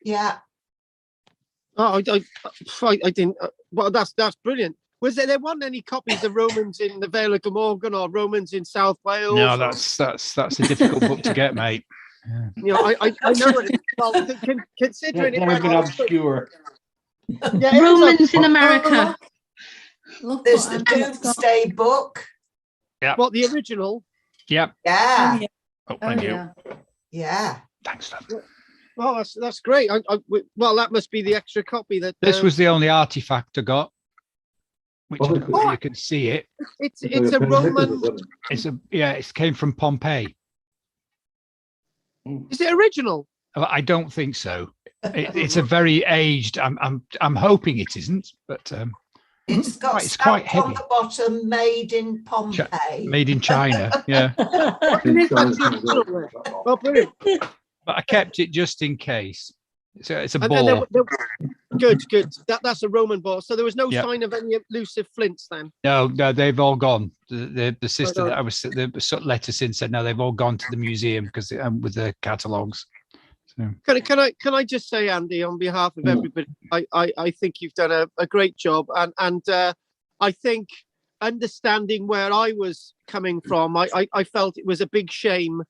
Yeah. Oh, I didn't. Well, that's brilliant. Was there weren't any copies of Romans in the Vale of Glamorgan or Romans in South Wales? No, that's a difficult book to get, mate. Yeah. You know, I know it. Well, considering they're a bit obscure. Yeah, Romans in America. Look, there's the Doomsday Book. Yeah. What, the original? Yep. Yeah. Oh, thank you. Yeah. Thanks, Tom. Oh, that's great. Well, that must be the extra copy that. This was the only artifact I got, which you can see it. It's a Roman. It came from Pompeii. Is it original? I don't think so. It's a very aged. I'm hoping it isn't, but it's got it's quite heavy on the bottom, made in Pompeii. Made in China. Yeah. Well, brilliant. But I kept it just in case. It's a ball. Good. That's a Roman ball. So there was no sign of any elusive flints then. No, they've all gone. The sister that I was the letter since said no, they've all gone to the museum because with the catalogues. So. Can I just say, Andy, on behalf of everybody, I think you've done a great job, and I think understanding where I was coming from, I felt it was a big shame.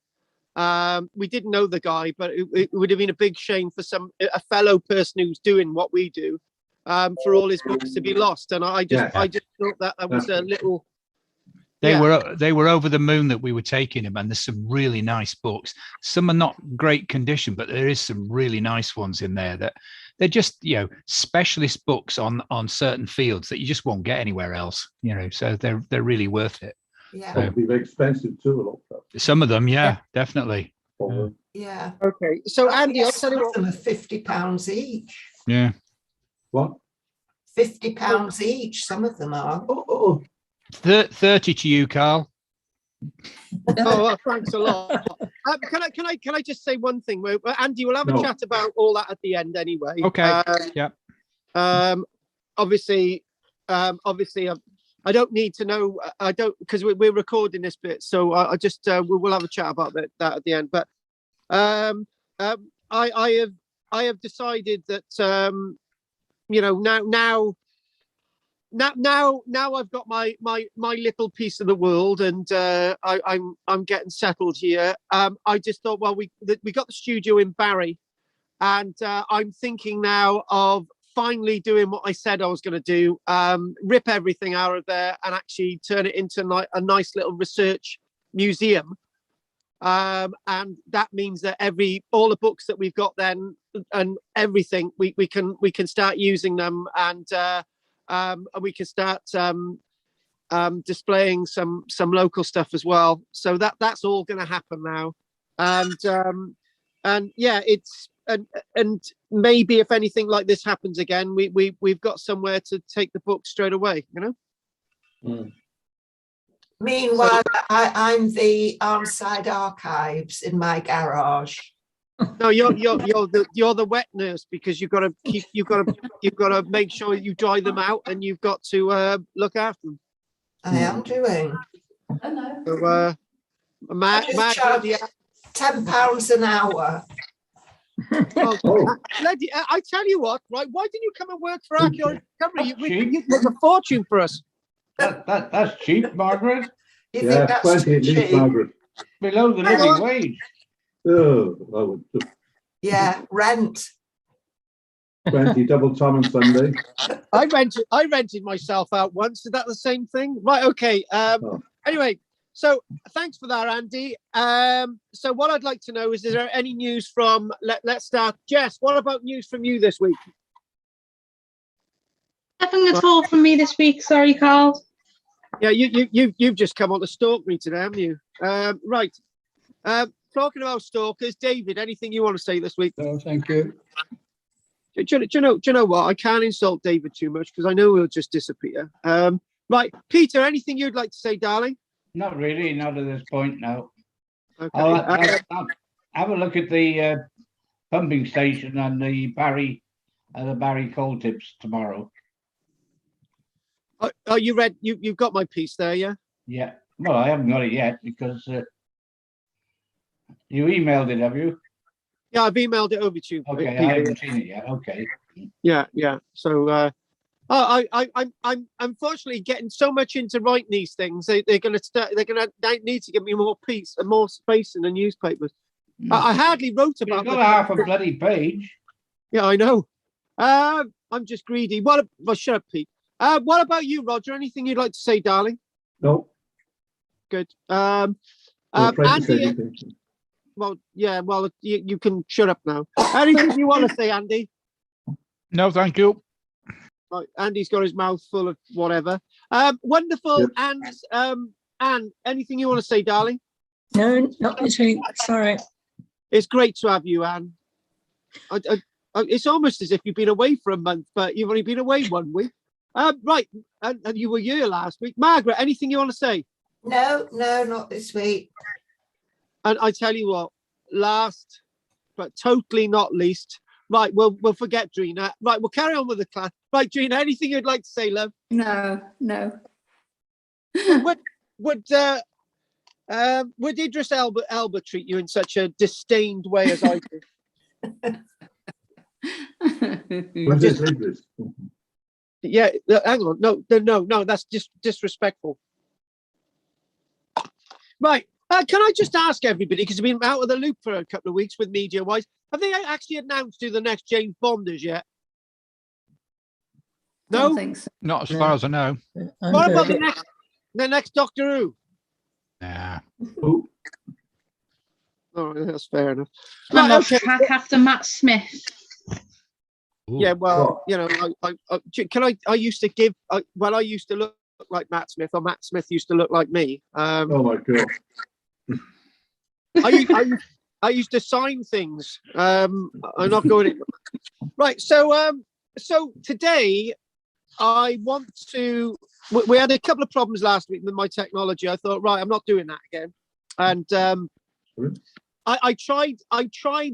We didn't know the guy, but it would have been a big shame for a fellow person who's doing what we do, for all his books to be lost. And I just thought that was a little. They were over the moon that we were taking him, and there's some really nice books. Some are not great condition, but there is some really nice ones in there that they're just specialist books on certain fields that you just won't get anywhere else. So they're really worth it. Yeah, probably very expensive too. A lot of that. Some of them, definitely. Yeah. Okay, so Andy, I'll tell you what. Some are £50 each. Yeah. What? £50 each. Some of them are. 30 to you, Carl. Oh, well, thanks a lot. Can I just say one thing? Andy, we'll have a chat about all that at the end anyway. Okay. Yeah. Obviously, I don't need to know. I don't, because we're recording this bit, so I just we'll have a chat about that at the end. But I have decided that now I've got my little piece of the world, and I'm getting settled here. I just thought, well, we got the studio in Barry, and I'm thinking now of finally doing what I said I was going to do, rip everything out of there and actually turn it into a nice little research museum. And that means that all the books that we've got then and everything, we can start using them, and we can start displaying some local stuff as well. So that's all going to happen now. And yeah, it's and maybe if anything like this happens again, we've got somewhere to take the book straight away, Meanwhile, I'm the Armside Archives in my garage. No, you're the wet nurse, because you've got to make sure you dry them out, and you've got to look after them. I am doing. I know. So, I charge £10 an hour. I tell you what, right? Why didn't you come and work for Archaeology Recovery? You make a fortune for us. That's cheap, Margaret. You think that's too cheap? Margaret. Below the living wage. Oh, Yeah, rent. 20 double Tom and Sunday. I rented myself out once. Is that the same thing? Right. Okay. Anyway, so thanks for that, Andy. So what I'd like to know is there any news from? Let's start. Jess, what about news from you this week? Nothing at all from me this week. Sorry, Carl. Yeah, you've just come on to stalk me today, haven't you? Right. Talking about stalkers, David, anything you want to say this week? No, thank you. Do you know what? I can't insult David too much because I know he'll just disappear. Right, Peter, anything you'd like to say, darling? Not really, not at this point, no. Okay. I'll have a look at the pumping station and the Barry coal tips tomorrow. Oh, you read? You've got my piece there, yeah? Yeah. Well, I haven't got it yet because you emailed it, have you? Yeah, I've emailed it over to you. Okay, Peter. I haven't seen it yet. Okay. Yeah. So, I'm unfortunately getting so much into writing these things. They're going to start. They need to give me more space in the newspapers. I hardly wrote But about. it's got half a bloody page. Yeah, I know. I'm just greedy. Well, shut up, Pete. What about you, Roger? Anything you'd like to say, darling? No, Good. I'm afraid to say Andy. anything. Well, yeah. Well, you can shut up now. Anything you want to say, Andy? No, thank you. Right, Andy's got his mouth full of whatever. Wonderful. Yep. And Anne, anything you want to say, darling? No, not this week. Sorry. It's great to have you, Anne. It's almost as if you've been away for a month, but you've only been away 1 week. Right, and you were here last week. Margaret, anything you want to say? No, not this week. And I tell you what, last but totally not least. Right, we'll forget Drina. Right, we'll carry on with the class. Right, Drina, anything you'd like to say, love? No. Would Idris Elba treat you in such a disdained way as I do? When's this Idris? Yeah, hang on. No, that's just disrespectful. Right. Can I just ask everybody, because we've been out of the loop for a couple of weeks with media-wise, have they actually announced who the next James Bond is yet? Don't No? think so. Not as far as I know. What about the next Doctor Who? Nah. Oh, Oh, that's fair enough. I'm Right, off okay. track after Matt Smith. Ooh. Yeah, well, you know, I used to give, I used to look like Matt Smith, or Matt Smith used to look like me. oh my God. I used to sign things. I'm not going in. Right. So today I want to. We had a couple of problems last week with my technology. I thought, right, I'm not doing that again. And I tried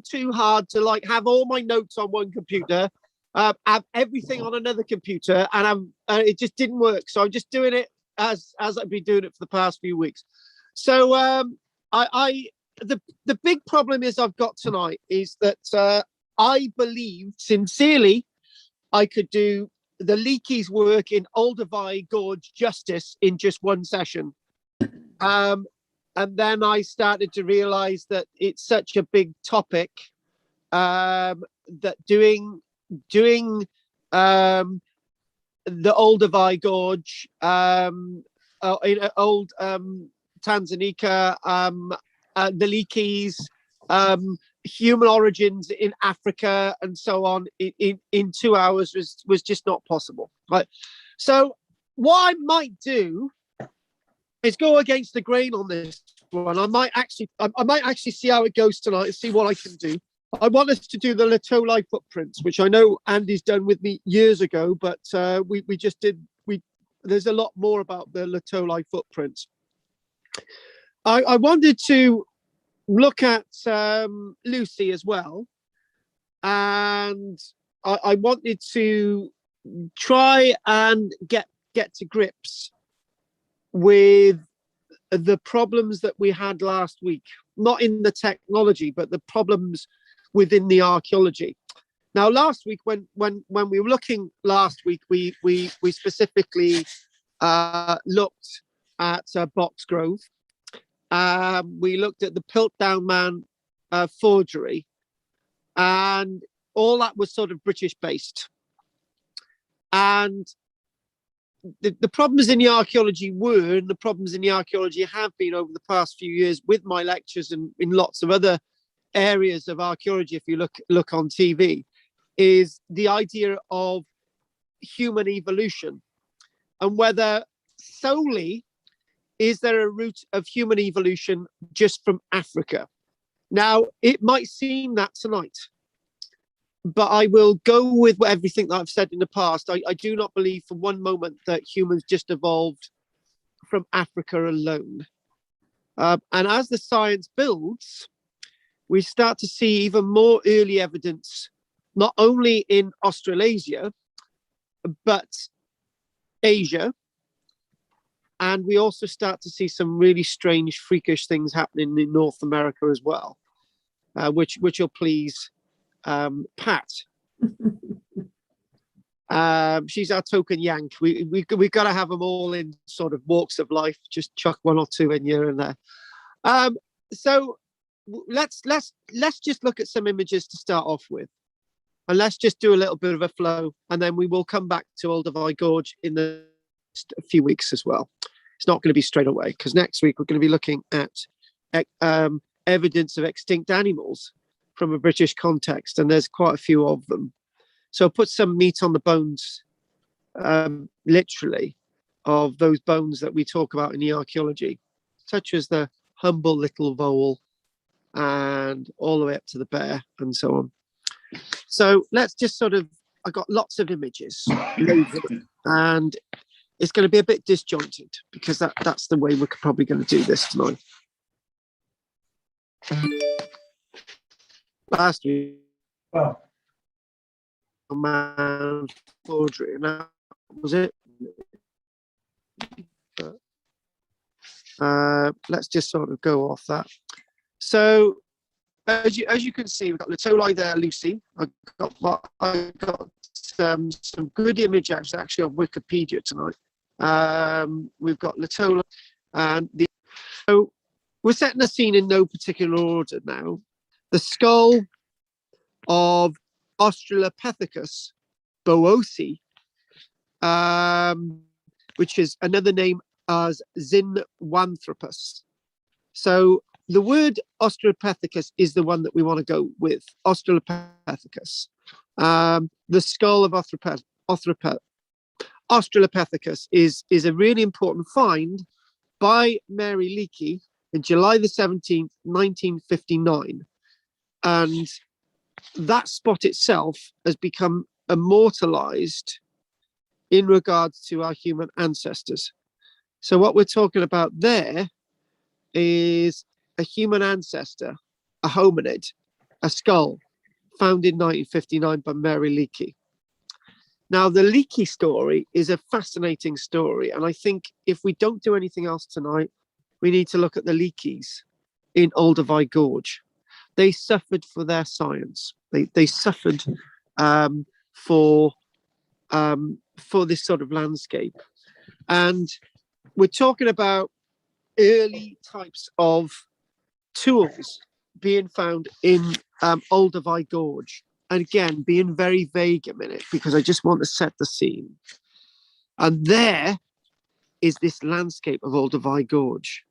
too hard to like have all my notes on one computer, have everything on another computer, and it just didn't work. So I'm just doing it as I've been doing it for the past few weeks. So the big problem is I've got tonight is that I believed sincerely I could do the Leakey's work in Olduvai Gorge justice in just one session. And then I started to realize that it's such a big topic that doing the Olduvai Gorge in old Tanzania, the Leakeys, human origins in Africa, and so on in 2 hours was just not possible. Right. So what I might do is go against the grain on this one. I might actually see how it goes tonight and see what I can do. I want us to do the Latolai footprints, which I know Andy's done with me years ago, but we just did. There's a lot more about the Latolai footprints. I wanted to look at Lucy as well, and I wanted to try and get to grips with the problems that we had last week, not in the technology, but the problems within the archaeology. Now, last week, when we were looking last week, we specifically looked at Boxgrove. We looked at the Piltdown Man forgery, and all that was sort of British based. And the problems in the archaeology were, and the problems in the archaeology have been over the past few years with my lectures and in lots of other areas of archaeology, if you look on TV, is the idea of human evolution, and whether solely is there a root of human evolution just from Africa. Now, it might seem that tonight, but I will go with everything that I've said in the past. I do not believe for one moment that humans just evolved from Africa alone. And as the science builds, we start to see even more early evidence, not only in Australasia, but Asia. And we also start to see some really strange, freakish things happening in North America as well. which will please Pat. She's our token Yank. We've got to have them all in sort of walks of life. Just chuck one or two in here and there. So let's just look at some images to start off with, and let's just do a little bit of a flow, and then we will come back to Olduvai Gorge in a few weeks as well. It's not going to be straight away, because next week we're going to be looking at evidence of extinct animals from a British context, and there's quite a few of them. So put some meat on the bones, literally, of those bones that we talk about in the archaeology, such as the humble little vole and all the way up to the bear and so on. So let's just sort of, I got lots of images and it's going to be a bit disjointed because that's the way we're probably going to do this tonight. Last week, man, Audrey, and that was it. Let's just sort of go off that. So, as you can see, we've got Litoli there, Lucy. I got some good image actually on Wikipedia tonight. We've got Litola, and so we're setting the scene in no particular order now. The skull of Australopithecus bowosi, which is another name as Zinwanthropus. So the word Australopithecus is the one that we want to go with, Australopithecus. The skull of Australopithecus is a really important find by Mary Leakey in July the 17th, 1959. And that spot itself has become immortalized in regards to our human ancestors. So what we're talking about there is a human ancestor, a hominid, a skull found in 1959 by Mary Leakey. Now, the Leakey story is a fascinating story. And I think if we don't do anything else tonight, we need to look at the Leakeys in Olduvai Gorge. They suffered for their science. They suffered for this sort of landscape. And we're talking about early types of tools being found in Olduvai Gorge. And again, being very vague a minute, because I just want to set the scene. And there is this landscape of Olduvai Gorge.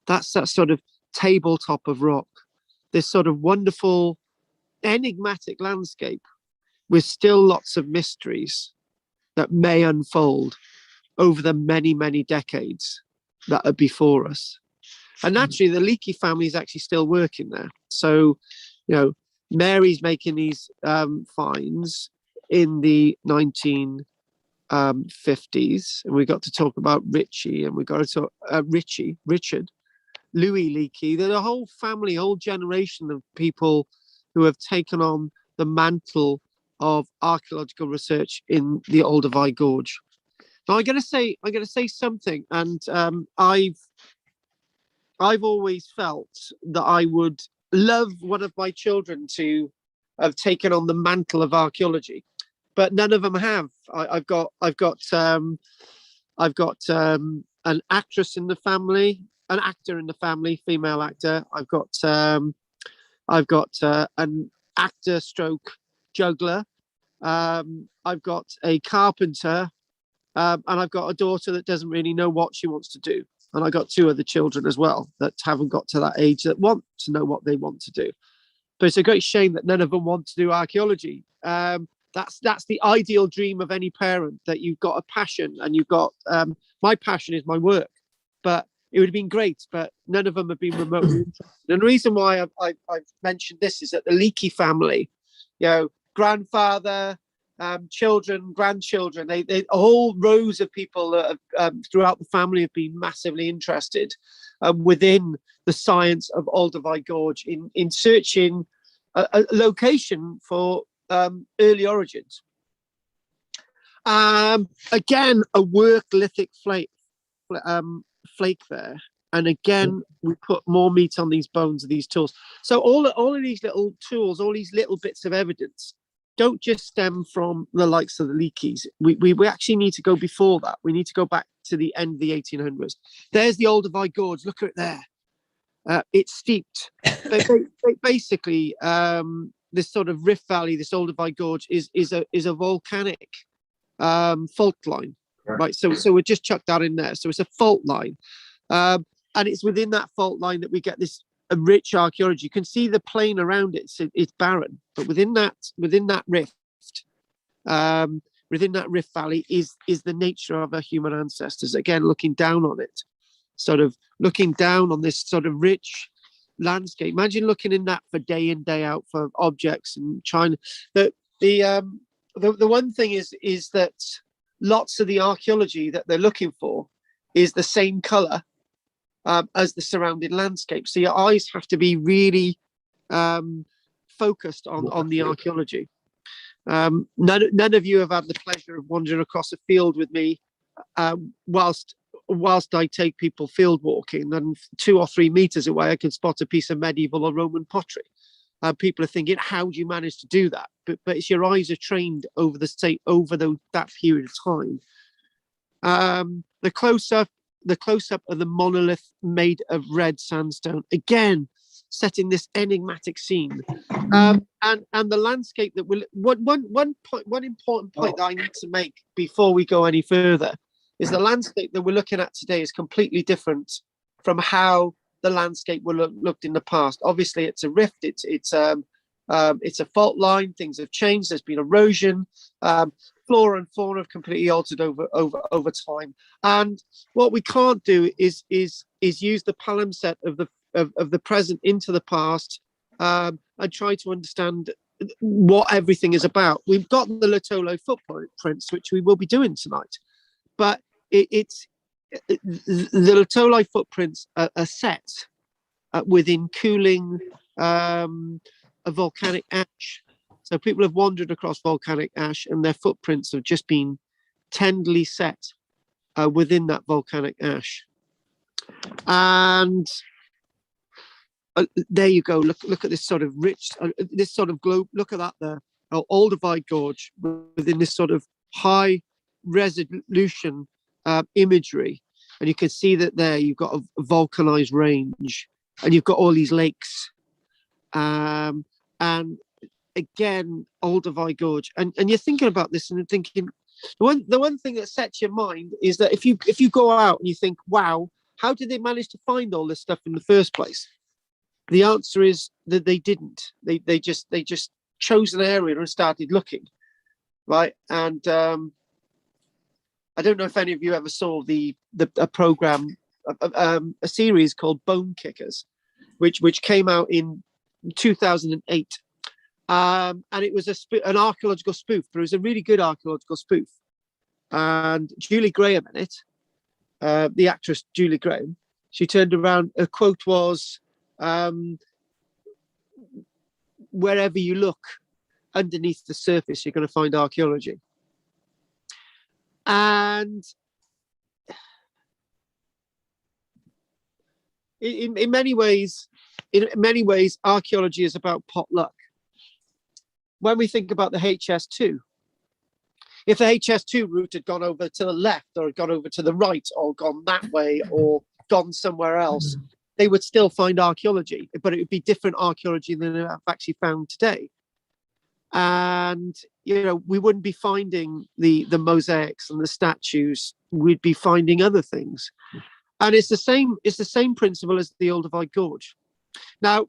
That's that sort of tabletop of rock. This sort of wonderful, enigmatic landscape with still lots of mysteries that may unfold over the many, many decades that are before us. And naturally, the Leakey family is actually still working there. So, Mary's making these finds in the 1950s, and we got to talk about Richie, and we got to talk Richard, Louis Leakey. There's a whole family, whole generation of people who have taken on the mantle of archaeological research in the Olduvai Gorge. Now I'm going to say something, and I've always felt that I would love one of my children to have taken on the mantle of archaeology, but none of them have. I've got an actress in the family, an actor in the family, female actor. I've got an actor stroke juggler. I've got a carpenter, and I've got a daughter that doesn't really know what she wants to do. And I got two other children as well that haven't got to that age that want to know what they want to do. But it's a great shame that none of them want to do archaeology. That's the ideal dream of any parent, that you've got a passion, and you've got my passion is my work. But it would have been great, but none of them have been remotely interested. And the reason why I've mentioned this is that the Leakey family, grandfather, children, grandchildren, they whole rows of people that have, throughout the family have been massively interested within the science of Olduvai Gorge in searching a location for early origins. Again, a work lithic flake there, And again, we put more meat on these bones of these tools. So all of these little tools, all these little bits of evidence, don't just stem from the likes of the Leakeys. We actually need to go before that. We need to go back to the end of the 1800s. There's the Olduvai Gorge. Look at it there. It's steeped. Basically, this sort of Rift Valley, this Olduvai Gorge, is a volcanic fault line, right? So we'll just chuck that in there. So it's a fault line, and it's within that fault line that we get this rich archaeology. You can see the plain around it; it's barren, but within that rift, within that Rift Valley is the nature of our human ancestors. Again, looking down on it, sort of looking down on this sort of rich landscape. Imagine looking in that for day in, day out for objects in China. The one thing is that lots of the archaeology that they're looking for is the same color as the surrounding landscape. So your eyes have to be really focused on the archaeology. None of you have had the pleasure of wandering across a field with me whilst I take people field walking, and 2 or 3 meters away I can spot a piece of medieval or Roman pottery. People are thinking, how do you manage to do that? But it's your eyes are trained over that period of time. The close up of the monolith made of red sandstone, again setting this enigmatic scene, and the landscape that will one important point that I need to make before we go any further is the landscape that we're looking at today is completely different from how the landscape looked in the past. Obviously, it's a rift. It's a fault line. Things have changed. There's been erosion. Flora and fauna have completely altered over time. And what we can't do is use the palimpsest of the present into the past and try to understand what everything is about. We've got the Lotolo footprints, which we will be doing tonight, but it's the Lotolo footprints are set within cooling a volcanic ash. So people have wandered across volcanic ash, and their footprints have just been tenderly set within that volcanic ash. And there you go. Look at this sort of rich, this sort of globe. Look at that there. Olduvai Gorge within this sort of high resolution imagery, and you can see that there you've got a vulcanized range, and you've got all these lakes, and again Olduvai Gorge, and you're thinking about this and thinking the one thing that sets your mind is that if you go out and you think, wow, how did they manage to find all this stuff in the first place? The answer is that they didn't. They just chose an area and started looking, right? And I don't know if any of you ever saw a program, a series called Bone Kickers, which came out in 2008, and it was an archaeological spoof. But it was a really good archaeological spoof, and Julie Graham in it, the actress Julie Graham, she turned around. Her quote was, "Wherever you look, underneath the surface, you're going to find archaeology." And in many ways, archaeology is about potluck. When we think about the HS2, if the HS2 route had gone over to the left, or had gone over to the right, or gone that way, or gone somewhere else, they would still find archaeology, but it would be different archaeology than they have actually found today. And we wouldn't be finding the mosaics and the statues. We'd be finding other things. And it's the same principle as the Olduvai Gorge. Now,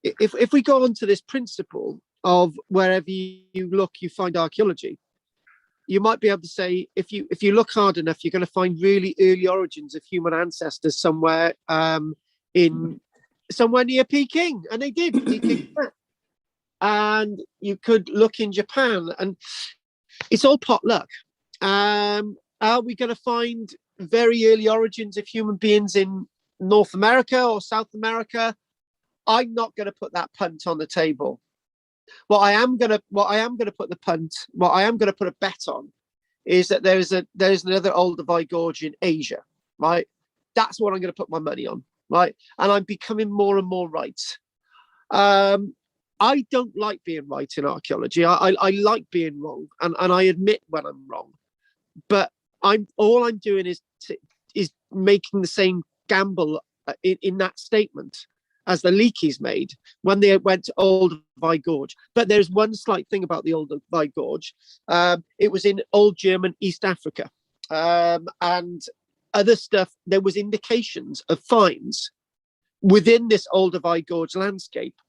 if we go on to this principle of wherever you look, you find archaeology, you might be able to say, if you look hard enough, you're going to find really early origins of human ancestors somewhere somewhere near Peking. And they did. Peking. And you could look in Japan, and it's all potluck. Are we going to find very early origins of human beings in North America or South America? I'm not going to put that punt on the table. What I am going to put a bet on is that there's another Olduvai Gorge in Asia, right? that's what I'm going to put my money on, right? And I'm becoming more and more right. I don't like being right in archaeology. I like being wrong, and I admit when I'm wrong. But all I'm doing is making the same gamble in that statement as the Leakeys made when they went to Olduvai Gorge. But there's one slight thing about the Olduvai Gorge. It was in Old German East Africa, and other stuff. There was indications of finds within this Olduvai Gorge landscape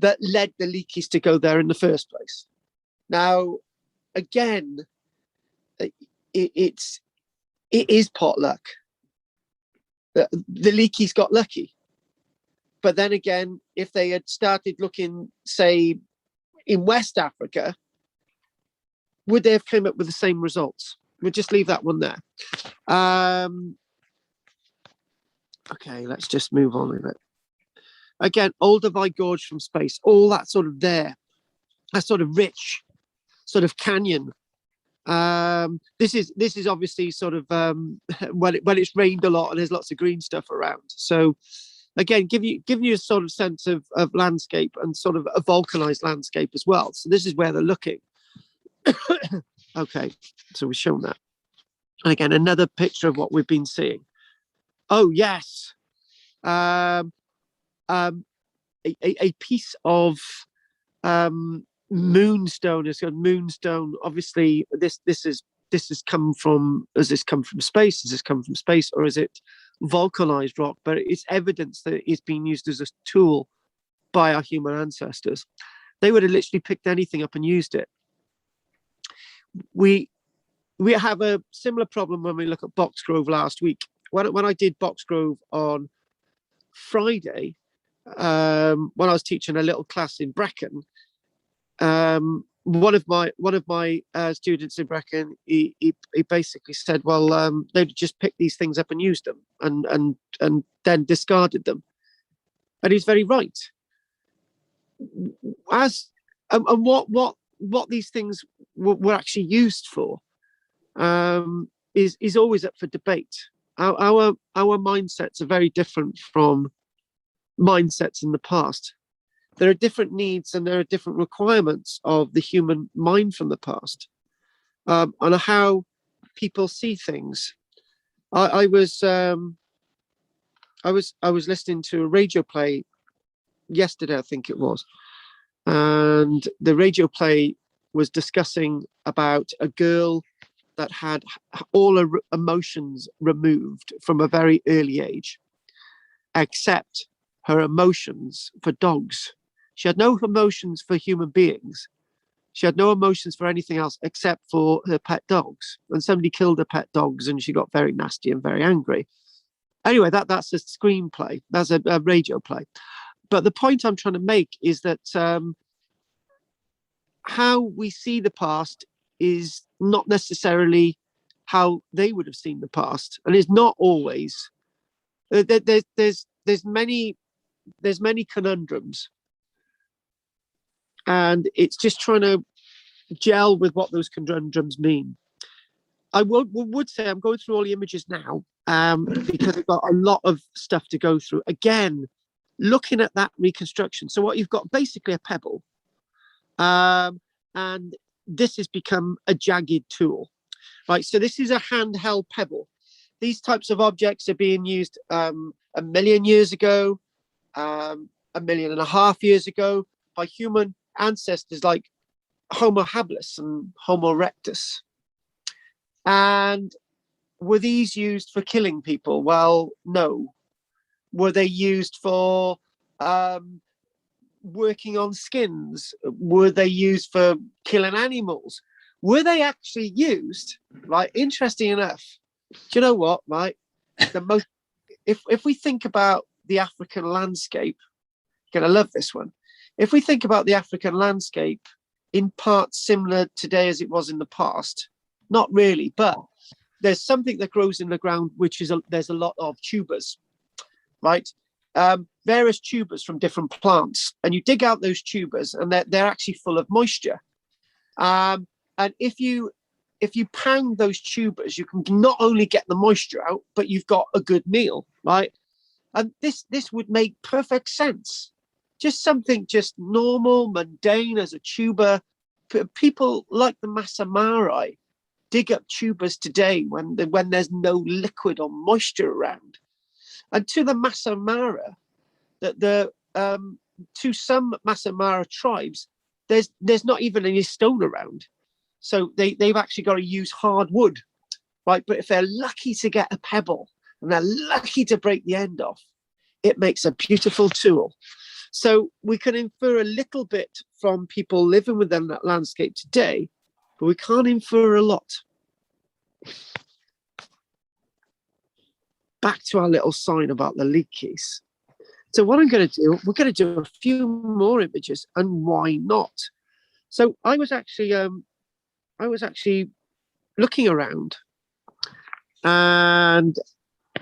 that led the Leakeys to go there in the first place. Now, again, it is pot luck. The Leakeys got lucky. But then again, if they had started looking, say, in West Africa, would they have come up with the same results? We'll just leave that one there. Okay, let's just move on with it. Again, Olduvai Gorge from space, all that sort of there, that sort of rich, sort of canyon. This is obviously sort of when it's rained a lot and there's lots of green stuff around. So again, give you a sort of sense of landscape and sort of a volcanized landscape as well. So this is where they're looking. Okay, so we've shown that. And again, another picture of what we've been seeing. Oh yes. A piece of moonstone. It's got moonstone. Obviously, this has come from. Has this come from space? Has this come from space, or is it volcanized rock? But it's evidence that it's been used as a tool by our human ancestors. They would have literally picked anything up and used it. We have a similar problem when we look at Boxgrove last week. When I did Boxgrove on Friday, when I was teaching a little class in Brecon, one of my students in Brecon, he basically said, well, they'd just picked these things up and used them and then discarded them. And he's very right. What these things were actually used for is always up for debate. Our mindsets are very different from mindsets in the past. There are different needs and there are different requirements of the human mind from the past, on how people see things. I was listening to a radio play yesterday, I think it was, and the radio play was discussing about a girl that had all her emotions removed from a very early age, except her emotions for dogs. She had no emotions for human beings. She had no emotions for anything else except for her pet dogs. And somebody killed her pet dogs and she got very nasty and very angry. Anyway, that's a screenplay. That's a radio play. But the point I'm trying to make is that how we see the past is not necessarily how they would have seen the past, and it's not always. There's many conundrums, and it's just trying to gel with what those conundrums mean. I would say I'm going through all the images now because I've got a lot of stuff to go through. Again, looking at that reconstruction. So what you've got basically a pebble, and this has become a jagged tool, right? So this is a handheld pebble. These types of objects are being used 1 million years ago, 1.5 million years ago by human ancestors like Homo habilis and Homo erectus. And were these used for killing people? Well, no. Were they used for working on skins? Were they used for killing animals? Were they actually used, right? Interesting enough. Do you know what, right? The most, if we think about the African landscape, you're gonna love this one. If we think about the African landscape in part similar today as it was in the past, not really, but there's something that grows in the ground, which is there's a lot of tubers, right? Various tubers from different plants, and you dig out those tubers and they're actually full of moisture. And if you if you pound those tubers, you can not only get the moisture out, but you've got a good meal, right? And this would make perfect sense. Just something just normal, mundane as a tuber. People like the Maasai dig up tubers today when there's no liquid or moisture around. And to the Maasai Mara, to some Maasai Mara tribes, there's not even any stone around. So they've actually got to use hard wood, right? But if they're lucky to get a pebble and they're lucky to break the end off, it makes a beautiful tool. So we can infer a little bit from people living within that landscape today, but we can't infer a lot. Back to our little sign about the leakies. So what I'm going to do, we're going to do a few more images, and why not? So I was actually looking around, and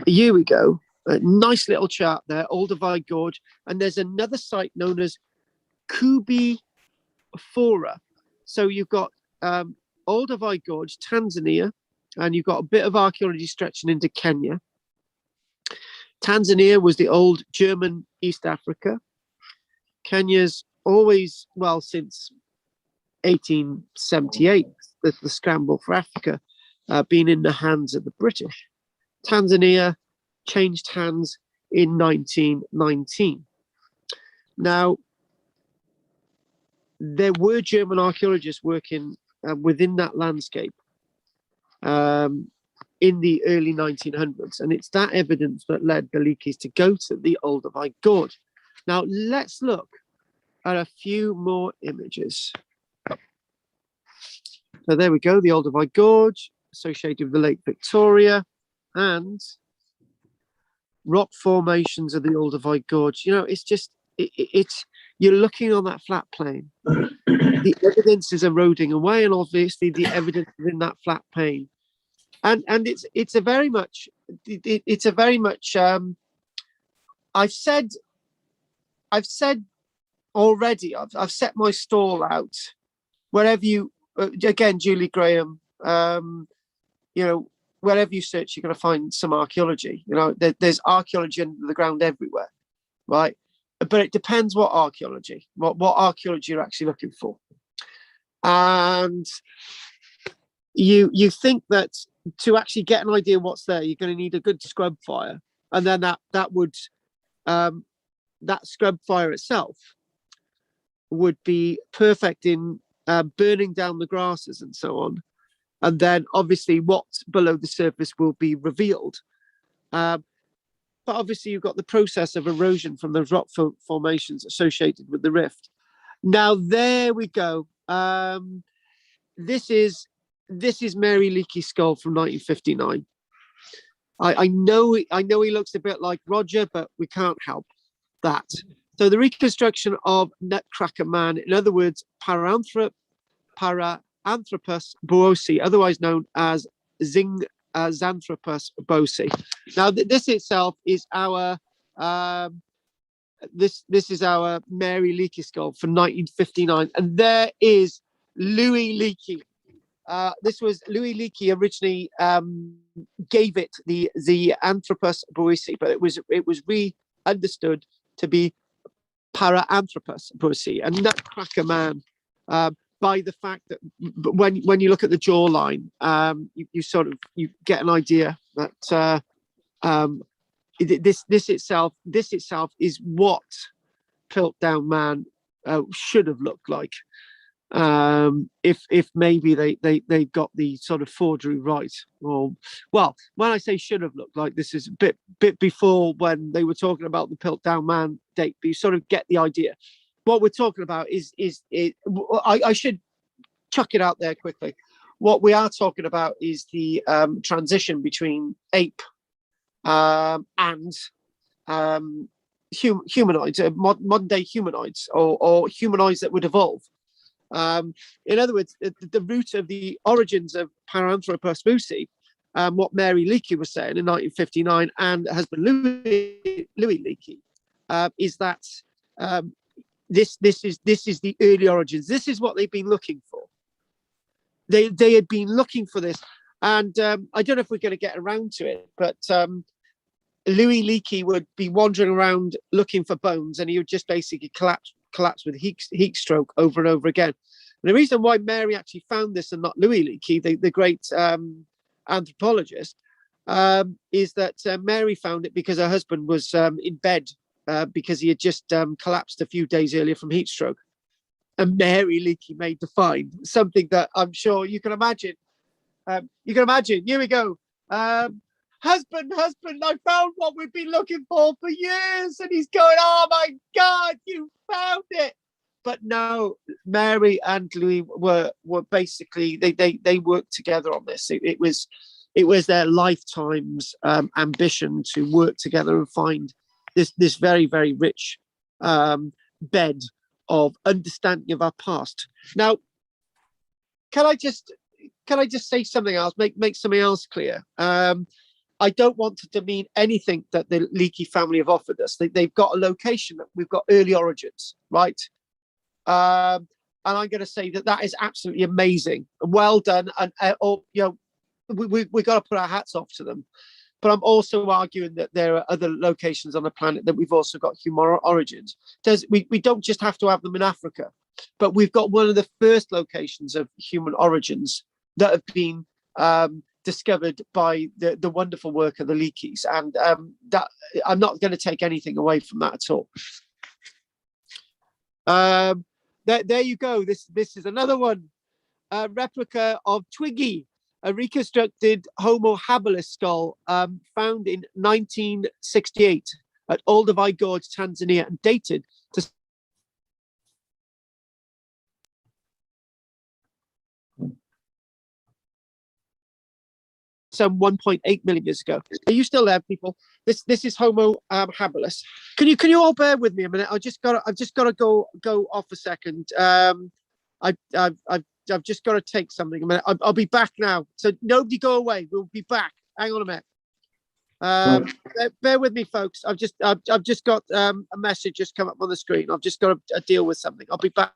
here we go. A nice little chart there, Olduvai Gorge, and there's another site known as Kubi Fora. So you've got Olduvai Gorge, Tanzania, and you've got a bit of archaeology stretching into Kenya. Tanzania was the old German East Africa. Kenya's always, well, since 1878, the scramble for Africa, been in the hands of the British. Tanzania changed hands in 1919. Now, there were German archaeologists working within that landscape in the early 1900s, and it's that evidence that led the Leakeys to go to the Olduvai Gorge. Now, let's look at a few more images. So there we go, the Olduvai Gorge, associated with the Lake Victoria, and rock formations of the Olduvai Gorge. You know, it's just, it's you're looking on that flat plain. The evidence is eroding away, and obviously the evidence is in that flat plain. And it's a very much I've said already, I've set my stall out wherever you again, Julie Graham, you know, wherever you search, you're going to find some archaeology. You know, there's archaeology under the ground everywhere, right? But it depends what archaeology, what archaeology you're actually looking for. And you think that to actually get an idea what's there, you're going to need a good scrub fire, and then that scrub fire itself would be perfect in burning down the grasses and so on. And then obviously what's below the surface will be revealed. But obviously you've got the process of erosion from those rock formations associated with the rift. Now there we go. This is Mary Leakey's skull from 1959. I know he looks a bit like Roger, but we can't help that. So the reconstruction of Nutcracker Man, in other words, Paranthropus boesi, otherwise known as Xanthropus boesi. Now this itself is our this is our Mary Leakey skull from 1959, and there is Louis Leakey. This was Louis Leakey originally gave it the Anthropus boesi, but it was understood to be Paranthropus boesi, and Nutcracker Man. By the fact that when you look at the jawline, you get an idea that this itself is what Piltdown Man should have looked like, if maybe they got the sort of forgery right. Or, well, when I say should have looked like, this is a bit before when they were talking about the Piltdown Man date, but you sort of get the idea. What we're talking about is I should chuck it out there quickly. What we are talking about is the transition between ape and humanoids, modern day humanoids, or humanoids that would evolve. In other words, the root of the origins of Paranthropus boesi, what Mary Leakey was saying in 1959, and husband Louis Leakey, is that this is the early origins. This is what they've been looking for. they had been looking for this, and I don't know if we're going to get around to it, but Louis Leakey would be wandering around looking for bones, and he would just basically collapse with heat stroke over and over again. And the reason why Mary actually found this and not Louis Leakey, the great anthropologist, is that Mary found it because her husband was in bed because he had just collapsed a few days earlier from heat stroke. And Mary Leakey made the find, something that I'm sure you can imagine. Here we go. Husband, I found what we've been looking for years. And he's going, oh my God, you found it. But no, Mary and Louis were basically, they worked together on this. It was their lifetime's ambition to work together and find this very, very rich bed of understanding of our past. Now, can I just say something else, make something else clear? I don't want to demean anything that the Leakey family have offered us. They've got a location that we've got early origins, right? And I'm going to say that is absolutely amazing, well done, and we got to put our hats off to them. But I'm also arguing that there are other locations on the planet that we've also got human origins. We don't just have to have them in Africa, but we've got one of the first locations of human origins that have been discovered by the wonderful work of the Leakeys, and that I'm not going to take anything away from that at all. There you go. This is another one, a replica of Twiggy, a reconstructed Homo habilis skull found in 1968 at Olduvai Gorge, Tanzania, and dated to some 1.8 million years ago. Are you still there, people? This is Homo habilis. Can you all bear with me a minute? I've just got to go off a second. I've just got to take something a minute. I'll be back now. So nobody go away. We'll be back. Hang on a minute. Bear with me, folks. I've just got a message just come up on the screen. I've just got to deal with something. I'll be back.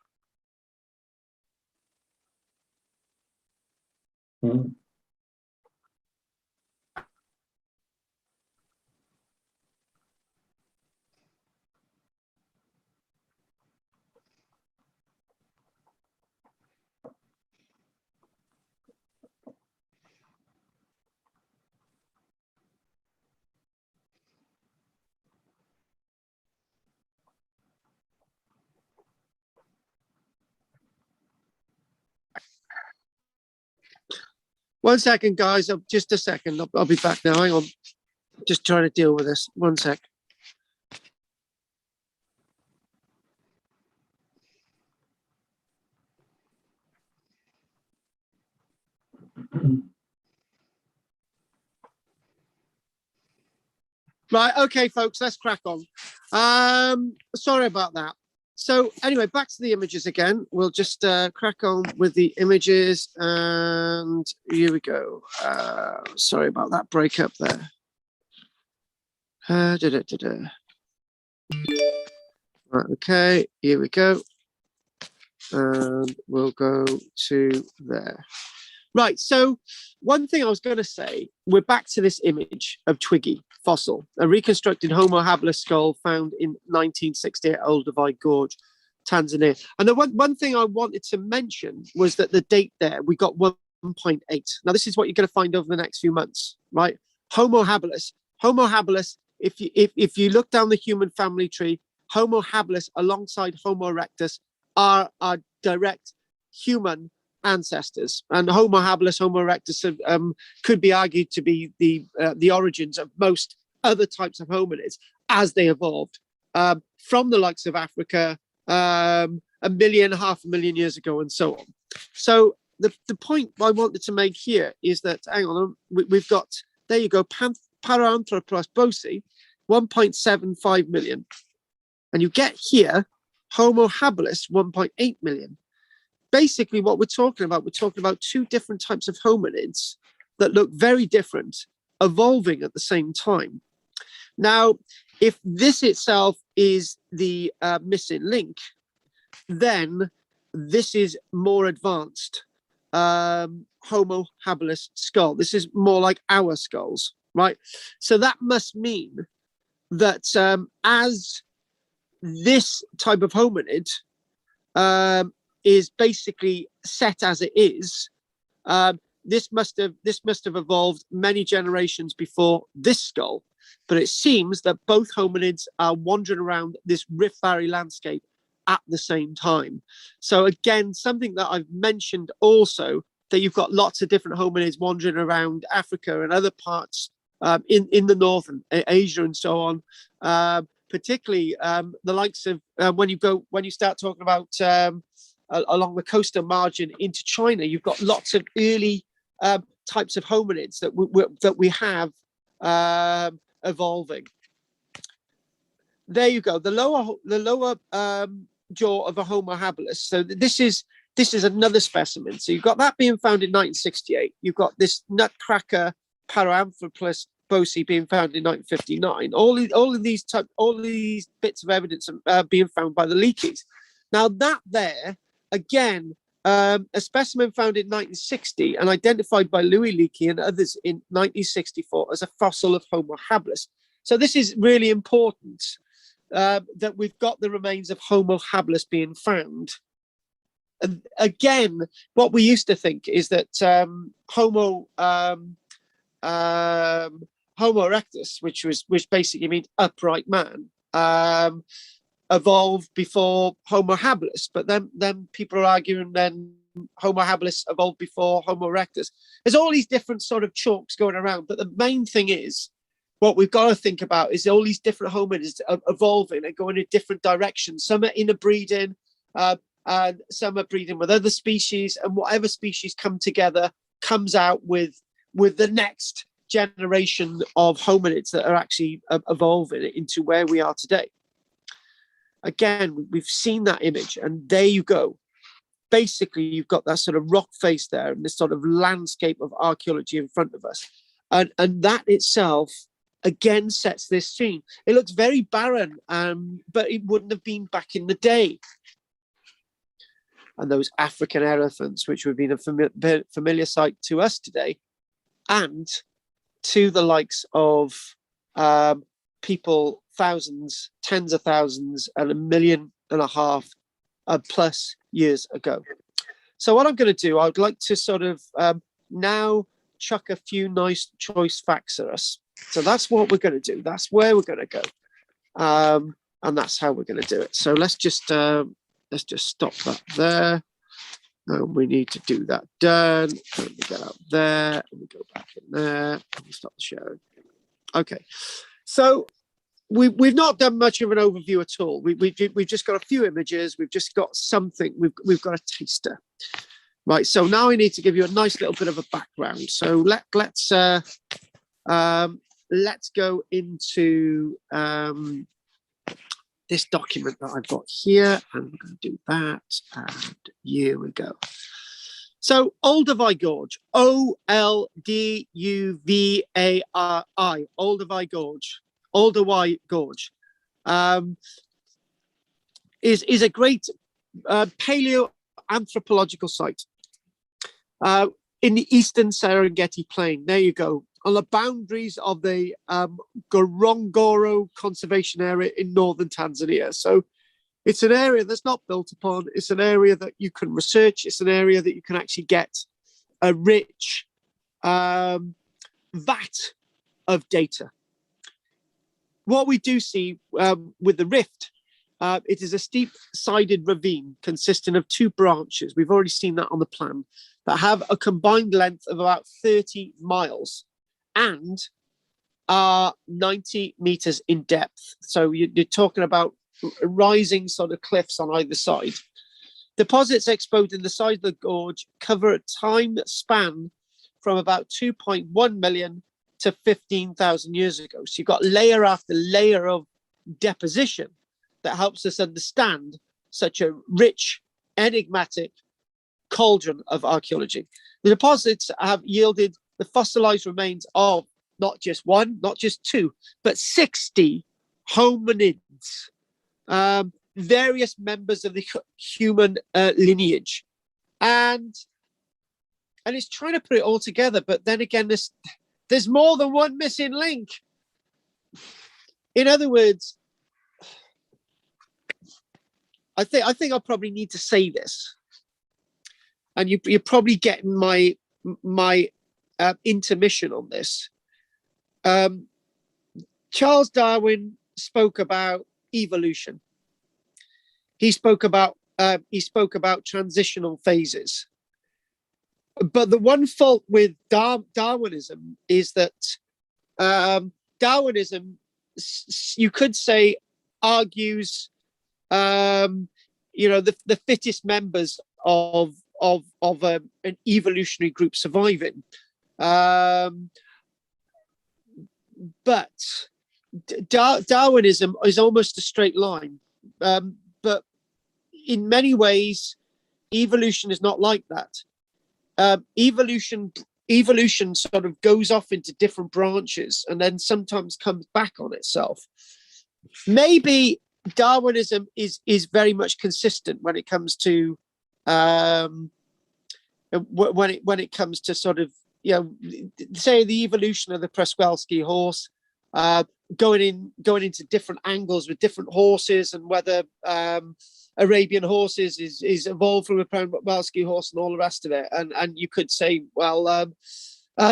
One second, guys. Just a second. I'll be back now. Hang on. Just trying to deal with this. One sec. Right. Okay, folks. Let's crack on. Sorry about that. So anyway, back to the images again. We'll just crack on with the images, and here we go. Sorry about that breakup there. Right, okay, here we go. And we'll go to there. Right, so one thing I was going to say, we're back to this image of Twiggy fossil, a reconstructed Homo habilis skull found in 1968 at Olduvai Gorge, Tanzania. And the one thing I wanted to mention was that the date there, we got 1.8. Now, this is what you're going to find over the next few months, right? Homo habilis. Homo habilis, if you look down the human family tree, Homo habilis alongside Homo erectus are direct human ancestors, and Homo habilis, Homo erectus could be argued to be the origins of most other types of hominids as they evolved from the likes of Africa 1 million, 500,000 years ago, and so on. So the point I wanted to make here is that, hang on, we've got, there you go, Paranthropus bosi, 1.75 million, and you get here Homo habilis, 1.8 million. Basically, what we're talking about two different types of hominids that look very different, evolving at the same time. Now, if this itself is the missing link, then this is more advanced. Homo habilis skull. This is more like our skulls, right? So that must mean that as this type of hominid is basically set as it is, this must have evolved many generations before this skull. But it seems that both hominids are wandering around this Rift Valley landscape at the same time. So again, something that I've mentioned also, that you've got lots of different hominids wandering around Africa and other parts in the north and Asia and so on. Particularly the likes of when you start talking about along the coastal margin into China, you've got lots of early types of hominids that we have evolving. There you go. The lower jaw of a Homo habilis. So this is another specimen. So you've got that being found in 1968. You've got this nutcracker Paraanthropus bosi being found in 1959. All of these bits of evidence are being found by the Leakeys. Now that there again, a specimen found in 1960 and identified by Louis Leakey and others in 1964 as a fossil of Homo habilis. So this is really important that we've got the remains of Homo habilis being found. And again, what we used to think is that Homo erectus, which basically means upright man, evolved before Homo habilis, but then people are arguing then Homo habilis evolved before Homo erectus. There's all these different sort of chalks going around, but the main thing is what we've got to think about is all these different hominids are evolving and going in different directions. Some are interbreeding, and some are breeding with other species, and whatever species come together comes out with the next generation of hominids that are actually evolving into where we are today. Again, we've seen that image, and there you go. Basically, you've got that sort of rock face there and this sort of landscape of archaeology in front of us. And that itself, again, sets this scene. It looks very barren, but it wouldn't have been back in the day. And those African elephants, which would be a familiar sight to us today, and to the likes of people, thousands, tens of thousands, and 1.5 million plus years ago. So what I'm going to do, I'd like to sort of now chuck a few nice choice facts at us. So that's what we're going to do. That's where we're going to go, and that's how we're going to do it. So let's just stop that there. We need to do that done. And we get out there, and we go back in there, and we stop the sharing. Okay, so we've not done much of an overview at all. We've just got a few images. We've just got something. We've got a taster, right? So now I need to give you a nice little bit of a background. So let's go into this document that I've got here, and we're going to do that. And here we go. So Olduvai Gorge, Olduvai, Olduvai Gorge. Olduvai Gorge is a great paleoanthropological site in the eastern Serengeti Plain. There you go, on the boundaries of the Ngorongoro Conservation Area in northern Tanzania. So it's an area that's not built upon. It's an area that you can research. It's an area that you can actually get a rich vat of data. What we do see with the rift, it is a steep-sided ravine consisting of 2 branches. We've already seen that on the plan, that have a combined length of about 30 miles and are 90 meters in depth. So you're talking about rising sort of cliffs on either side. Deposits exposed in the side of the gorge cover a time span from about 2.1 million to 15,000 years ago. So you've got layer after layer of deposition that helps us understand such a rich, enigmatic cauldron of archaeology. The deposits have yielded the fossilized remains of not just 1, not just 2, but 60 hominids, various members of the human lineage. And and it's trying to put it all together. But then again, there's more than one missing link. In other words, I think I probably need to say this, and you're probably getting my intermission on this. Charles Darwin spoke about evolution. He spoke about transitional phases. But the one fault with Darwinism is that Darwinism, you could say, argues, the fittest members of an evolutionary group surviving. But Darwinism is almost a straight line. But in many ways, evolution is not like that. Evolution sort of goes off into different branches and then sometimes comes back on itself. Maybe Darwinism is very much consistent when it comes to when it comes to sort of, say the evolution of the Przewalski horse, going into different angles with different horses, and whether Arabian horses is evolved from a Przewalski horse and all the rest of it. And you could say, well,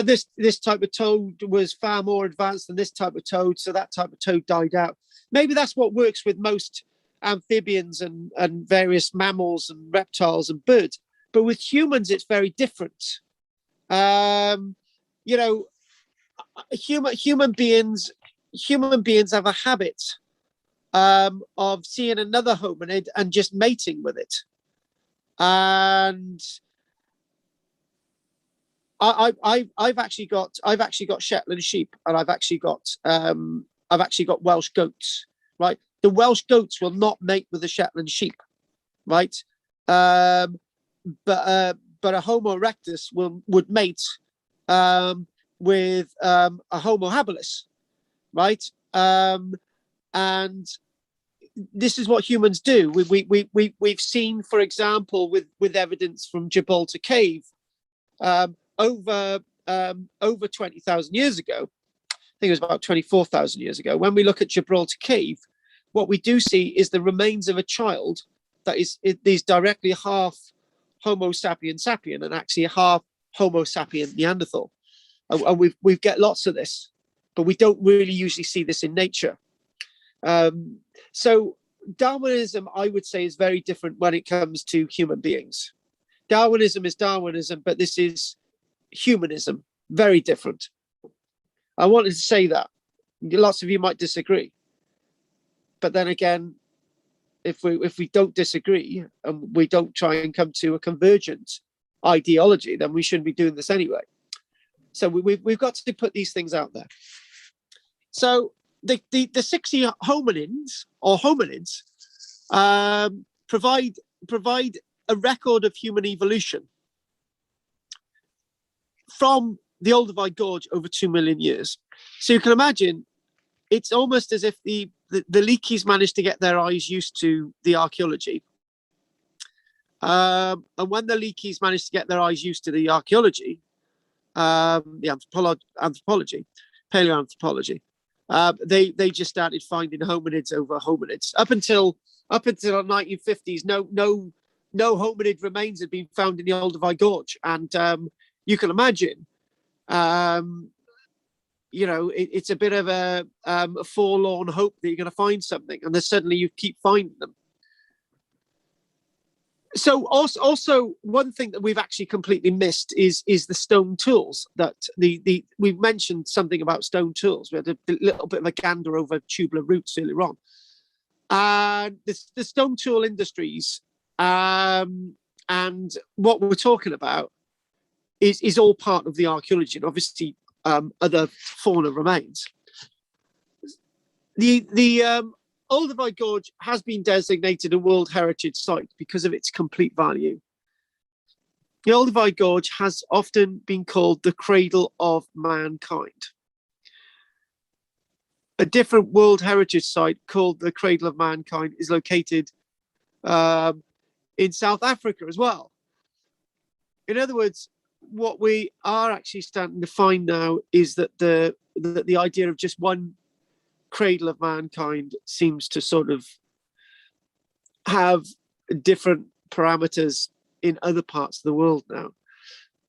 this type of toad was far more advanced than this type of toad, so that type of toad died out. Maybe that's what works with most amphibians and various mammals and reptiles and birds. But with humans, it's very different. Human beings have a habit of seeing another hominid and just mating with it. And I've actually got Shetland sheep, and I've actually got Welsh goats. Right, the Welsh goats will not mate with the Shetland sheep, right? But a Homo erectus would mate with a Homo habilis, right? And this is what humans do. We've seen, for example, with evidence from Gibraltar Cave, over 20,000 years ago. I think it was about 24,000 years ago. When we look at Gibraltar Cave, what we do see is the remains of a child that is directly half Homo sapien sapien and actually half Homo sapien Neanderthal. And we get lots of this, but we don't really usually see this in nature. So Darwinism, I would say, is very different when it comes to human beings. Darwinism is Darwinism, but this is humanism, very different. I wanted to say that. Lots of you might disagree, but then again, if we don't disagree and we don't try and come to a convergent ideology, then we shouldn't be doing this anyway. So we've got to put these things out there. So the 60 hominids provide a record of human evolution from the Olduvai Gorge over 2 million years. So you can imagine, it's almost as if the Leakeys managed to get their eyes used to the archaeology. And when the Leakeys managed to get their eyes used to the archaeology, the anthropology, paleoanthropology, they just started finding hominids over hominids. Up until the 1950s, no hominid remains had been found in the Olduvai Gorge, and you can imagine, it's a bit of a forlorn hope that you're going to find something, and then suddenly you keep finding them. So also one thing that we've actually completely missed is the stone tools. That we've mentioned something about stone tools. We had a little bit of a gander over tubular roots earlier on. And the stone tool industries, and what we're talking about is all part of the archaeology, and obviously other fauna remains. The Olduvai Gorge has been designated a World Heritage Site because of its complete value. The Olduvai Gorge has often been called the cradle of mankind. A different World Heritage Site called the Cradle of Mankind is located in South Africa as well. In other words, what we are actually starting to find now is that the idea of just one cradle of mankind seems to sort of have different parameters in other parts of the world now.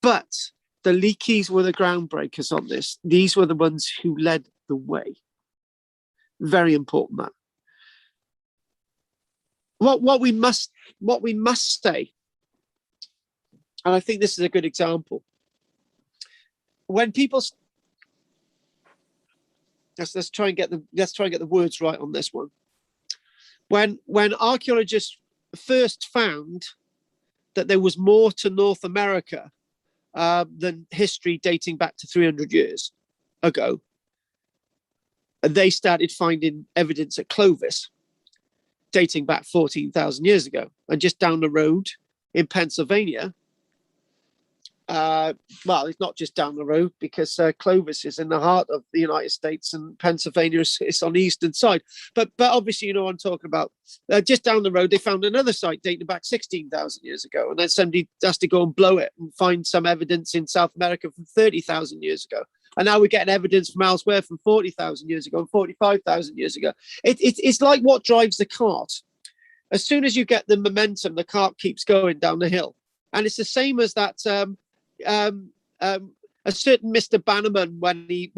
But the Leakeys were the groundbreakers on this. These were the ones who led the way. Very important, that. What we must say, and I think this is a good example. When people, let's try and get the words right on this one. When archaeologists first found that there was more to North America than history dating back to 300 years ago, and they started finding evidence at Clovis dating back 14,000 years ago. And just down the road in Pennsylvania, well, it's not just down the road, because Clovis is in the heart of the United States and Pennsylvania is on the eastern side. But obviously, you know what I'm talking about. Just down the road, they found another site dating back 16,000 years ago. And then somebody has to go and blow it and find some evidence in South America from 30,000 years ago. And now we're getting evidence from elsewhere from 40,000 years ago and 45,000 years ago. It's like what drives the cart. As soon as you get the momentum, the cart keeps going down the hill. And it's the same as that a certain Mr. Bannerman when he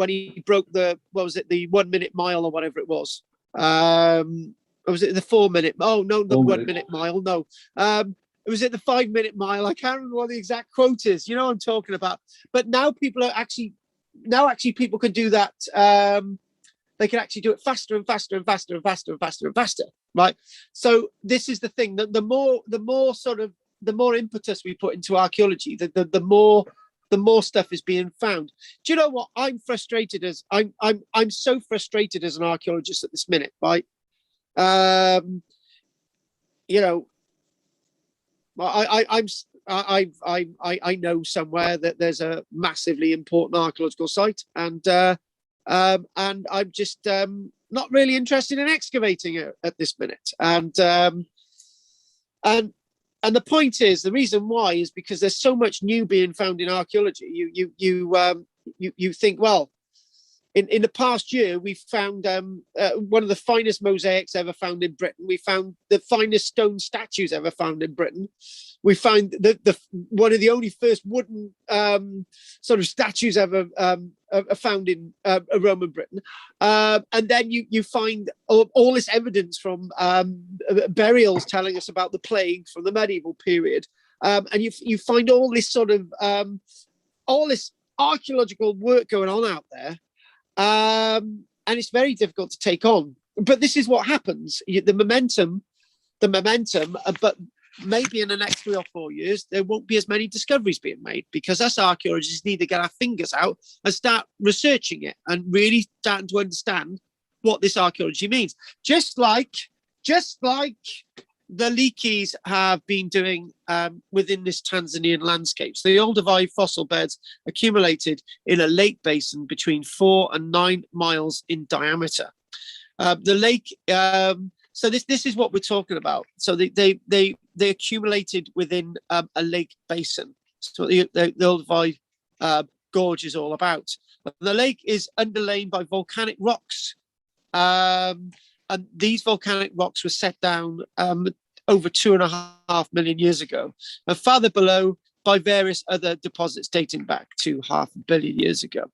broke the, what was it, the 1 minute mile or whatever it was. Or was it the 4 minute? Oh no, the 1 minute mile. No. Was it the 5 minute mile? I can't remember what the exact quote is. You know what I'm talking about. But now people are actually people can do that. They can actually do it faster and faster and faster and faster and faster and faster. Right. So this is the thing, that the more impetus we put into archaeology, the more stuff is being found. Do you know what? I'm frustrated as I'm so frustrated as an archaeologist at this minute, right? You know, I know somewhere that there's a massively important archaeological site, and I'm just not really interested in excavating it at this minute. And the point is, the reason why is because there's so much new being found in archaeology. You think, well, in the past year, we found one of the finest mosaics ever found in Britain. We found the finest stone statues ever found in Britain. We found the one of the only first wooden sort of statues ever found in Roman Britain. And then you find all this evidence from burials telling us about the plague from the medieval period. And you find all this sort of all this archaeological work going on out there. And it's very difficult to take on. But this is what happens. The momentum, but maybe in the next 3 or 4 years, there won't be as many discoveries being made, because us archaeologists need to get our fingers out and start researching it and really starting to understand what this archaeology means. Just like the Leakeys have been doing within this Tanzanian landscape. So the Olduvai fossil beds accumulated in a lake basin between 4 and 9 miles in diameter. The lake, so this is what we're talking about. So they accumulated within a lake basin. So the Olduvai gorge is all about. The lake is underlain by volcanic rocks. And these volcanic rocks were set down over 2.5 million years ago, and farther below by various other deposits dating back to 500 million years ago.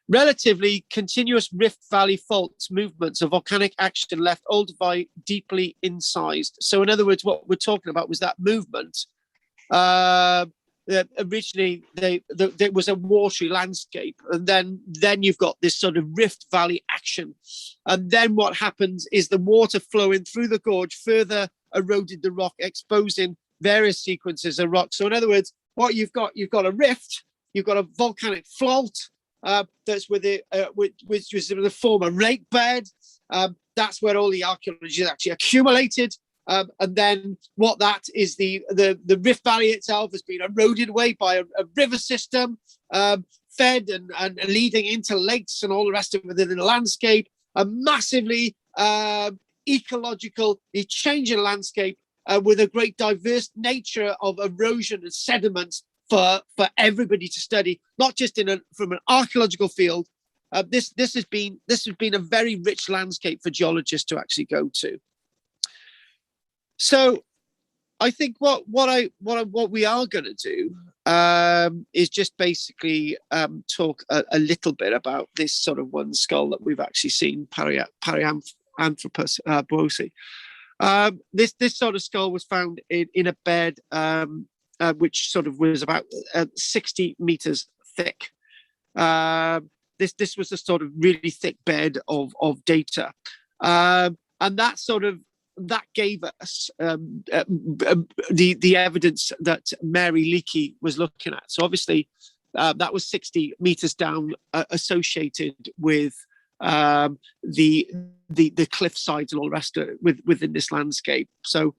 Relatively continuous rift valley faults movements of volcanic action left Olduvai deeply incised. So in other words, what we're talking about was that movement. Originally, there was a watery landscape, and then you've got this sort of rift valley action. And then what happens is the water flowing through the gorge further eroded the rock, exposing various sequences of rock. So in other words, what you've got a rift, you've got a volcanic fault that's with it, which was in the form of lake bed. That's where all the archaeology is actually accumulated. And then what that is, the Rift Valley itself has been eroded away by a river system, fed and leading into lakes and all the rest of it within the landscape. A massively ecological changing landscape with a great diverse nature of erosion and sediments for everybody to study, not just from an archaeological field. This has been a very rich landscape for geologists to actually go to. So I think what we are going to do is just basically talk a little bit about this sort of one skull that we've actually seen, Paranthropus boisi. This sort of skull was found in a bed which sort of was about 60 meters thick. This was a sort of really thick bed of data, and that gave us the evidence that Mary Leakey was looking at. So obviously, that was 60 meters down, associated with the cliff sides and all the rest of it within this landscape. So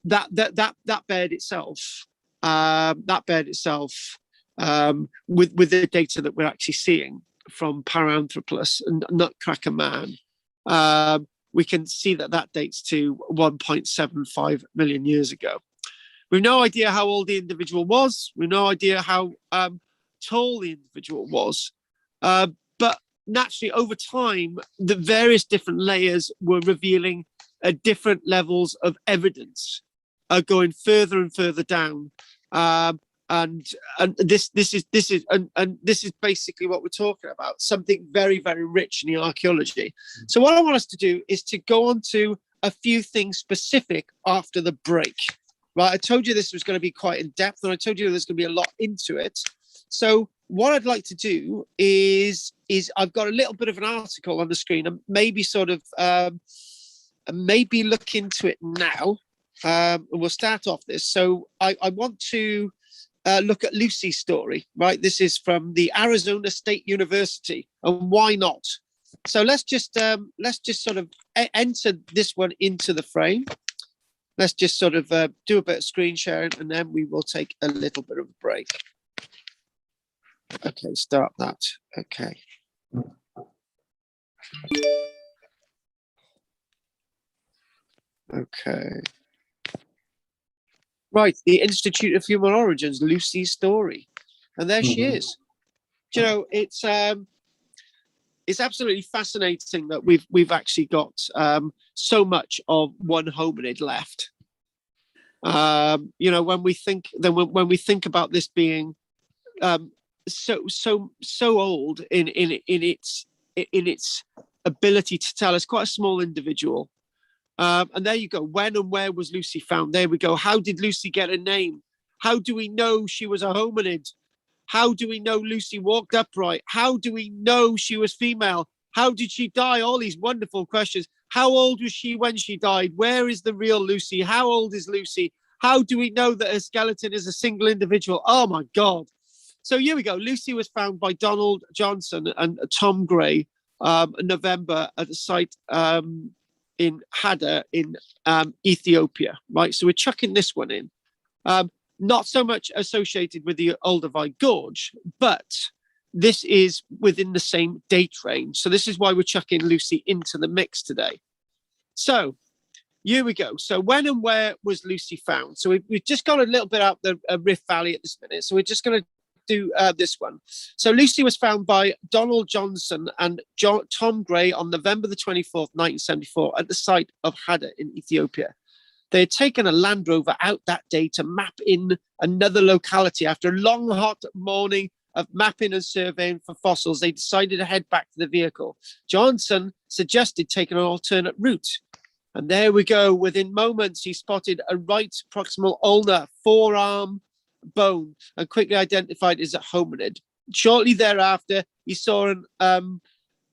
that bed itself, with the data that we're actually seeing from Paranthropus and Nutcracker Man, we can see that dates to 1.75 million years ago. We've no idea how old the individual was. We've no idea how tall the individual was. But naturally, over time, the various different layers were revealing different levels of evidence, going further and further down. And this is basically what we're talking about, something very, very rich in the archaeology. So what I want us to do is to go on to a few things specific after the break. Right, I told you this was going to be quite in depth, and I told you there's going to be a lot into it. So what I'd like to do is I've got a little bit of an article on the screen, and maybe maybe look into it now. And we'll start off this. So I want to look at Lucy's story, right? This is from the Arizona State University, and why not? So let's just sort of enter this one into the frame. Let's just sort of do a bit of screen sharing, and then we will take a little bit of a break. Okay, start that. Okay. Okay. Right, the Institute of Human Origins, Lucy's story, and there she is. You know, it's absolutely fascinating that we've actually got so much of one hominid left. You know, when we think about this being so old in its ability to tell us, quite a small individual. And there you go. When and where was Lucy found? There we go. How did Lucy get a name? How do we know she was a hominid? How do we know Lucy walked upright? How do we know she was female? How did she die? All these wonderful questions. How old was she when she died? Where is the real Lucy? How old is Lucy? How do we know that her skeleton is a single individual? Oh my God. So here we go. Lucy was found by Donald Johnson and Tom Gray in November at the site in Hadda in Ethiopia, right? So we're chucking this one in. Not so much associated with the Olduvai Gorge, but this is within the same date range. So this is why we're chucking Lucy into the mix today. So here we go. So when and where was Lucy found? So we've just got a little bit out the Rift Valley at this minute. So we're just going to do this one. So Lucy was found by Donald Johnson and Tom Gray on November the 24th, 1974 at the site of Hadda in Ethiopia. They had taken a Land Rover out that day to map in another locality. After a long, hot morning of mapping and surveying for fossils, they decided to head back to the vehicle. Johnson suggested taking an alternate route. And there we go. Within moments, he spotted a right proximal ulnar forearm bone and quickly identified as a hominid. Shortly thereafter, he saw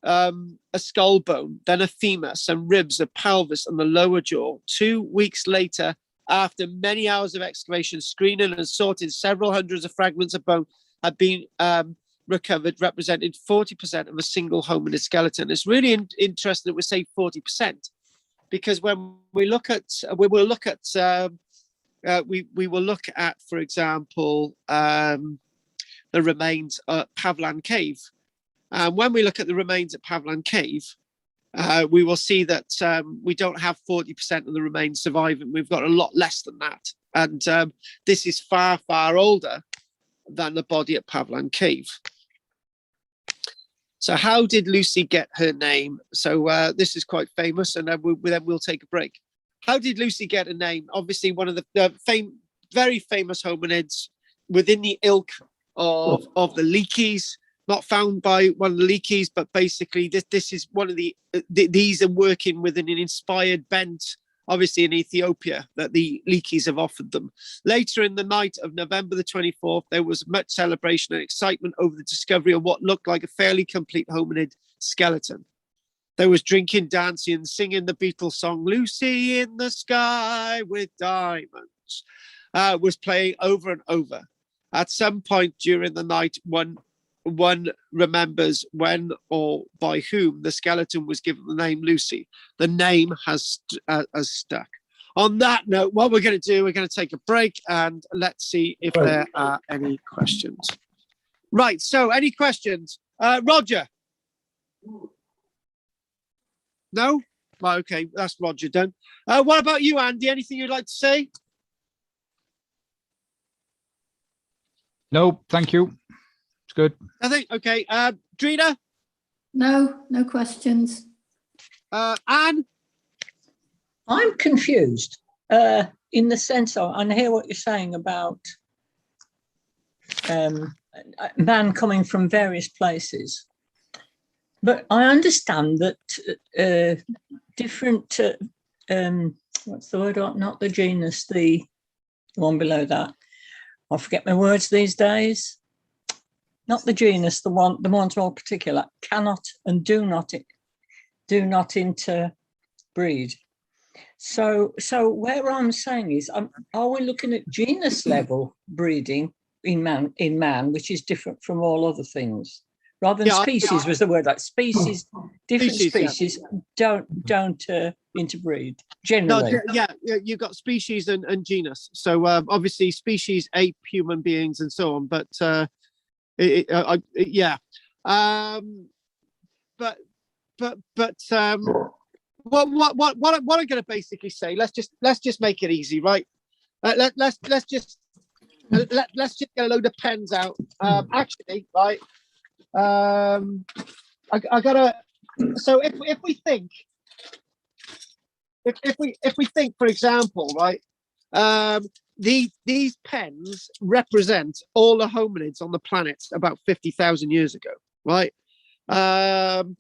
a skull bone, then a femur, some ribs, a pelvis, and the lower jaw. 2 weeks later, after many hours of excavation, screening, and sorting, several hundreds of fragments of bone had been recovered, representing 40% of a single hominid skeleton. It's really interesting that we say 40%, because when we look at, we will look at, for example, the remains at Pavlan Cave. When we look at the remains at Pavlan Cave, we will see that we don't have 40% of the remains surviving. We've got a lot less than that. And this is far, far older than the body at Pavlan Cave. So how did Lucy get her name? So this is quite famous, and then we'll take a break. How did Lucy get a name? Obviously, one of the very famous hominids within the ilk of the Leakeys, not found by one of the Leakeys, but basically this is one of these are working within an inspired bent, obviously in Ethiopia, that the Leakeys have offered them. Later in the night of November the 24th, there was much celebration and excitement over the discovery of what looked like a fairly complete hominid skeleton. There was drinking, dancing, and singing the Beatles song, Lucy in the Sky with Diamonds, was playing over and over. At some point during the night, one remembers when or by whom the skeleton was given the name Lucy. The name has stuck. On that note, what we're going to do, we're going to take a break and let's see if there are any questions. Right, so any questions? Roger? No? Well, okay, that's Roger done. What about you, Andy? Anything you'd like to say? No, thank you. It's good. I think, okay. Drina? No questions. Anne? I'm confused in the sense of, I hear what you're saying about man coming from various places, but I understand that different, what's the word, not the genus, the one below that. I forget my words these days. Not the genus, the ones more particular, cannot and do not interbreed. So where I'm saying is, are we looking at genus level breeding in man, which is different from all other things, rather than species was the word, like species, different species don't interbreed generally. No, yeah, you've got species and genus. So obviously species ape human beings and so on, but yeah. But what I'm going to basically say, let's just make it easy, right? Let's just get a load of pens out. Actually, right? I gotta. So if we think, for example, right? These pens represent all the hominids on the planet about 50,000 years ago, right? And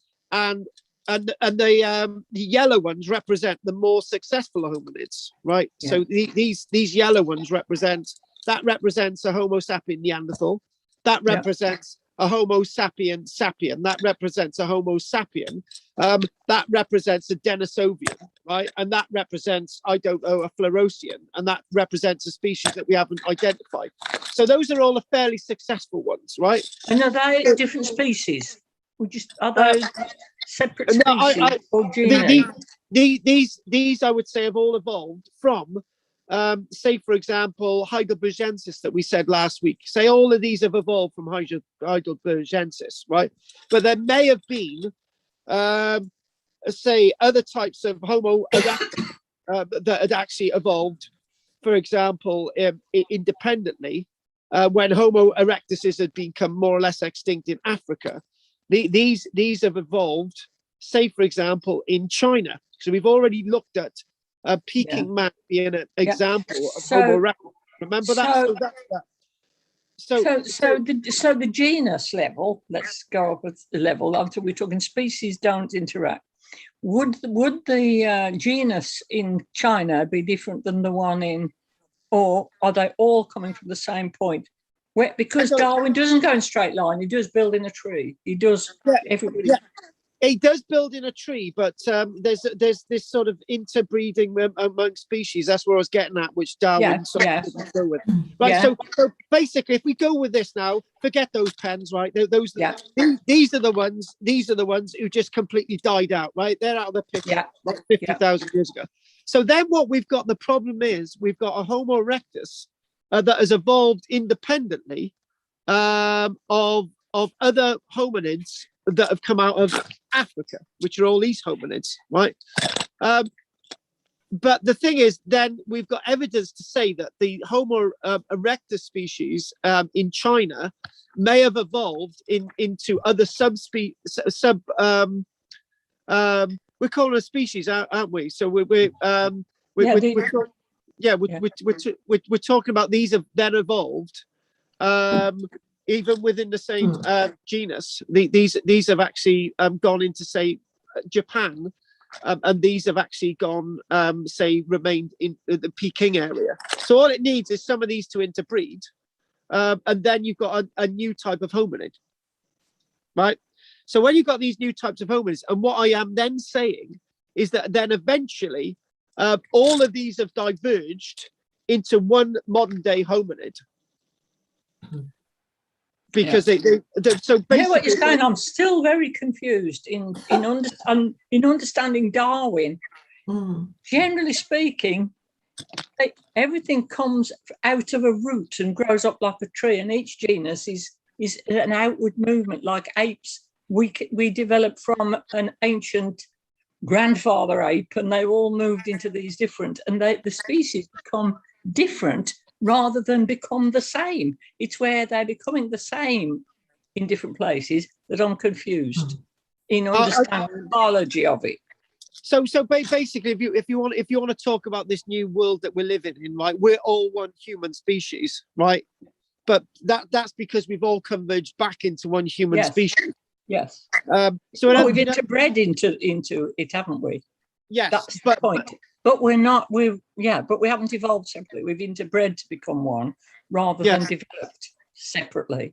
the yellow ones represent the more successful hominids, right? Yeah. So these yellow ones represents a Homo sapien Neanderthal, that represents a Homo sapien sapien, that represents a Homo sapien, that represents a Denisovian, right? And that represents, I don't know, a Flerosian, and that represents a species that we haven't identified. So those are all the fairly successful ones, right? And are they different species? Are those separate species or genus? These I would say have all evolved from, say for example, heidelbergensis that we said last week. Say all of these have evolved from heidelbergensis, right? But there may have been, say, other types of Homo erectus that had actually evolved, for example, independently, when Homo erectus had become more or less extinct in Africa. These have evolved, say, for example, in China. So we've already looked at Peking man being an example of Homo erectus. Remember that? So the genus level, let's go up with the level until we're talking species don't interact. Would the genus in China be different than the one in, or are they all coming from the same point? Because Darwin doesn't go in a straight line, he does build in a tree. He does everybody. Yeah. He does build in a tree, but there's this sort of interbreeding among species. That's where I was getting at, which Darwin didn't go with. Right. Yeah. So basically, if we go with this now, forget those pens, right? These are the ones. These are the ones who just completely died out, right? They're out of the picture, like 50,000 years ago. So then, what we've got, the problem is, we've got a Homo erectus that has evolved independently of other hominids that have come out of Africa, which are all these hominids, right? But the thing is, then we've got evidence to say that the Homo erectus species in China may have evolved into other subspecies. We're calling a species, aren't we? So we're talking about these have then evolved, even within the same genus. These have actually gone into, say, Japan. And these have actually gone, say, remained in the Peking area. So all it needs is some of these to interbreed, and then you've got a new type of hominid, right? So when you've got these new types of hominids, and what I am then saying is that then eventually all of these have diverged into one modern day hominid. Because so basically, you know what you're saying? I'm still very confused in understanding Darwin. Generally speaking, everything comes out of a root and grows up like a tree, and each genus is an outward movement, like apes. We developed from an ancient grandfather ape, and they all moved into these different, and the species become different rather than become the same. It's where they're becoming the same in different places that I'm confused in understanding the biology of it. So basically, if you want to talk about this new world that we're living in, right? We're all one human species, right? But that's because we've all converged back into one human species. Yes. So we've interbred into it, haven't we? Yes, that's the point. But we haven't evolved separately. We've interbred to become one rather than developed separately.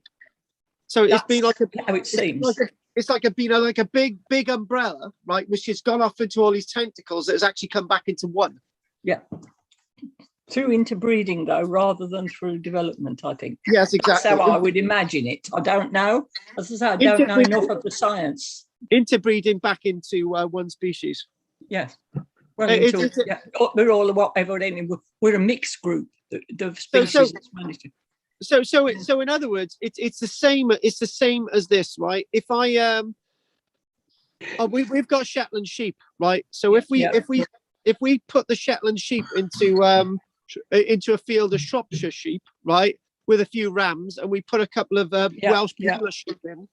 So it's been like how it seems. It's like a big umbrella, right? Which has gone off into all these tentacles that has actually come back into one. Yeah. Through interbreeding, though, rather than through development, I think. Yes, exactly. That's how I would imagine it. I don't know. As I say, I don't know enough of the science. Interbreeding back into one species. Yes. Well, we're all whatever. We're a mixed group. The species that's managed to. So in other words, it's the same. It's the same as this, right? If I we've got Shetland sheep, right? So if we put the Shetland sheep into a field of Shropshire sheep, right, with a few rams, and we put a couple of Welsh Buller sheep in.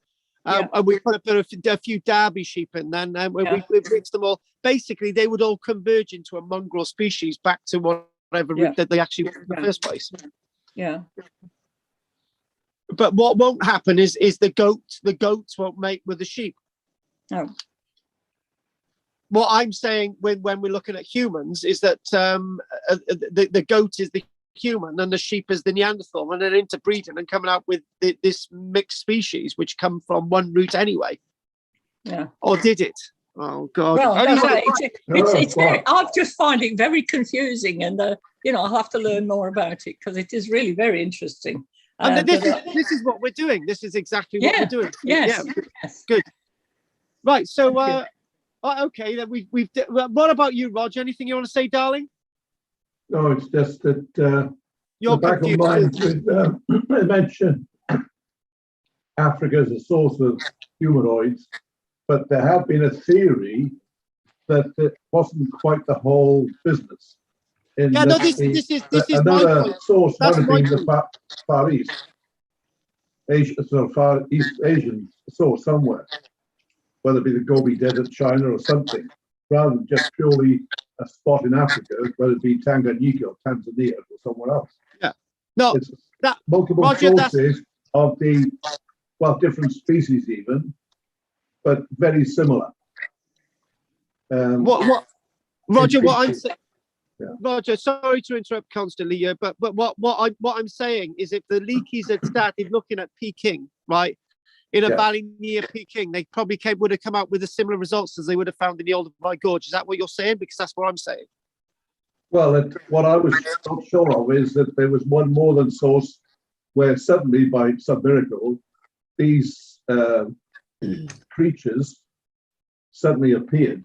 And we put a few Derby sheep in, then we mixed them all. Basically, they would all converge into a mongrel species back to whatever route that they actually were in the first place. Yeah. But what won't happen is the goats won't mate with the sheep. No. What I'm saying when we're looking at humans is that the goat is the human and the sheep is the Neanderthal, and they're interbreeding and coming out with this mixed species which come from one root anyway. Yeah. Or did it? Oh God! Well, it's I just find it very confusing, and I'll have to learn more about it because it is really very interesting. And this is what we're doing. This is exactly what we're doing. Yes. Good. Right. So okay. Then we've. What about you, Roger? Anything you want to say, darling? No, it's just that you're back of mind with I mentioned Africa as a source of humanoids, but there have been a theory that it wasn't quite the whole business. This is another my point. Source might have been the Far East, Far East Asian source somewhere, whether it be the Gobi Desert, China, or something, rather than just purely a spot in Africa, whether it be Tanganyika or Tanzania or somewhere else. Yeah. No, it's multiple sources of different species even, but very similar. Roger, what I'm saying. Yeah. Roger, sorry to interrupt constantly here, but what I'm saying is, if the Leakeys had started looking at Peking, right, in a valley near Peking, they probably would have come out with the similar results as they would have found in the Olduvai Gorge. Is that what you're saying? Because that's what I'm saying. Well, what I was not sure of is that there was one more than source where suddenly, by some miracle, these creatures suddenly appeared.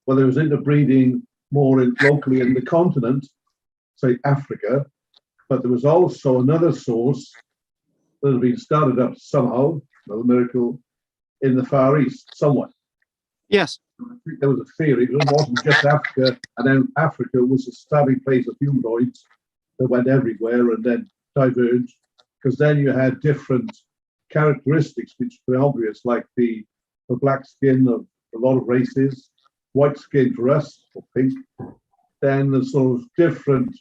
Well, there was interbreeding more locally in the continent, say Africa, but there was also another source that had been started up somehow, another miracle, in the Far East somewhat. Yes. I think there was a theory that it wasn't just Africa, and then Africa was a starting place of humanoids that went everywhere and then diverged, because then you had different characteristics which were obvious, like the black skin of a lot of races, white skin for us, or pink. Then the sort of different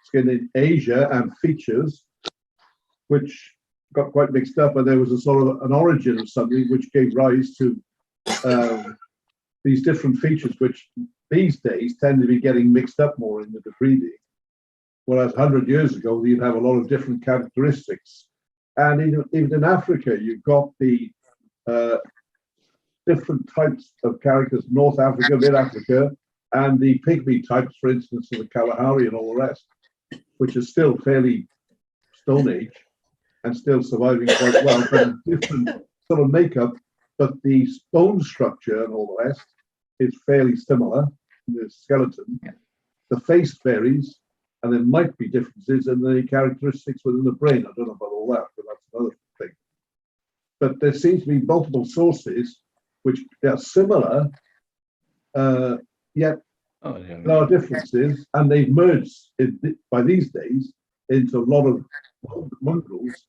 skin in Asia and features, which got quite mixed up, and there was a sort of an origin of something which gave rise to these different features, which these days tend to be getting mixed up more in the breeding. Whereas 100 years ago, you'd have a lot of different characteristics. And even in Africa, you've got the different types of characters, North Africa, Mid-Africa, and the pygmy types, for instance, of the Kalahari and all the rest, which is still fairly Stone Age and still surviving quite well, but a different sort of makeup, but the bone structure and all the rest is fairly similar, the skeleton. Yeah. The face varies, and there might be differences in the characteristics within the brain. I don't know about all that, but that's another thing. But there seems to be multiple sources which are similar, yet there are differences, and they've merged by these days into a lot of mongrels.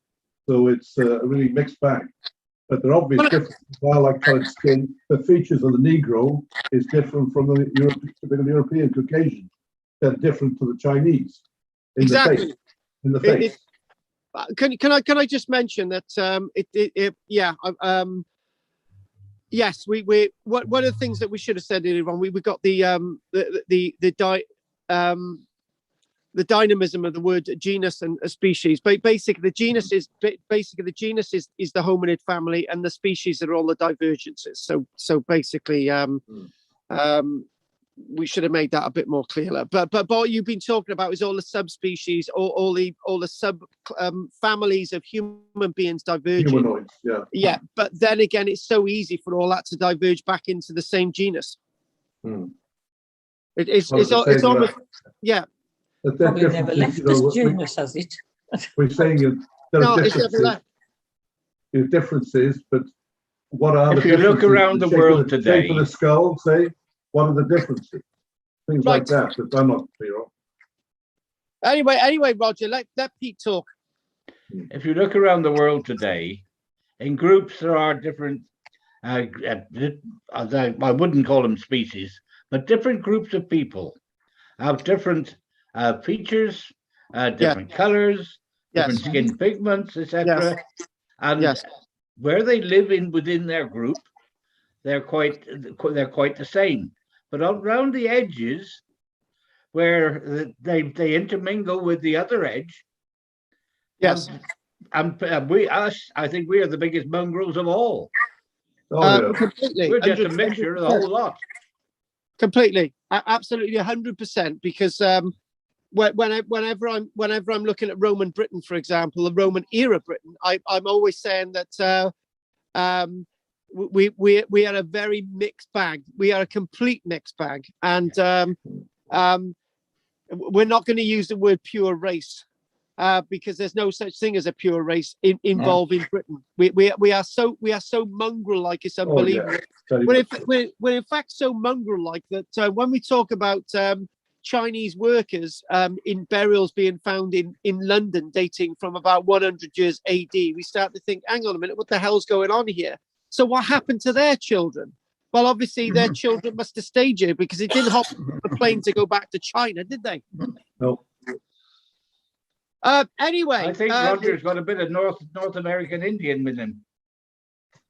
So it's a really mixed bag. But there are obvious differences. I like coloured skin. The features of the Negro is different from the typical European Caucasian. They're different to the Chinese. Exactly. In the face. Can I just mention that yes, we one of the things that we should have said earlier on, we got the dynamism of the word genus and a species. But basically the genus is the hominid family, and the species are all the divergences. So basically we should have made that a bit more clear. But what you've been talking about is all the subspecies, all the sub families of human beings diverging. Humanoids, yeah. Yeah, but then again, it's so easy for all that to diverge back into the same genus. It's almost, yeah. Probably never left this genus, has it? We're saying there are differences, but what are the differences? If you look around the world today, shape of the skull, say, what are the differences? Things like that I'm not clear on. Anyway, Roger, let Pete talk. If you look around the world today, in groups there are different, I wouldn't call them species, but different groups of people have different features, different colors, different skin pigments, etc. And where they live within their group, they're quite the same. But around the edges, where they intermingle with the other edge, I think we are the biggest mongrels of all. Completely. We're just a mixture of the whole lot. Completely, absolutely, 100%. Because whenever I'm looking at Roman Britain, for example, the Roman era Britain, I'm always saying that we are a very mixed bag. We are a complete mixed bag, and we're not going to use the word pure race because there's no such thing as a pure race involving Britain. We are so mongrel-like, it's unbelievable. We're in fact so mongrel-like that when we talk about Chinese workers in burials being found in London dating from about 100 years AD, we start to think, hang on a minute, what the hell's going on here? So what happened to their children? Well, obviously their children must have stayed here because it didn't hop the plane to go back to China, did they? No. Anyway, I think Roger's got a bit of North American Indian with him.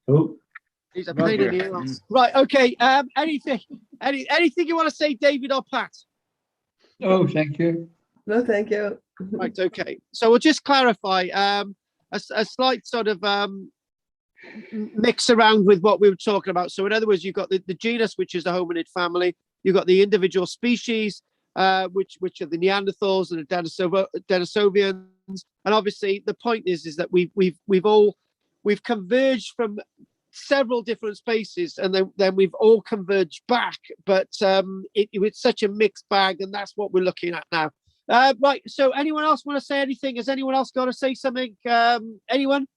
Oh, he's a pain in the ass. Right. Okay. Anything you want to say, David or Pat? Oh, thank you. No, thank you. Right. Okay. So we'll just clarify a slight sort of mix around with what we were talking about. So in other words, you've got the genus, which is the hominid family. You've got the individual species, which are the Neanderthals and the Denisovians. And obviously the point is that we've converged from several different spaces, and then we've all converged back. But it's such a mixed bag, and that's what we're looking at now. Right. So anyone else want to say anything? Has anyone else got to say something? Anyone?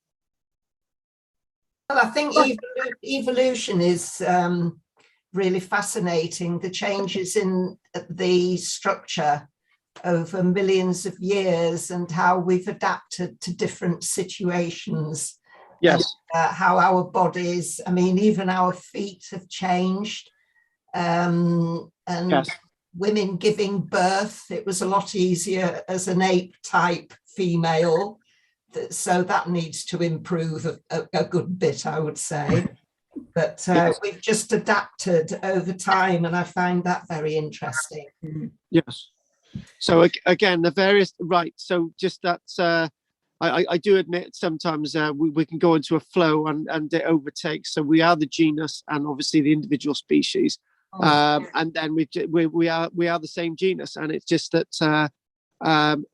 Well, I think evolution is really fascinating. The changes in the structure over millions of years and how we've adapted to different situations. Yes. And, how our bodies, I mean, even our feet have changed. And Yes. women giving birth, it was a lot easier as an ape type female. So that needs to improve a good bit, I would say. But we've just adapted over time, and I find that very interesting. Yes. So again, the various, right. So just that's, I do admit sometimes we can go into a flow and it overtakes. So we are the genus and obviously the individual species. And then we are the same genus. And it's just that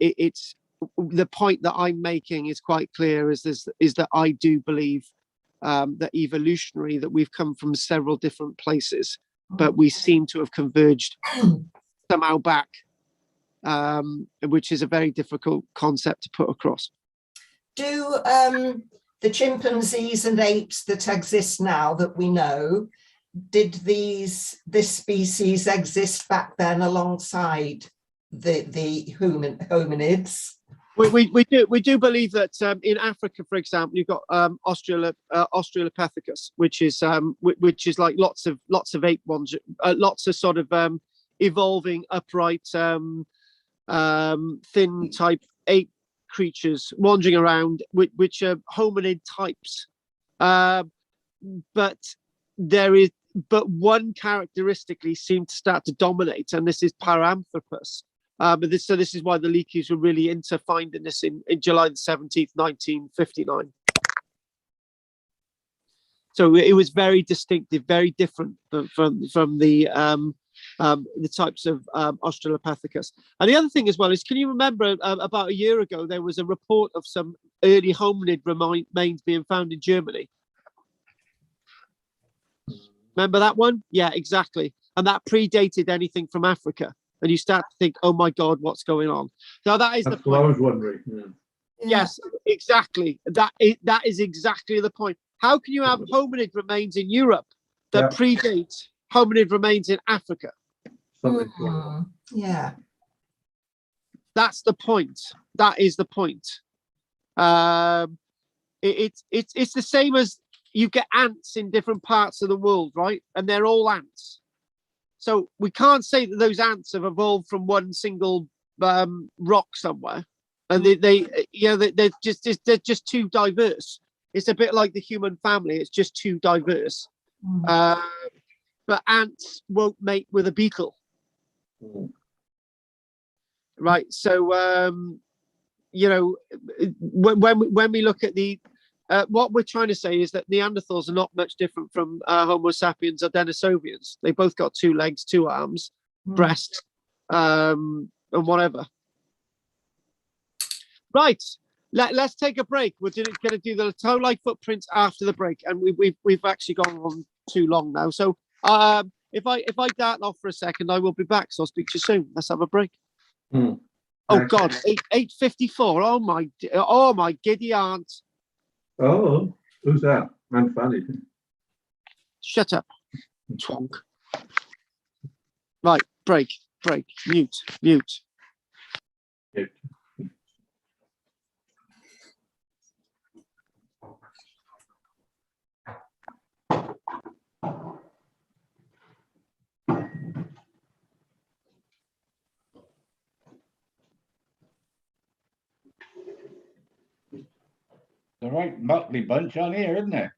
it's the point that I'm making is quite clear is that I do believe that evolutionary, that we've come from several different places, but we seem to have converged somehow back, which is a very difficult concept to put across. Do the chimpanzees and apes that exist now that we know, did this species exist back then alongside the hominids? We do believe that in Africa, for example, you've got Australopithecus, which is like lots of ape ones, lots of sort of evolving upright, thin type ape creatures wandering around, which are hominid types. But one characteristically seemed to start to dominate, and this is Paranthropus. So this is why the Leakeys were really into finding this in July the 17th, 1959. So it was very distinctive, very different from the types of Australopithecus. And the other thing as well is, can you remember about a year ago, there was a report of some early hominid remains being found in Germany? Remember that one? Yeah, exactly. And that predated anything from Africa. And you start to think, oh my God, what's going on? So that's the point. What I was wondering. Yeah. Yes, exactly. That is exactly the point. How can you have hominid remains in Europe that predate hominid remains in Africa? Yeah. That's the point. That is the point. It's the same as you get ants in different parts of the world, right? And they're all ants. So we can't say that those ants have evolved from one single rock somewhere, and they're just too diverse. It's a bit like the human family; it's just too diverse. But ants won't mate with a beetle, right? So when we look at the what we're trying to say is that Neanderthals are not much different from Homo sapiens or Denisovians. They both got 2 legs, 2 arms, breasts, and whatever. Right, let's take a break. We're going to do the toe-like footprints after the break, and we've actually gone on too long now. So if I dart off for a second, I will be back. So I'll speak to you soon. Let's have a break. Oh God, 8:54. Oh my giddy aunt. Oh, who's that? Man, funny. Shut up, twonk. Right, break, mute. The right motley bunch on here, isn't it?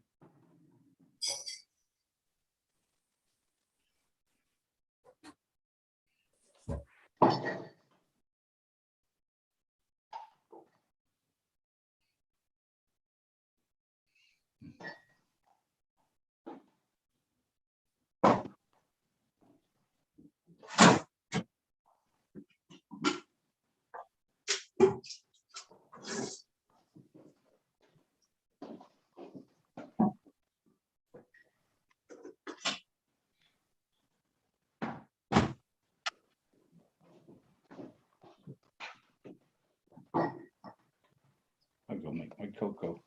I'll go make my cocoa.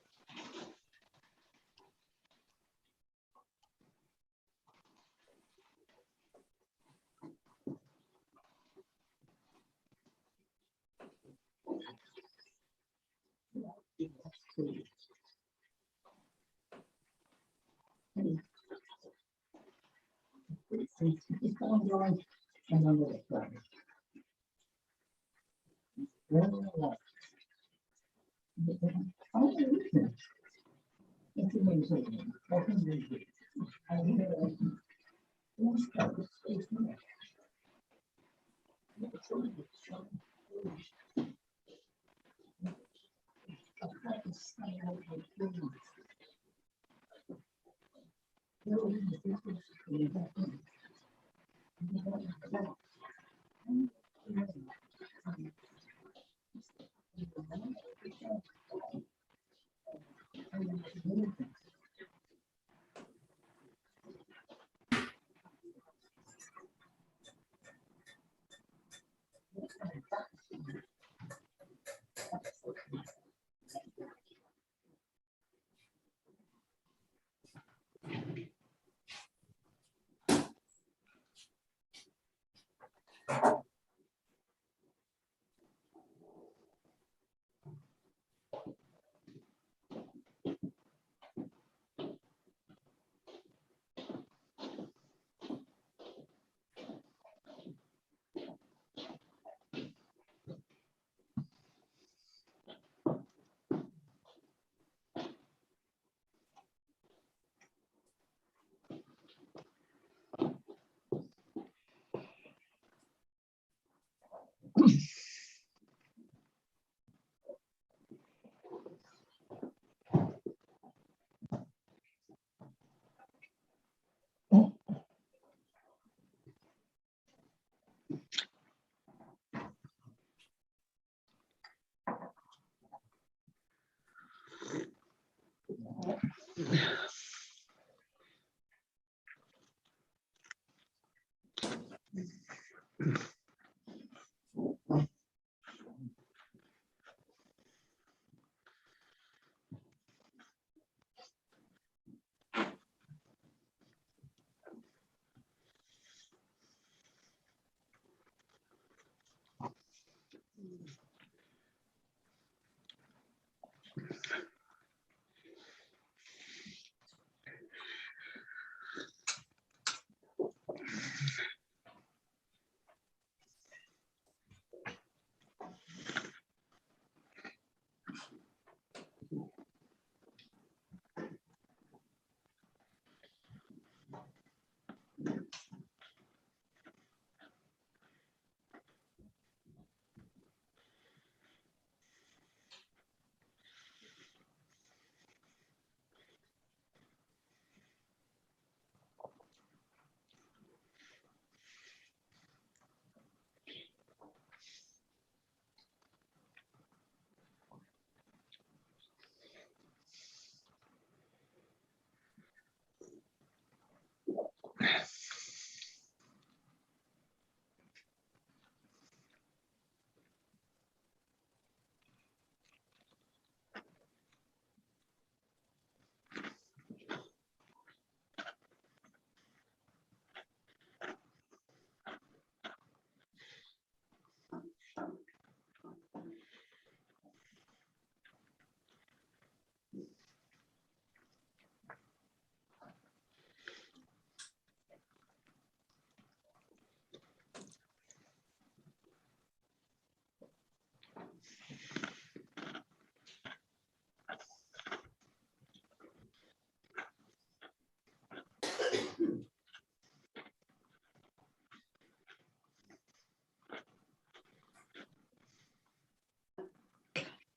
one going, and then the other.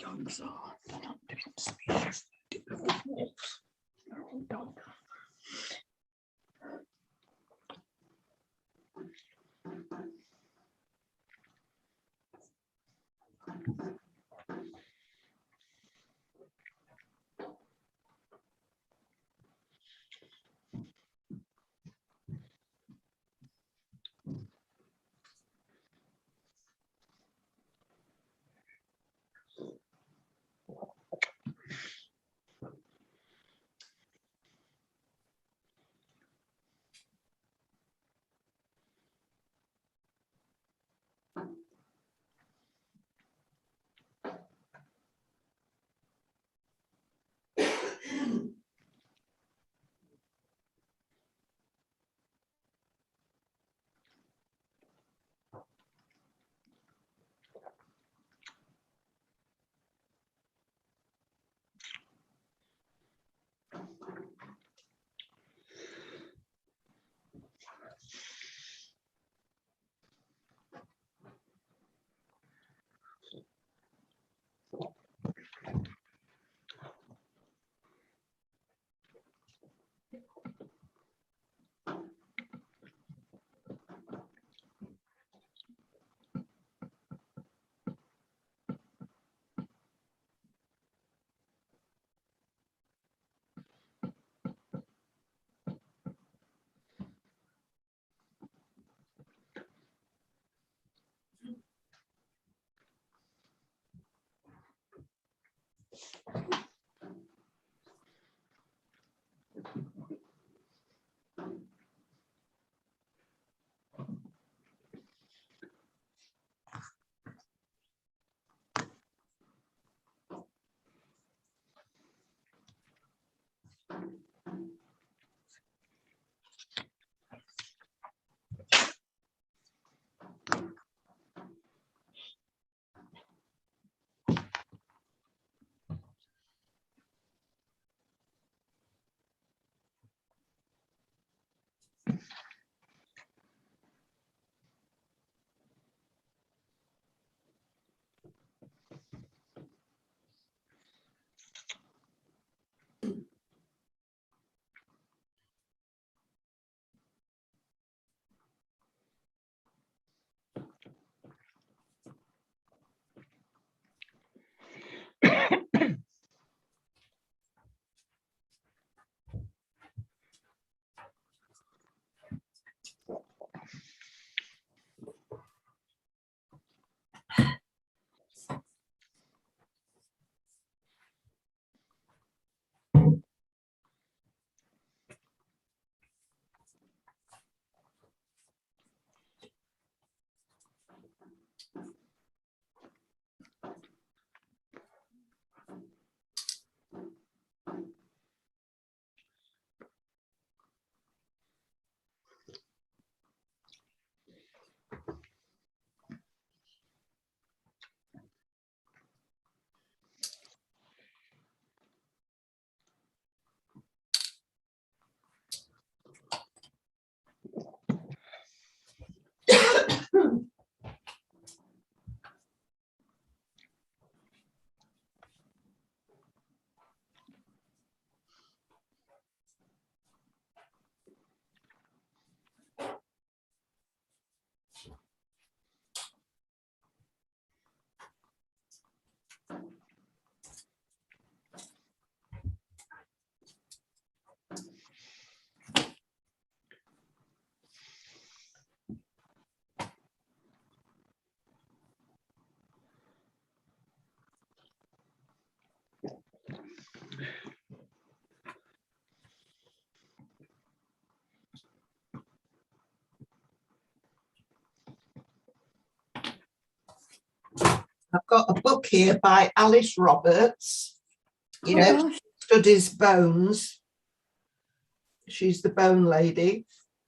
Dogs are not different species. Different wolves. They're all dogs. I've got a book here by Alice Roberts. You know, she studies bones. She's the bone lady.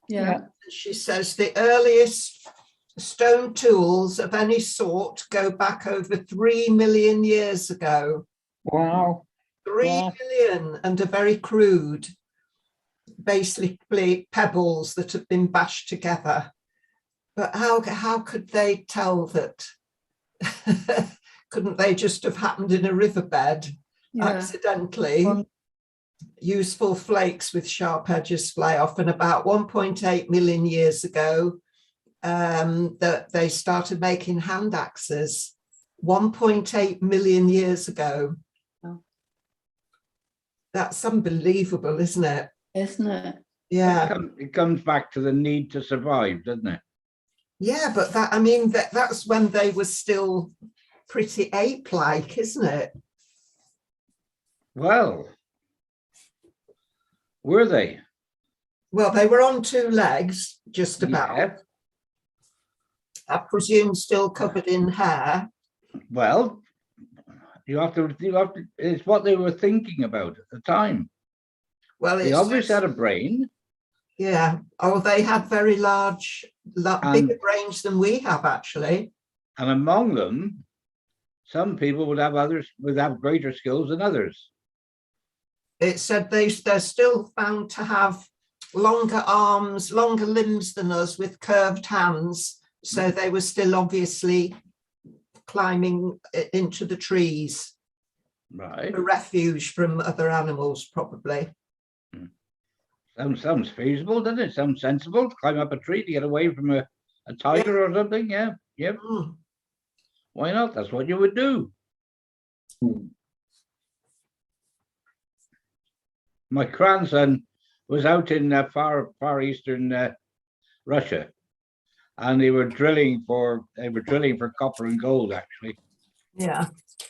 Yeah. She says the earliest stone tools of any sort go back over 3 million years ago. Wow. 3 million, and are very crude. Basically pebbles that have been bashed together. But how could they tell that? Couldn't they just have happened in a riverbed accidentally? Useful flakes with sharp edges fly off, and about 1.8 million years ago that they started making hand axes. 1.8 million years ago. Oh. That's unbelievable, isn't it? Isn't it? Yeah. It comes back to the need to survive, doesn't it? Yeah, but that, I mean, that's when they were still pretty ape-like, isn't it? Well, were they? Well, they were on 2 legs, just about. Yeah. I presume still covered in hair. Well, you have to, it's what they were thinking about at the time. Well, they obviously had a brain. Yeah. Oh, they had very large, bigger brains than we have, actually. And among them, some people would have greater skills than others. It said they're still found to have longer arms, longer limbs than us with curved hands. So they were still obviously climbing into the trees. Right. For refuge from other animals, probably. Sounds feasible, doesn't it? Sounds sensible to climb up a tree to get away from a tiger or something. Yeah. Yep. Why not? That's what you would do. My grandson was out in far eastern Russia, and they were drilling for copper and gold, actually. Yeah.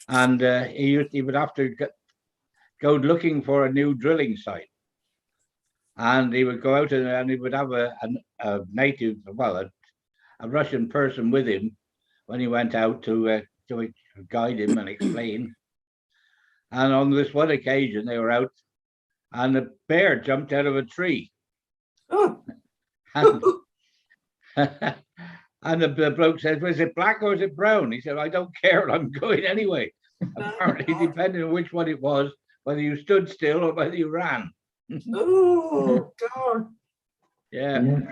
And he would have to go looking for a new drilling site. And he would go out and he would have a native, well, a Russian person with him when he went out to guide him and explain. And on this one occasion, they were out and a bear jumped out of a tree. Oh. And the bloke said, "Was it black or is it brown?" He said, "I don't care. I'm going anyway." Apparently, depending on which one it was, whether you stood still or whether you ran. Oh, God. Yeah.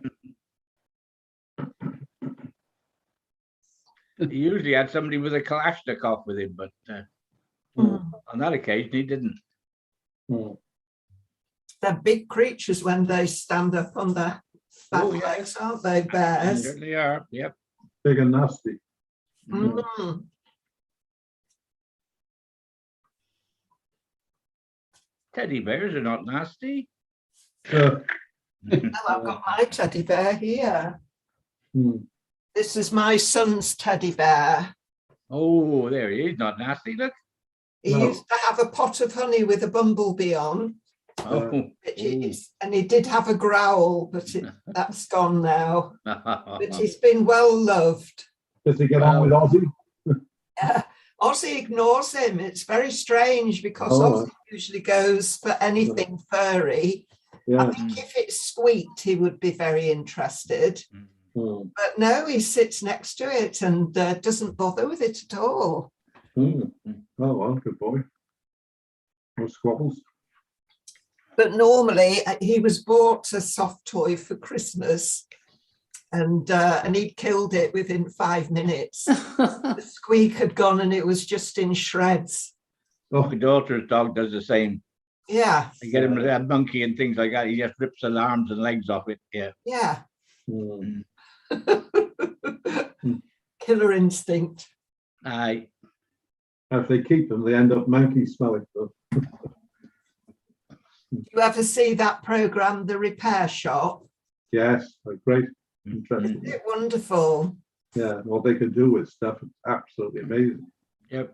He usually had somebody with a Kalashnikov with him, but on that occasion, he didn't. They're big creatures when they stand up on their back legs, aren't they, bears? They certainly are, yep. Big and nasty. Teddy bears are not nasty. Well, I've got my teddy bear here. This is my son's teddy bear. Oh, there he is, not nasty, look. He used to have a pot of honey with a bumblebee on. Oh. And he did have a growl, but that's gone now. But he's been well loved. Does he get on with Ozzy? Ozzy ignores him. It's very strange because Ozzy usually goes for anything furry. I think if it squeaked, he would be very interested. But no, he sits next to it and doesn't bother with it at all. Oh, well, good boy. No squabbles. But normally he was bought a soft toy for Christmas and he'd killed it within 5 minutes. The squeak had gone and it was just in shreds. Oh, my daughter's dog does the same. Yeah. I get him a monkey and things like that. He just rips the arms and legs off it. Yeah. Yeah. Killer instinct. Aye. If they keep them, they end up monkey smelling them. Do you ever see that program, The Repair Shop? Yes, great. Interesting. Isn't it wonderful? Yeah, what they can do with stuff is absolutely amazing. Yep.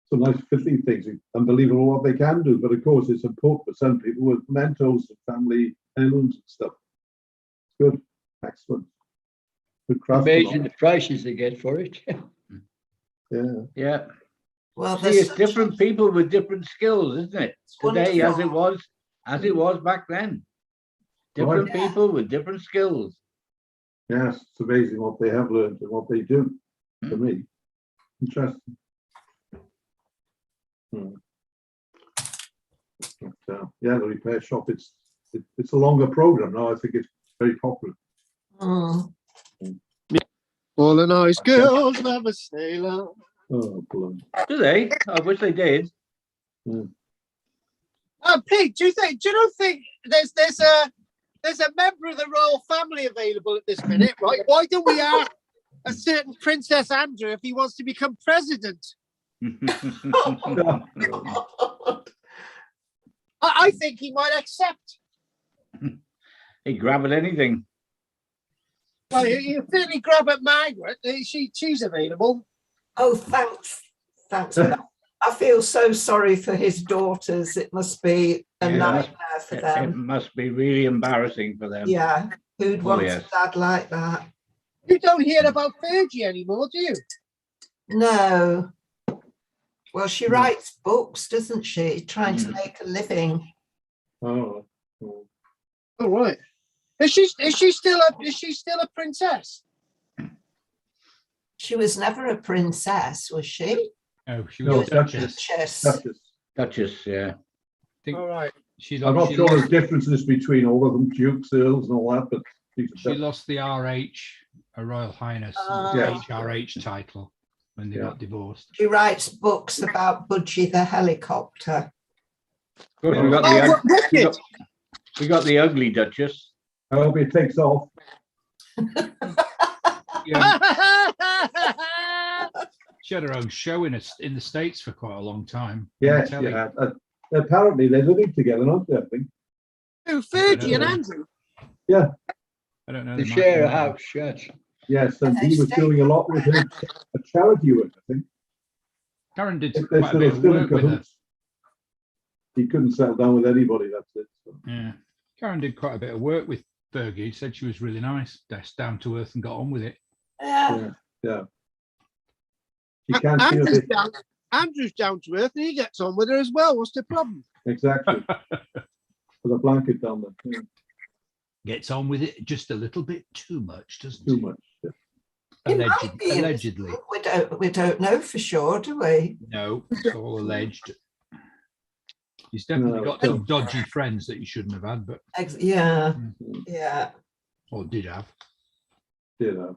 Some nice fitting things. Unbelievable what they can do. But of course, it's important for some people with mementos and family heirlooms and stuff. Good. Excellent. Good craft. Amazing the prices they get for it. Yeah. Yeah. Well, see, it's different people with different skills, isn't it? Today, as it was back then. Different people with different skills. Yes, it's amazing what they have learned and what they do. For me, interesting. But, yeah, The Repair Shop. It's a longer program now. I think it's very popular. All the nice girls love a sailor. Oh, bloody. Do they? I wish they did. Pete, do you not think there's a member of the royal family available at this minute, right? Why don't we ask a certain Princess Andrew if he wants to become president? I think he might accept. He'd grab at anything. Well, you certainly grab at Margaret. She's available. Oh, thanks. I feel so sorry for his daughters. It must be a nightmare for them. It must be really embarrassing for them. Yeah, who'd want a dad like that? You don't hear about Fergie anymore, do you? No. Well, she writes books, doesn't she? Trying to make a living. Oh. All right. Is she still a princess? She was never a princess, was she? Oh, she was a Duchess. Duchess, yeah. All right. I'm not sure there's differences between all of them, dukes, earls, and all that, but she lost the RH, a Royal Highness, HRH title when they got divorced. She writes books about Budgie the helicopter. Of course, we got the ugly Duchess. I hope it takes off. She had her own show in the States for quite a long time. Yes, yeah. Apparently they're living together, aren't they? I think. Who, Fergie and Andrew? Yeah. I don't know. They share a house, yes. Yes, and he was doing a lot with her, a charity work, I think. Karen did quite a bit of work with her. he couldn't settle down with anybody. That's it. So. Yeah. Karen did quite a bit of work with Fergie. Said she was really nice, down to earth, and got on with it. Yeah. Yeah. You can't feel Andrew's it. Andrew's down to earth and he gets on with her as well. What's the problem? Exactly. With a blanket down there. Yeah. Gets on with it just a little bit too much, doesn't Too it? much. Yeah. It might be. Allegedly. We don't know for sure, do we? No, it's all alleged. He's definitely got some dodgy friends that you shouldn't have had, but Yeah. Yeah. or did have. Did have.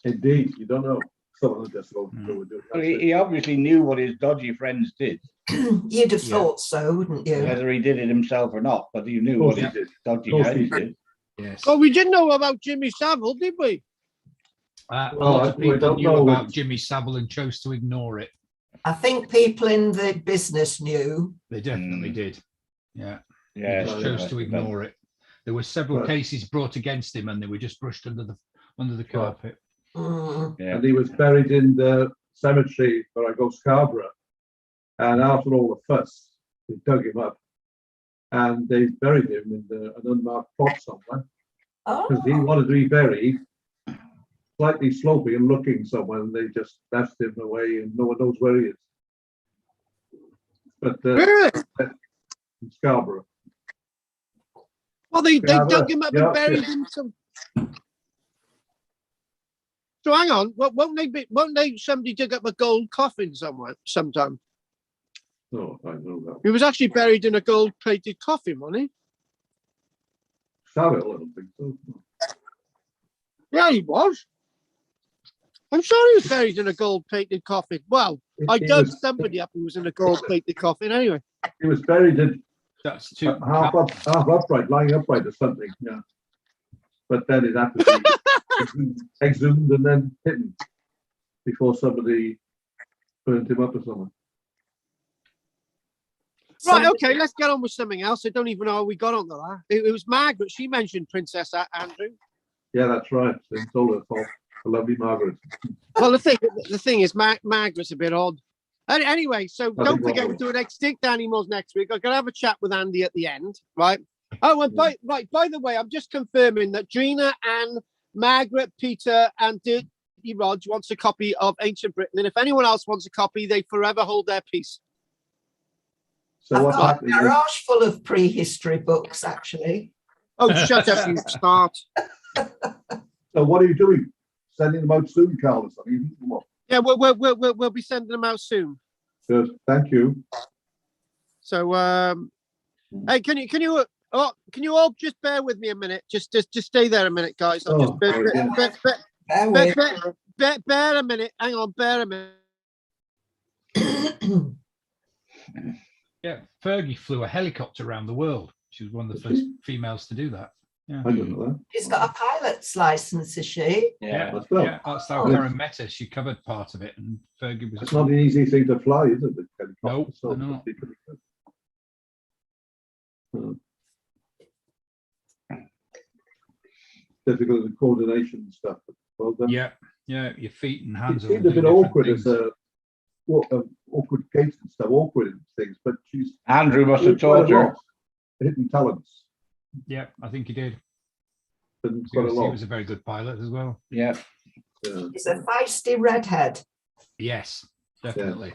Indeed, you don't know. Some of them just go do it. Well, he obviously knew what his dodgy friends did. You'd have thought so, wouldn't you? Whether he did it himself or not, but he knew what his dodgy friends did. Yes. Well, we didn't know about Jimmy Savile, did we? A lot of we people don't knew know. about Jimmy Savile and chose to ignore it. I think people in the business knew. They definitely did. Yeah. Yeah, They just chose to ignore it. There were several cases brought against him, and they were just brushed under the carpet. Mm. And he was buried in the cemetery where I go, Scarborough. And after all the fuss, they dug him up and they buried him in an unmarked plot somewhere because he wanted to be buried slightly sloping and looking somewhere, and they just left him away and no one knows where he is. But in Scarborough. Well, they dug him up and buried him some. So hang on, won't they somebody dig up a gold coffin somewhere sometime? No, I know that. He was actually buried in a gold-plated coffin, wasn't he? Savile, I don't think so. Yeah, he was. I'm sure he was buried in a gold-plated coffin. Well, I dug somebody up who was in a gold-plated coffin anyway. He was buried in That's too half upright, lying upright or something, yeah. But then it had to be exhumed and then hidden before somebody burnt him up or something. Right, okay, let's get on with something else. I don't even know how we got on to that. It was Margaret. She mentioned Princess Andrew. Yeah, that's right. It's all her fault. The lovely Margaret. Well, the thing is, Margaret's a bit odd. Anyway, so don't forget we're doing extinct animals next week. I'm going to have a chat with Andy at the end, right? Oh, and by the way, I'm just confirming that Gina, Anne, Margaret, Peter, and Dirty Rog wants a copy of Ancient Britain, and if anyone else wants a copy, they forever hold their peace. So I've what's got a happening? garage full of prehistory books, actually. Oh, shut up, you start. So what are you doing? Sending them out soon, Carl, or something? Yeah, we'll be sending them out soon. Good, thank you. So, hey, can you all just bear with me a minute? Just stay there a minute, guys. I'll just bear a minute. Hang on, bear a minute. Yeah, Fergie flew a helicopter around the world. She was one of the first females to do that. Yeah, I don't know that. She's got a pilot's license, is she? yeah, That's well. yeah. That's how Karen met her. She covered part of it, and Fergie was. It's not an easy thing to fly, is it? The helicopter, No, so no. it'd be pretty good. Difficult in coordination and stuff. Well done. Yeah, yeah. Your feet and hands. It are all seemed a bit doing awkward different as things. awkward gaits and stuff, awkward and things, but she's Andrew must have quite a taught her. lot. Hidden talents. Yeah, I think he did. Been He quite a was, he lot. was a very good pilot as well. Yeah. Yeah. He's a feisty redhead. Yes, definitely.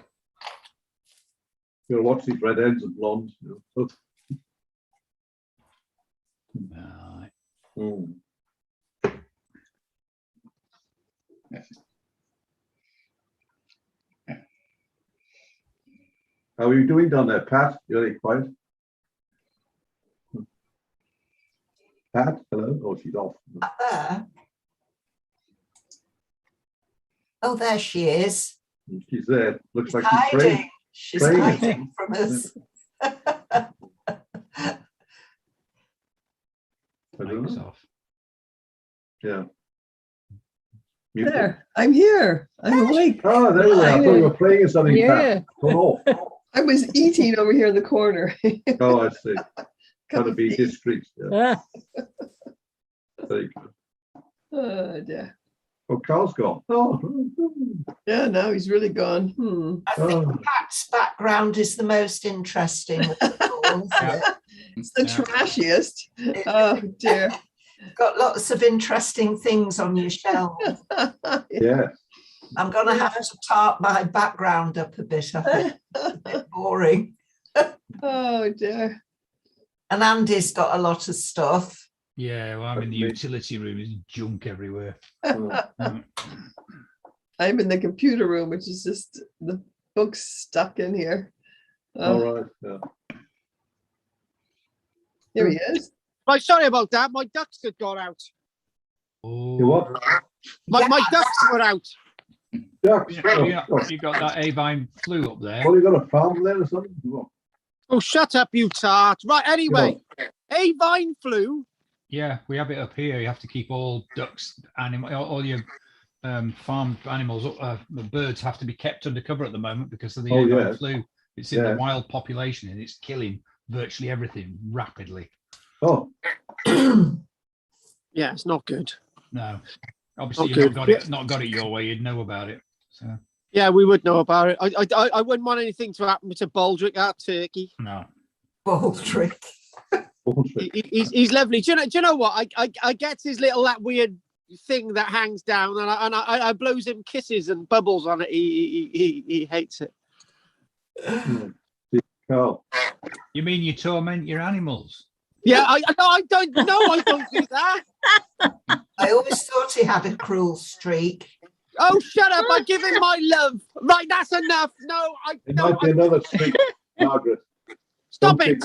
You'll watch these redheads and blondes. You know. Right. Mm. How are you doing down there, Pat? You're very quiet. Pat, hello. Oh, she's off. Up there. Oh, there she is. She's there. Looks She's like she's hiding. praying. She's Praying. hiding from us. I don't Mike's know. off. Yeah. Muted. There, I'm here. I'm awake. Oh, there you are. I thought you were playing something. Yeah. Pat. Come off. I was eating over here in the corner. Oh, I see. Trying to Cup be of tea. discreet. Yeah. Ah, Very good. Yeah. Oh, Carl's gone. Oh, Yeah, now he's really gone. I think Pat's background is the most interesting of all, isn't it? It's the trashiest. Oh, dear. Got lots of interesting things on your shelf. yes. I'm going to have to tarp my background up a bit. I think it's a bit boring. Oh, dear. And Andy's got a lot of stuff. Yeah, well, I'm in the utility room. There's junk everywhere. I'm in the computer room, which is just the books stuck in here. All right. Yeah. Here he is. Right, sorry about that. My ducks had got out. You what? My ducks were out. Ducks. You got that avine flu up there. Well, you got a farm there or something? What? Oh, shut up, you tart. Right, anyway, avine flu. Yeah, we have it up here. You have to keep all ducks, all your farm animals, birds have to be kept under cover at the moment because of the avine flu. It's in the wild population and it's killing virtually everything rapidly. Oh. Yeah, it's not good. No, obviously you've not got it your way. You'd know about it. So. Yeah, we would know about it. I wouldn't want anything to happen to Baldrick, our turkey. No. Baldrick. He's lovely. Do you know what? I get his little that weird thing that hangs down, and I blows him kisses and bubbles on it. He hates it. Carl. You mean you torment your animals? Yeah, I don't do that. I always thought he had a cruel streak. Oh, shut up! I give him my love. Right, that's enough. No, It might be another streak, Margaret. Stop it.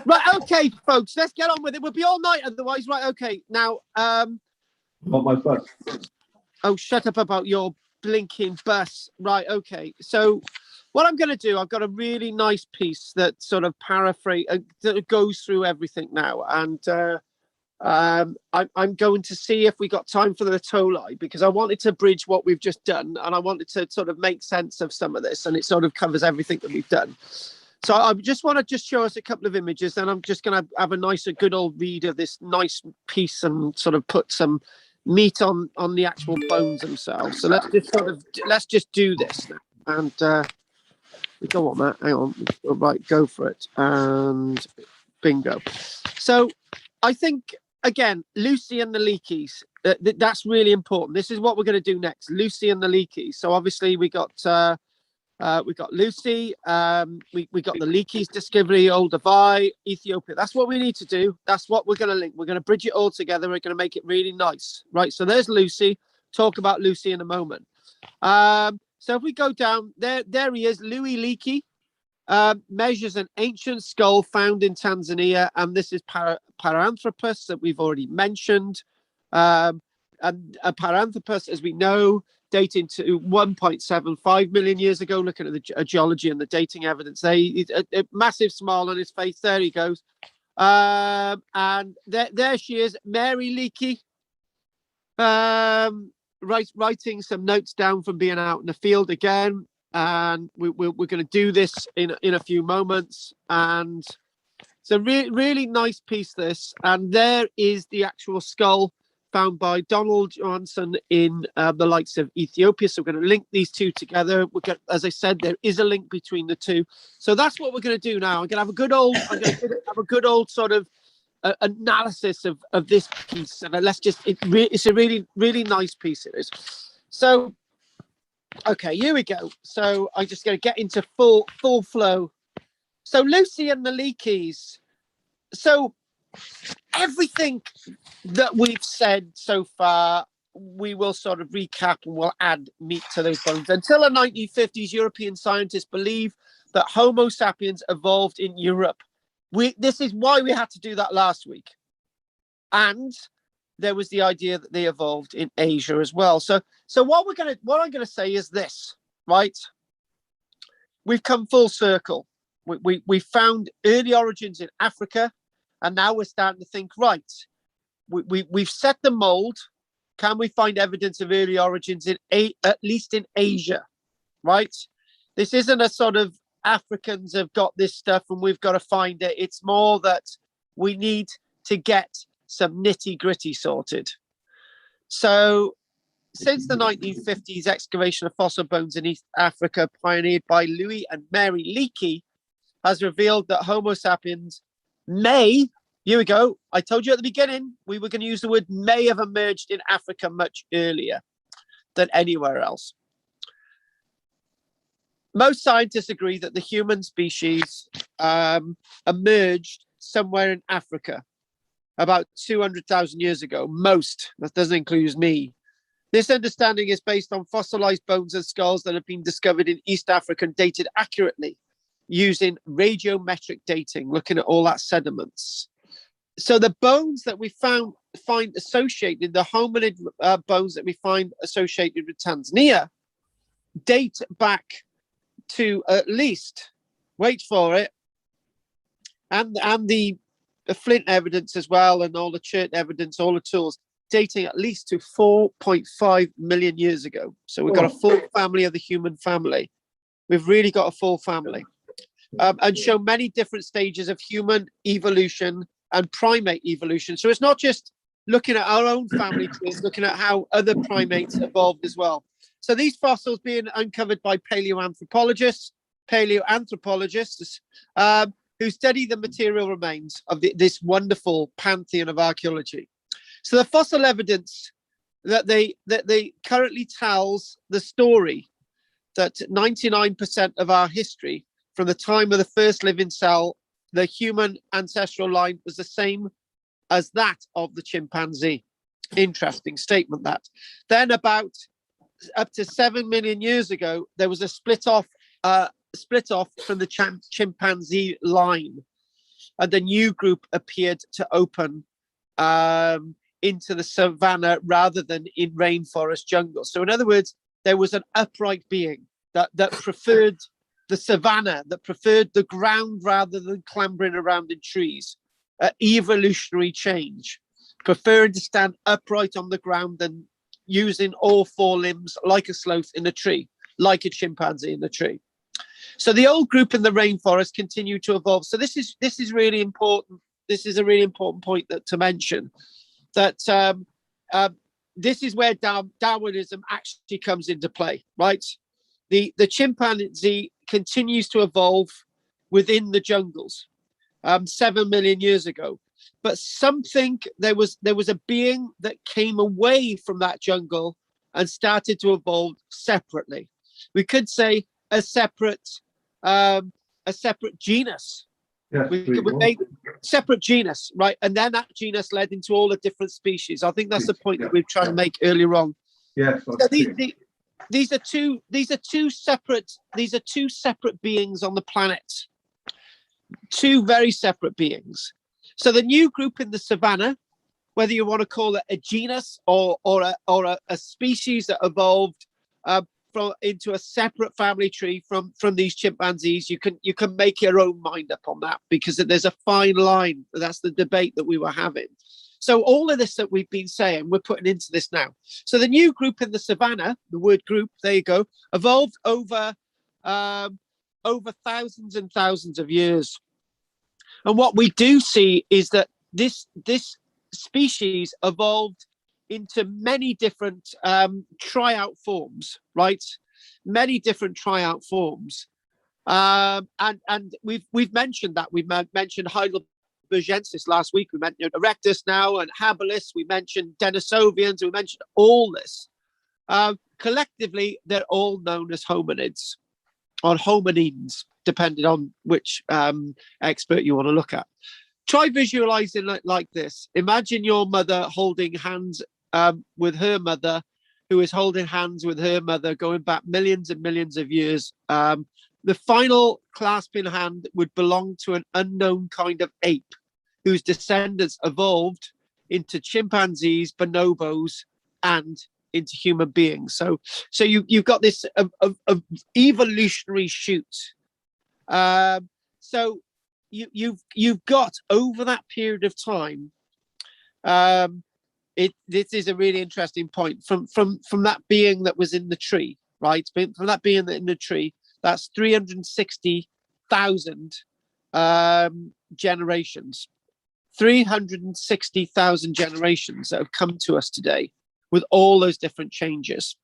Right, okay, folks, let's get on with it. We'll be all night otherwise. Right, okay. Now, Not my fuss. Oh, shut up about your blinking bus. Right, okay. So what I'm going to do, I've got a really nice piece that sort of paraphrase that goes through everything now, and I'm going to see if we got time for the Tolai, because I wanted to bridge what we've just done, and I wanted to sort of make sense of some of this, and it sort of covers everything that we've done. So I just want to show us a couple of images, and I'm just going to have a good old read of this nice piece and sort of put some meat on the actual bones themselves. So let's just do this now. And go on, Matt. Hang on. Right, go for it. And bingo. So I think, again, Lucy and the Leakeys, that's really important. This is what we're going to do next. Lucy and the Leakeys. So obviously we got Lucy, we got the Leakeys discovery, Olduvai, Ethiopia. That's what we need to do. That's what we're going to link. We're going to bridge it all together. We're going to make it really nice, right? So there's Lucy. Talk about Lucy in a moment. So if we go down there he is, Louis Leakey. Measures an ancient skull found in Tanzania, and this is Paranthropus that we've already mentioned. And a Paranthropus, as we know, dating to 1.75 million years ago. Looking at the geology and the dating evidence, a massive smile on his face. There he goes. And there she is, Mary Leakey, writing some notes down from being out in the field again. And we're going to do this in a few moments. And it's a really nice piece, this. And there is the actual skull found by Donald Johnson in the likes of Ethiopia. So we're going to link these two together. As I said, there is a link between the two. So that's what we're going to do now. I'm going to have a good old sort of analysis of this piece. And it's a really nice piece. It is. So, okay, here we go. So I'm just going to get into full flow. So Lucy and the Leakeys. So everything that we've said so far, we will sort of recap and we'll add meat to those bones. Until the 1950s, European scientists believe that Homo sapiens evolved in Europe. This is why we had to do that last week. And there was the idea that they evolved in Asia as well. So what I'm gonna say is this, right? We've come full circle. We found early origins in Africa, and now we're starting to think, right, we've set the mold. Can we find evidence of early origins at least in Asia, right? This isn't a sort of Africans have got this stuff and we've got to find it. It's more that we need to get some nitty gritty sorted. So since the 1950s, excavation of fossil bones in East Africa, pioneered by Louis and Mary Leakey, has revealed that Homo sapiens may, here we go, I told you at the beginning, we were going to use the word may have emerged in Africa much earlier than anywhere else. Most scientists agree that the human species emerged somewhere in Africa about 200,000 years ago. Most, that doesn't include me. This understanding is based on fossilized bones and skulls that have been discovered in East Africa and dated accurately using radiometric dating, looking at all that sediments. So the bones that we find associated, the hominid bones that we find associated with Tanzania, date back to at least, wait for it, and the flint evidence as well, and all the chert evidence, all the tools, dating at least to 4.5 million years ago. So we've got a full family of the human family. We've really got a full family. And show many different stages of human evolution and primate evolution. So it's not just looking at our own family tree, it's looking at how other primates evolved as well. So these fossils being uncovered by paleoanthropologists who study the material remains of this wonderful pantheon of archaeology. So the fossil evidence that they currently tells the story that 99% of our history, from the time of the first living cell, the human ancestral line was the same as that of the chimpanzee. Interesting statement that. Then about up to 7 million years ago, there was a split off from the chimpanzee line, and the new group appeared to open into the savannah rather than in rainforest jungle. So in other words, there was an upright being that preferred the savannah, that preferred the ground rather than clambering around in trees. Evolutionary change, preferring to stand upright on the ground than using all four limbs like a sloth in a tree, like a chimpanzee in a tree. So the old group in the rainforest continued to evolve. So this is really important. This is a really important point to mention, that this is where Darwinism actually comes into play, right? The chimpanzee continues to evolve within the jungles 7 million years ago. But there was a being that came away from that jungle and started to evolve separately. We could say a separate genus. Yes, we make separate genus, right? And then that genus led into all the different species. I think that's the point that we've tried to make earlier on. Yes. So these are two separate beings on the planet. Two very separate beings. So the new group in the savannah, whether you want to call it a genus or a species that evolved into a separate family tree from these chimpanzees, you can make your own mind up on that, because there's a fine line. That's the debate that we were having. So all of this that we've been saying, we're putting into this now. So the new group in the savannah, the word group, there you go, evolved over thousands and thousands of years. And what we do see is that this species evolved into many different tryout forms, right? Many different tryout forms. And we've mentioned that. We've mentioned Heidelbergensis last week. We mentioned Erectus now, and Habilis. We mentioned Denisovians. We mentioned all this. Collectively, they're all known as hominids, or hominines, depending on which expert you want to look at. Try visualizing it like this. Imagine your mother holding hands with her mother, who is holding hands with her mother, going back millions and millions of years. The final clasping hand would belong to an unknown kind of ape, whose descendants evolved into chimpanzees, bonobos, and into human beings. So you've got this evolutionary shoot. So you've got, over that period of time, this is a really interesting point, from that being that was in the tree, right? From that being in the tree, that's 360,000 generations. 360,000 generations that have come to us today. with all those different changes.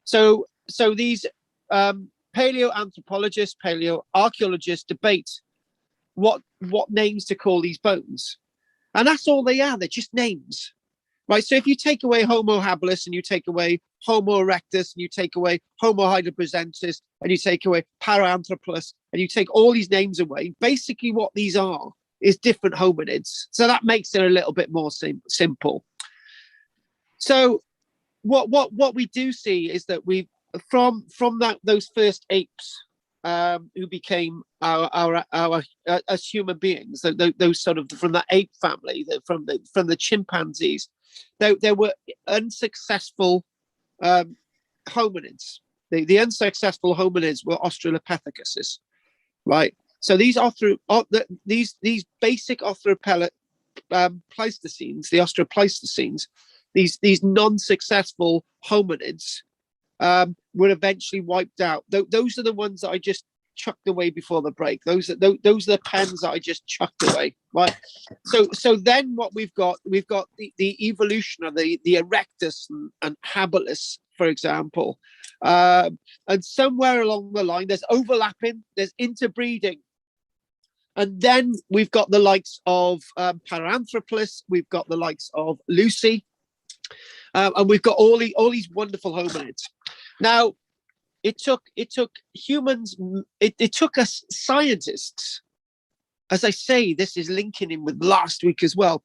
So these paleoanthropologists, paleoarchaeologists debate what names to call these bones. And that's all they are. They're just names, right? So if you take away Homo habilis and you take away Homo erectus and you take away Homo heidelbergensis and you take away Paranthropus and you take all these names away, basically what these are is different hominids. So that makes it a little bit more simple. So what we do see is that we from those first apes who became our as human beings, those sort of from the ape family, from the chimpanzees, there were unsuccessful hominids. The unsuccessful hominids were Australopithecus, right? So these basic Pleistocene, the Australopleistocene, these non-successful hominids were eventually wiped out. Those are the ones that I just chucked away before the break. Those are the pens that I just chucked away. Right. So then what we've got the evolution of the erectus and habilis, for example, and somewhere along the line there's overlapping, there's interbreeding. And then we've got the likes of Paranthropus, we've got the likes of Lucy, and we've got all these wonderful hominids. Now, it took humans, it took us scientists, as I say, this is linking in with last week as well.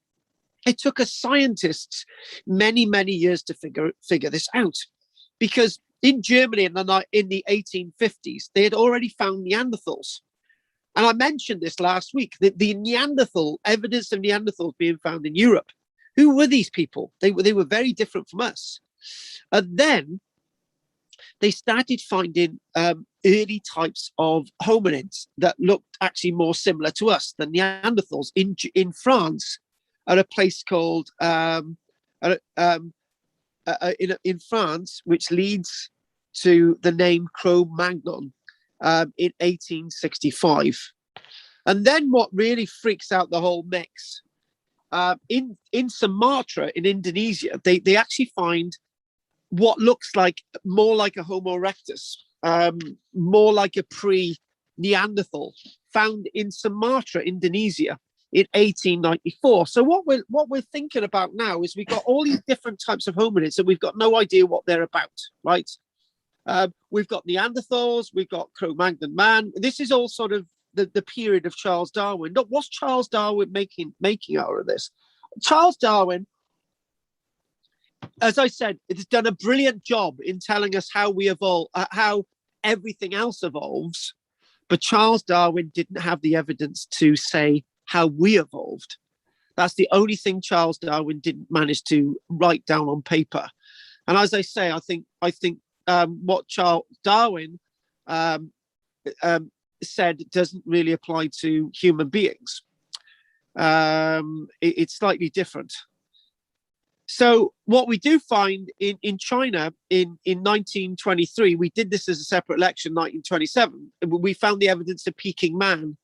It took us scientists many, many years to figure this out, because in Germany in the 1850s, they had already found Neanderthals. And I mentioned this last week, that the Neanderthal, evidence of Neanderthals being found in Europe. Who were these people? They were very different from us. And then they started finding early types of hominids that looked actually more similar to us than Neanderthals in France, at a place called in France, which leads to the name Cro-Magnon in 1865. And then what really freaks out the whole mix, in Sumatra in Indonesia, they actually find what looks like more like a Homo erectus, more like a pre-Neanderthal, found in Sumatra, Indonesia, in 1894. So what we're thinking about now is we've got all these different types of hominids and we've got no idea what they're about, right? We've got Neanderthals, we've got Cro-Magnon man. This is all sort of the period of Charles Darwin. Look, what's Charles Darwin making out of this? Charles Darwin, as I said, it's done a brilliant job in telling us how we evolve, how everything else evolves. But Charles Darwin didn't have the evidence to say how we evolved. That's the only thing Charles Darwin didn't manage to write down on paper. And as I say, I think what Charles Darwin said doesn't really apply to human beings. It's slightly different. So what we do find in China in 1923, we did this as a separate lecture, 1927, we found the evidence of Peking man.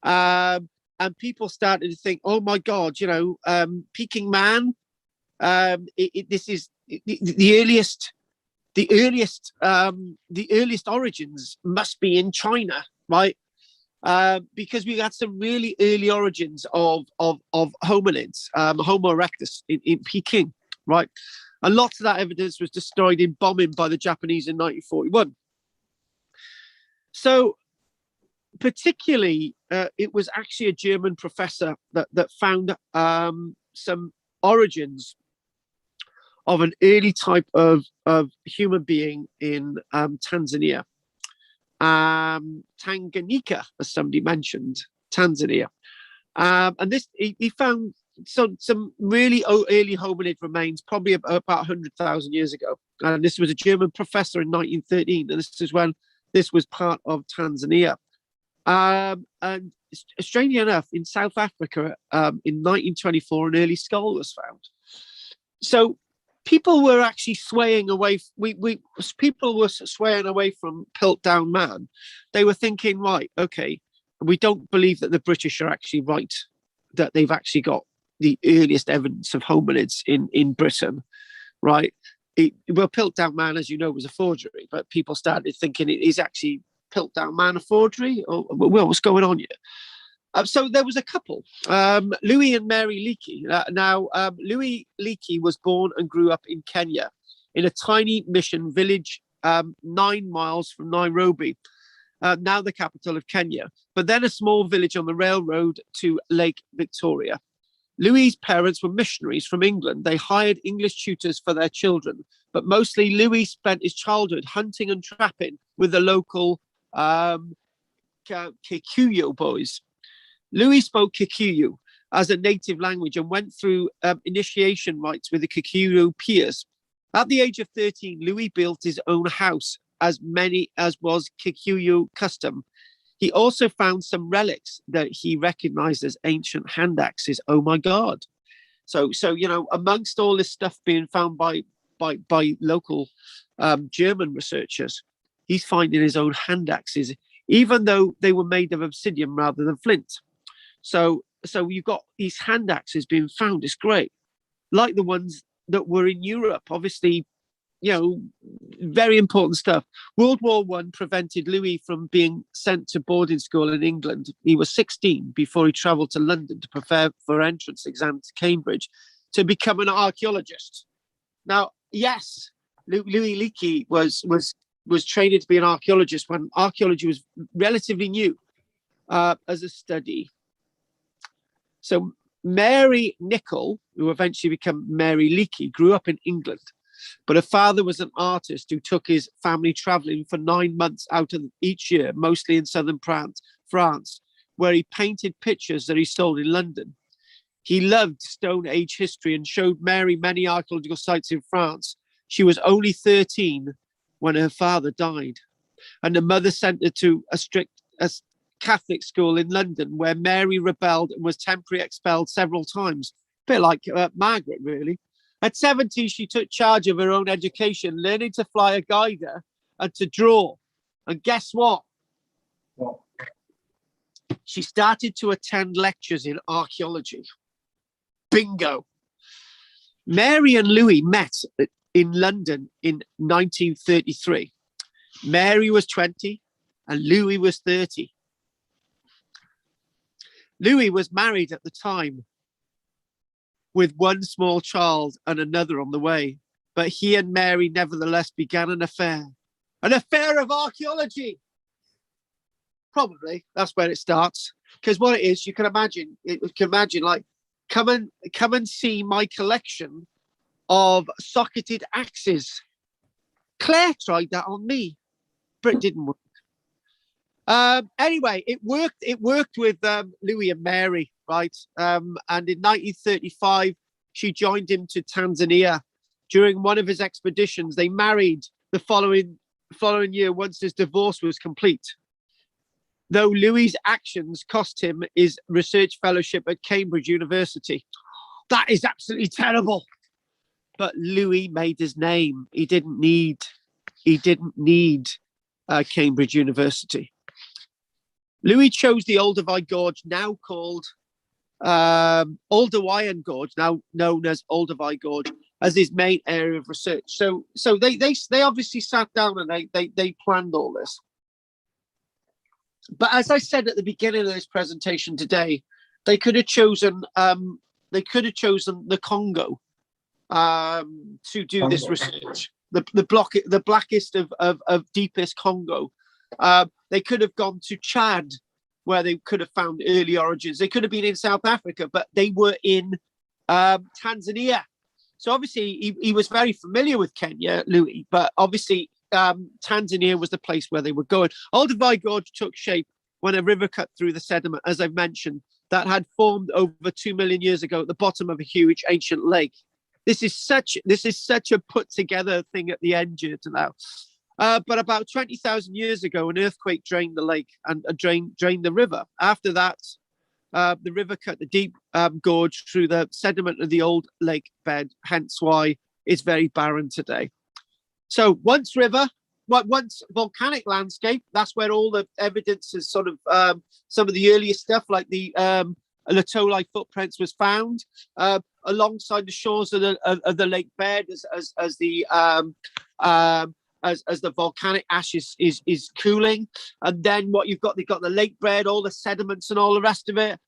And people started to think, oh my God, Peking man, this is the earliest origins must be in China, right? Because we had some really early origins of hominids, Homo erectus in Peking, right? And lots of that evidence was destroyed in bombing by the Japanese in 1941. So particularly, it was actually a German professor that found some origins of an early type of human being in Tanzania. Tanganyika, as somebody mentioned, Tanzania. And this, he found some really early hominid remains, probably about 100,000 years ago. And this was a German professor in 1913, and this is when this was part of Tanzania. And strangely enough, in South Africa, in 1924, an early skull was found. So people were actually swaying away. People were swaying away from Piltdown man. They were thinking, right, okay, we don't believe that the British are actually right, that they've actually got the earliest evidence of hominids in Britain. right? Well, Piltdown Man, as you know, was a forgery, but people started thinking it is actually Piltdown Man a forgery? Or, well, what's going on here? So there was a couple, Louis and Mary Leakey. Louis Leakey was born and grew up in Kenya in a tiny mission village 9 miles from Nairobi, now the capital of Kenya, but then a small village on the railroad to Lake Victoria. Louis's parents were missionaries from England. They hired English tutors for their children, but mostly Louis spent his childhood hunting and trapping with the local Kikuyu boys. Louis spoke Kikuyu as a native language and went through initiation rites with the Kikuyu peers. At the age of 13, Louis built his own house, as was Kikuyu custom. He also found some relics that he recognized as ancient hand axes. Oh my God. So amongst all this stuff being found by local German researchers, he's finding his own hand axes, even though they were made of obsidian rather than flint. So you've got these hand axes being found. It's great. Like the ones that were in Europe, obviously, very important stuff. World War I prevented Louis from being sent to boarding school in England. He was 16 before he travelled to London to prepare for entrance exams to Cambridge to become an archaeologist. Now, yes, Louis Leakey was trained to be an archaeologist when archaeology was relatively new as a study. So Mary Nicol, who eventually became Mary Leakey, grew up in England. But her father was an artist who took his family traveling for 9 months out of each year, mostly in southern France, where he painted pictures that he sold in London. He loved Stone Age history and showed Mary many archaeological sites in France. She was only 13 when her father died, and the mother sent her to a strict Catholic school in London, where Mary rebelled and was temporarily expelled several times. A bit like Margaret, really. At 17, she took charge of her own education, learning to fly a glider and to draw. And guess what? What? She started to attend lectures in archaeology. Bingo. Mary and Louis met in London in 1933. Mary was 20 and Louis was 30. Louis was married at the time with one small child and another on the way, but he and Mary nevertheless began an affair of archaeology. Probably that's where it starts, because what it is, you can imagine like, come and see my collection of socketed axes. Claire tried that on me, but it didn't work. Anyway, it worked with Louis and Mary, right? And in 1935, she joined him to Tanzania. During one of his expeditions, they married the following year once his divorce was complete. Though Louis's actions cost him his research fellowship at Cambridge University. That is absolutely terrible. But Louis made his name. He didn't need Cambridge University. Louis chose the Olduvai Gorge, now called Oldowayan Gorge, now known as Olduvai Gorge, as his main area of research. So they obviously sat down and they planned all this. But as I said at the beginning of this presentation today, they could have chosen the Congo to do this research. The blackest of deepest Congo. They could have gone to Chad, where they could have found early origins. They could have been in South Africa, but they were in Tanzania. So obviously he was very familiar with Kenya, Louis, but obviously Tanzania was the place where they were going. Olduvai Gorge took shape when a river cut through the sediment, as I've mentioned, that had formed over 2 million years ago at the bottom of a huge ancient lake. This is such a put together thing at the end here to now. But about 20,000 years ago, an earthquake drained the lake and drained the river. After that, the river cut the deep gorge through the sediment of the old lake bed, hence why it's very barren today. So once volcanic landscape, that's where all the evidence is sort of some of the earliest stuff like the Latolite footprints was found alongside the shores of the lake bed as the volcanic ash is cooling. And then what you've got the lake bed, all the sediments and all the rest of it.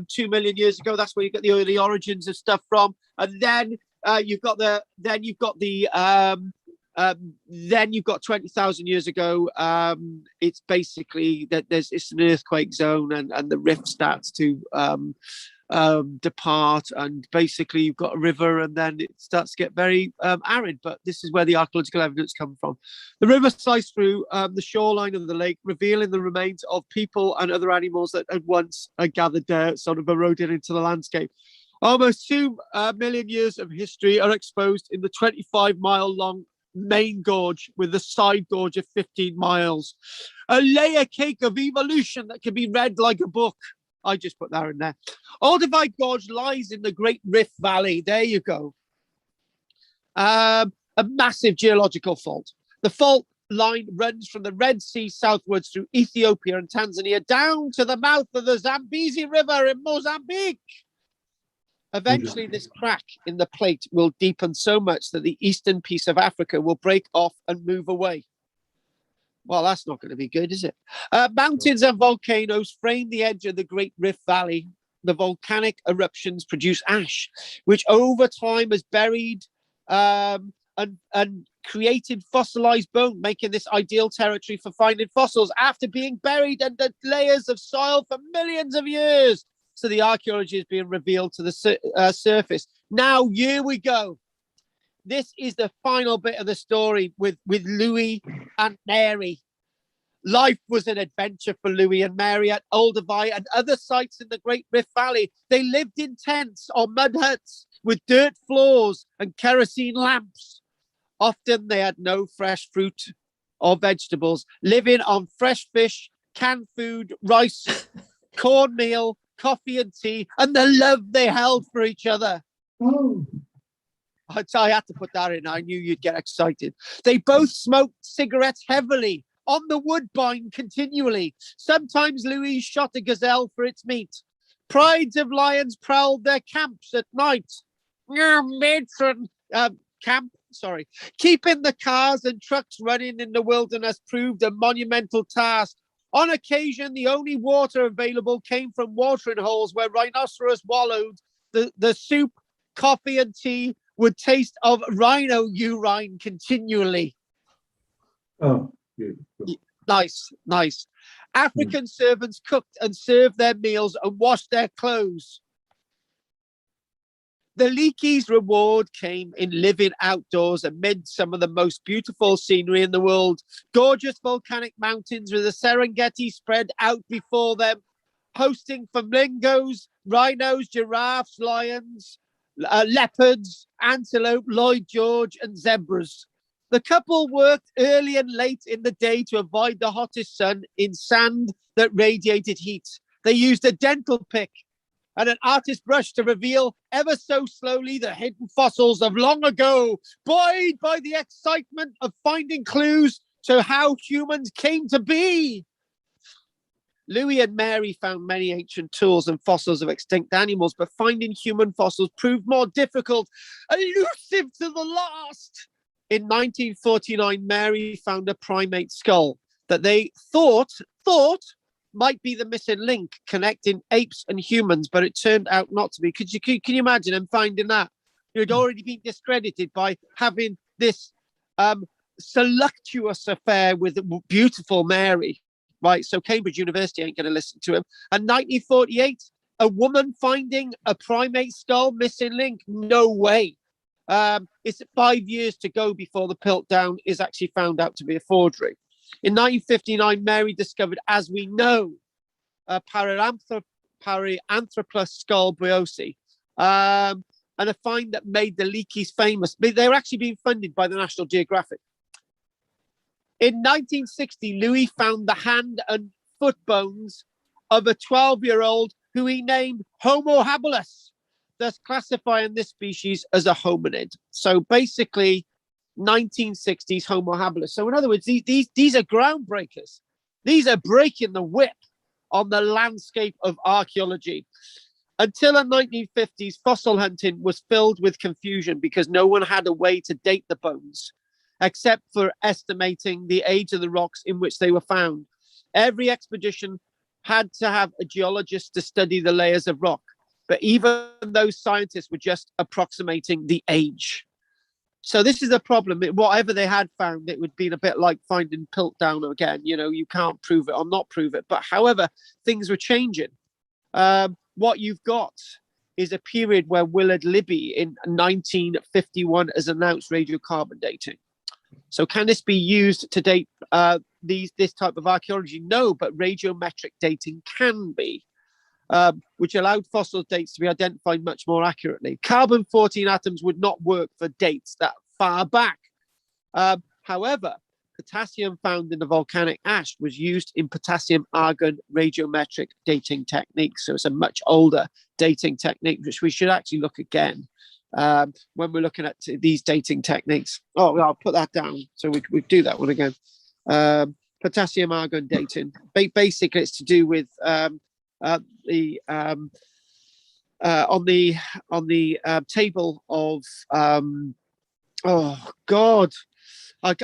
2 million years ago, that's where you get the early origins of stuff from. And then you've got 20,000 years ago. It's basically that it's an earthquake zone, and the rift starts to depart, and basically you've got a river, and then it starts to get very arid. But this is where the archaeological evidence comes from. The river slices through the shoreline of the lake, revealing the remains of people and other animals that had once gathered there, sort of eroded into the landscape. Almost 2 million years of history are exposed in the 25-mile-long main gorge, with the side gorge of 15 miles. A layer cake of evolution that can be read like a book. I just put that in there. Olduvai Gorge lies in the Great Rift Valley. There you go. A massive geological fault. The fault line runs from the Red Sea southwards through Ethiopia and Tanzania down to the mouth of the Zambezi River in Mozambique. Eventually, this crack in the plate will deepen so much that the eastern piece of Africa will break off and move away. Well, that's not going to be good, is it? Mountains and volcanoes frame the edge of the Great Rift Valley. The volcanic eruptions produce ash, which over time has buried and created fossilized bone, making this ideal territory for finding fossils after being buried under layers of soil for millions of years. So the archaeology is being revealed to the surface. Now, here we go. This is the final bit of the story with Louis and Mary. Life was an adventure for Louis and Mary at Olduvai and other sites in the Great Rift Valley. They lived in tents or mud huts with dirt floors and kerosene lamps. Often they had no fresh fruit or vegetables, living on fresh fish, canned food, rice, cornmeal, coffee and tea, and the love they held for each other. Oh. I had to put that in. I knew you'd get excited. They both smoked cigarettes heavily on the woodbine continually. Sometimes Louis shot a gazelle for its meat. Prides of lions prowled their camps at night. Keeping the cars and trucks running in the wilderness proved a monumental task. On occasion, the only water available came from watering holes where rhinoceros wallowed. The soup, coffee, and tea would taste of rhino urine continually. Oh, beautiful. Nice. African servants cooked and served their meals and washed their clothes. The Leakeys' reward came in living outdoors amid some of the most beautiful scenery in the world. Gorgeous volcanic mountains with the Serengeti spread out before them, hosting flamingos, rhinos, giraffes, lions, leopards, antelope, Lloyd George, and zebras. The couple worked early and late in the day to avoid the hottest sun in sand that radiated heat. They used a dental pick and an artist brush to reveal ever so slowly the hidden fossils of long ago, buoyed by the excitement of finding clues to how humans came to be. Louis and Mary found many ancient tools and fossils of extinct animals, but finding human fossils proved more difficult, elusive to the last. In 1949, Mary found a primate skull that they thought might be the missing link connecting apes and humans, but it turned out not to be. Can you imagine them finding that? You'd already been discredited by having this voluptuous affair with beautiful Mary, right? So Cambridge University ain't going to listen to him. And 1948, a woman finding a primate skull, missing link. No way. It's 5 years to go before the Piltdown is actually found out to be a forgery. In 1959, Mary discovered, as we know, Paranthropus skull Boyosii, and a find that made the Leakeys famous. They were actually being funded by the National Geographic. In 1960, Louis found the hand and foot bones of a 12-year-old who he named Homo habilis, thus classifying this species as a hominid. So basically, 1960s Homo habilis. So in other words, these are groundbreakers. These are breaking the whip on the landscape of archaeology. Until the 1950s, fossil hunting was filled with confusion because no one had a way to date the bones, except for estimating the age of the rocks in which they were found. Every expedition had to have a geologist to study the layers of rock, but even those scientists were just approximating the age. So this is the problem. Whatever they had found, it would be a bit like finding Piltdown again. You know, you can't prove it or not prove it. But however, things were changing. What you've got is a period where Willard Libby in 1951 has announced radiocarbon dating. So can this be used to date this type of archaeology? No, but radiometric dating can be, which allowed fossil dates to be identified much more accurately. Carbon-14 atoms would not work for dates that far back. However, potassium found in the volcanic ash was used in potassium-argon radiometric dating techniques. So it's a much older dating technique, which we should actually look again when we're looking at these dating techniques. Oh, I'll put that down so we do that one again. Potassium-argon dating. Basically, it's to do with on the table of oh God. On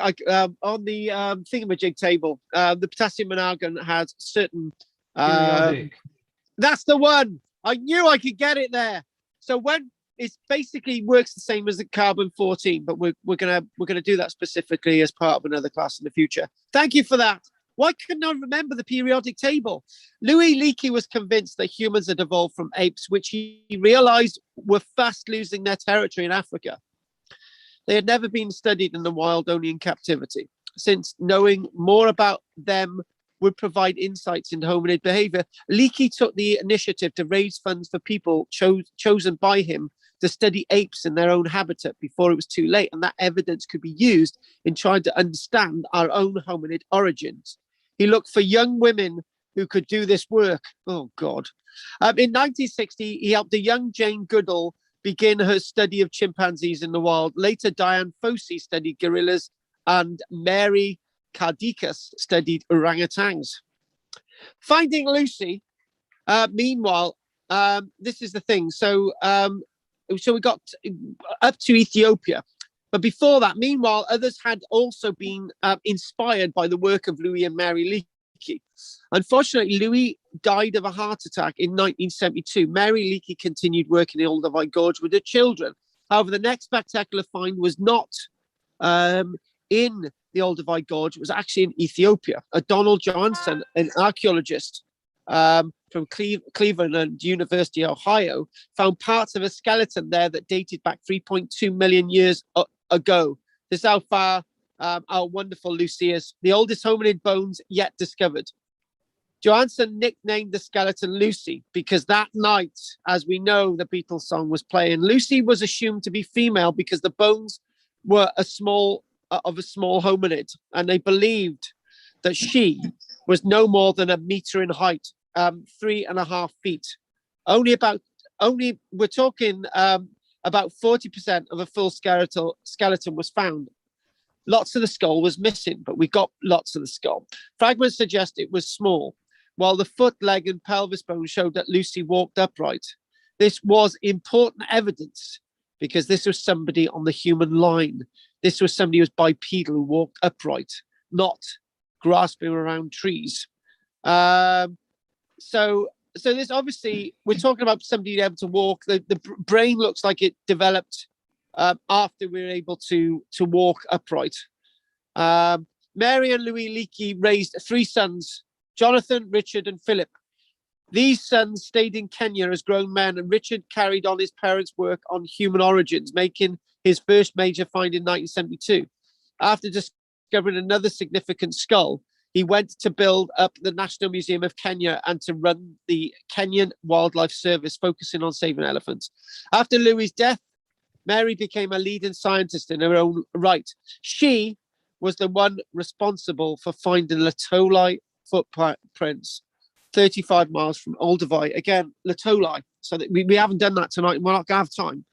the thingamajig table, the potassium and argon has certain. Periodic. That's the one. I knew I could get it there. So when it basically works the same as the carbon-14, but we're gonna do that specifically as part of another class in the future. Thank you for that. Why couldn't I remember the periodic table? Louis Leakey was convinced that humans had evolved from apes, which he realized were fast losing their territory in Africa. They had never been studied in the wild, only in captivity. Since knowing more about them would provide insights into hominid behavior, Leakey took the initiative to raise funds for people chosen by him to study apes in their own habitat before it was too late, and that evidence could be used in trying to understand our own hominid origins. He looked for young women who could do this work. Oh, God. In 1960, he helped the young Jane Goodall begin her study of chimpanzees in the wild. Later, Diane Fossey studied gorillas, and Mary Kardikas studied orangutans. Finding Lucy, meanwhile, this is the thing. So we got up to Ethiopia. But before that, meanwhile, others had also been inspired by the work of Louis and Mary Leakey. Unfortunately, Louis died of a heart attack in 1972. Mary Leakey continued working in Olduvai Gorge with her children. However, the next spectacular find was not in the Olduvai Gorge. It was actually in Ethiopia. Donald Johnson, an archaeologist from Cleveland University, Ohio, found parts of a skeleton there that dated back 3.2 million years ago. This is how far our wonderful Lucy is. The oldest hominid bones yet discovered. Johansen nicknamed the skeleton Lucy because that night, as we know, the Beatles song was playing. Lucy was assumed to be female because the bones were of a small hominid, and they believed that she was no more than a meter in height, 3.5 feet. We're talking about 40% of a full skeleton was found. Lots of the skull was missing, but we got lots of the skull. Fragments suggest it was small, while the foot, leg, and pelvis bones showed that Lucy walked upright. This was important evidence because this was somebody on the human line. This was somebody who was bipedal, who walked upright, not grasping around trees. So this obviously, we're talking about somebody able to walk. The brain looks like it developed after we were able to walk upright. Mary and Louis Leakey raised 3 sons, Jonathan, Richard, and Philip. These sons stayed in Kenya as grown men, and Richard carried on his parents' work on human origins, making his first major find in 1972. After discovering another significant skull, he went to build up the National Museum of Kenya and to run the Kenyan Wildlife Service, focusing on saving elephants. After Louis' death, Mary became a leading scientist in her own right. She was the one responsible for finding Latolai footprints 35 miles from Olduvai. Again, Latolai. So that we haven't done that tonight, and we're not going to have time.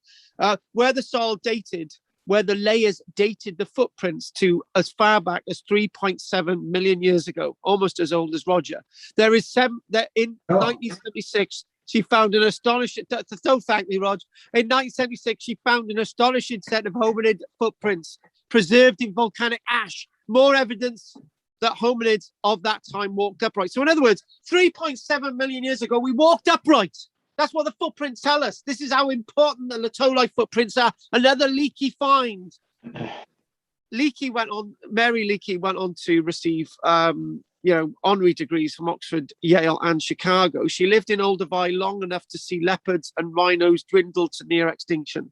Where the soil dated, where the layers dated the footprints to as far back as 3.7 million years ago, almost as old as Roger. There is in 1976, she found an astonishing, don't thank me, Rog. In 1976, she found an astonishing set of hominid footprints preserved in volcanic ash. More evidence that hominids of that time walked upright. So in other words, 3.7 million years ago, we walked upright. That's what the footprints tell us. This is how important the Latolite footprints are. Another Leakey find. Mary Leakey went on to receive, honorary degrees from Oxford, Yale, and Chicago. She lived in Olduvai long enough to see leopards and rhinos dwindle to near extinction,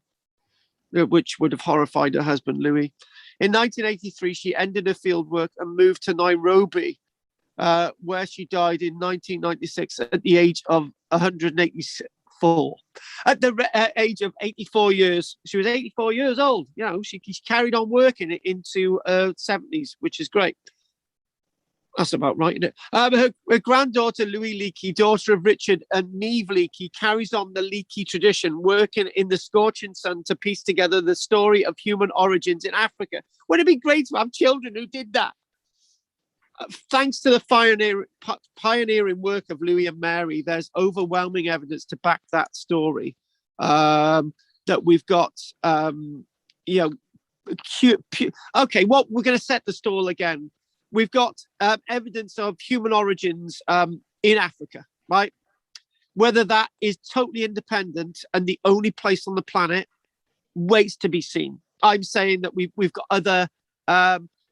which would have horrified her husband, Louis. In 1983, she ended her fieldwork and moved to Nairobi, where she died in 1996 at the age of 184. At the age of 84 years, she was 84 years old. She carried on working into her 70s, which is great. That's about right, isn't it? Her granddaughter, Louis Leakey, daughter of Richard and Neve Leakey, carries on the Leakey tradition, working in the scorching sun to piece together the story of human origins in Africa. Wouldn't it be great to have children who did that? Thanks to the pioneering work of Louis and Mary, there's overwhelming evidence to back that story. That we've got, okay, well, we're going to set the stall again. We've got evidence of human origins in Africa, right? Whether that is totally independent and the only place on the planet waits to be seen. I'm saying that we've got other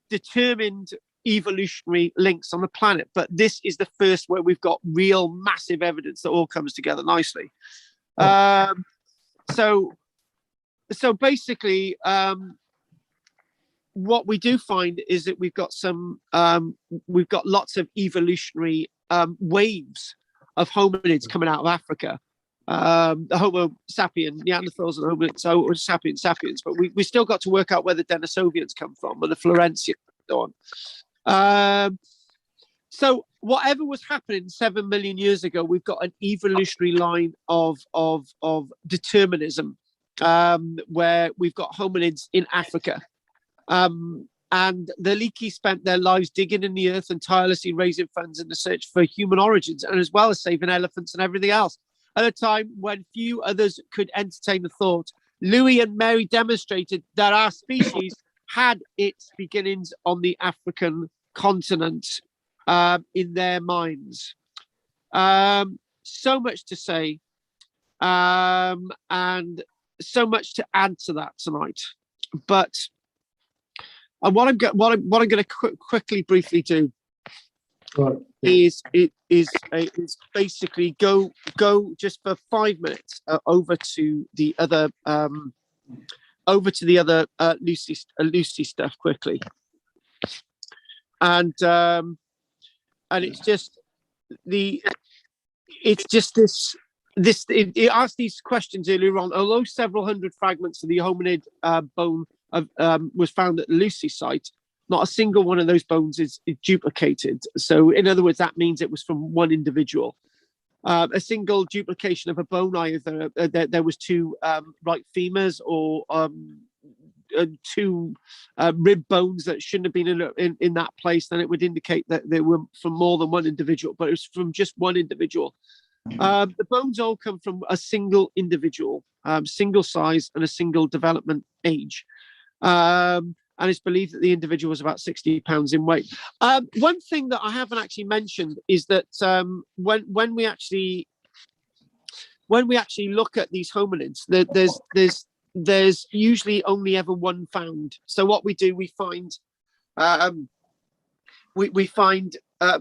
determined evolutionary links on the planet, but this is the first where we've got real massive evidence that all comes together nicely. So basically, what we do find is that we've got lots of evolutionary waves of hominids coming out of Africa. The Homo sapien, Neanderthals, and Homo sapiens, but we still got to work out where the Denisovians come from, and the Florentians, and so on. So whatever was happening 7 million years ago, we've got an evolutionary line of determinism, where we've got hominids in Africa. And the Leakey spent their lives digging in the earth and tirelessly raising funds in the search for human origins, and as well as saving elephants and everything else. At a time when few others could entertain the thought, Louis and Mary demonstrated that our species had its beginnings on the African continent in their minds. So much to say, and so much to add to that tonight. But what I'm going to quickly, briefly do is basically go just for 5 minutes over to the other Lucy stuff quickly, and it's just it asked these questions earlier on. Although several hundred fragments of the hominid bone was found at the Lucy site, not a single one of those bones is duplicated. So in other words, that means it was from one individual. A single duplication of a bone, either there was two right femurs or two rib bones that shouldn't have been in that place, then it would indicate that they were from more than one individual, but it was from just one individual. The bones all come from a single individual, single size and a single development age. And it's believed that the individual was about 60 pounds in weight. One thing that I haven't actually mentioned is that when we actually look at these hominids, there's usually only ever one found. So what we do, we find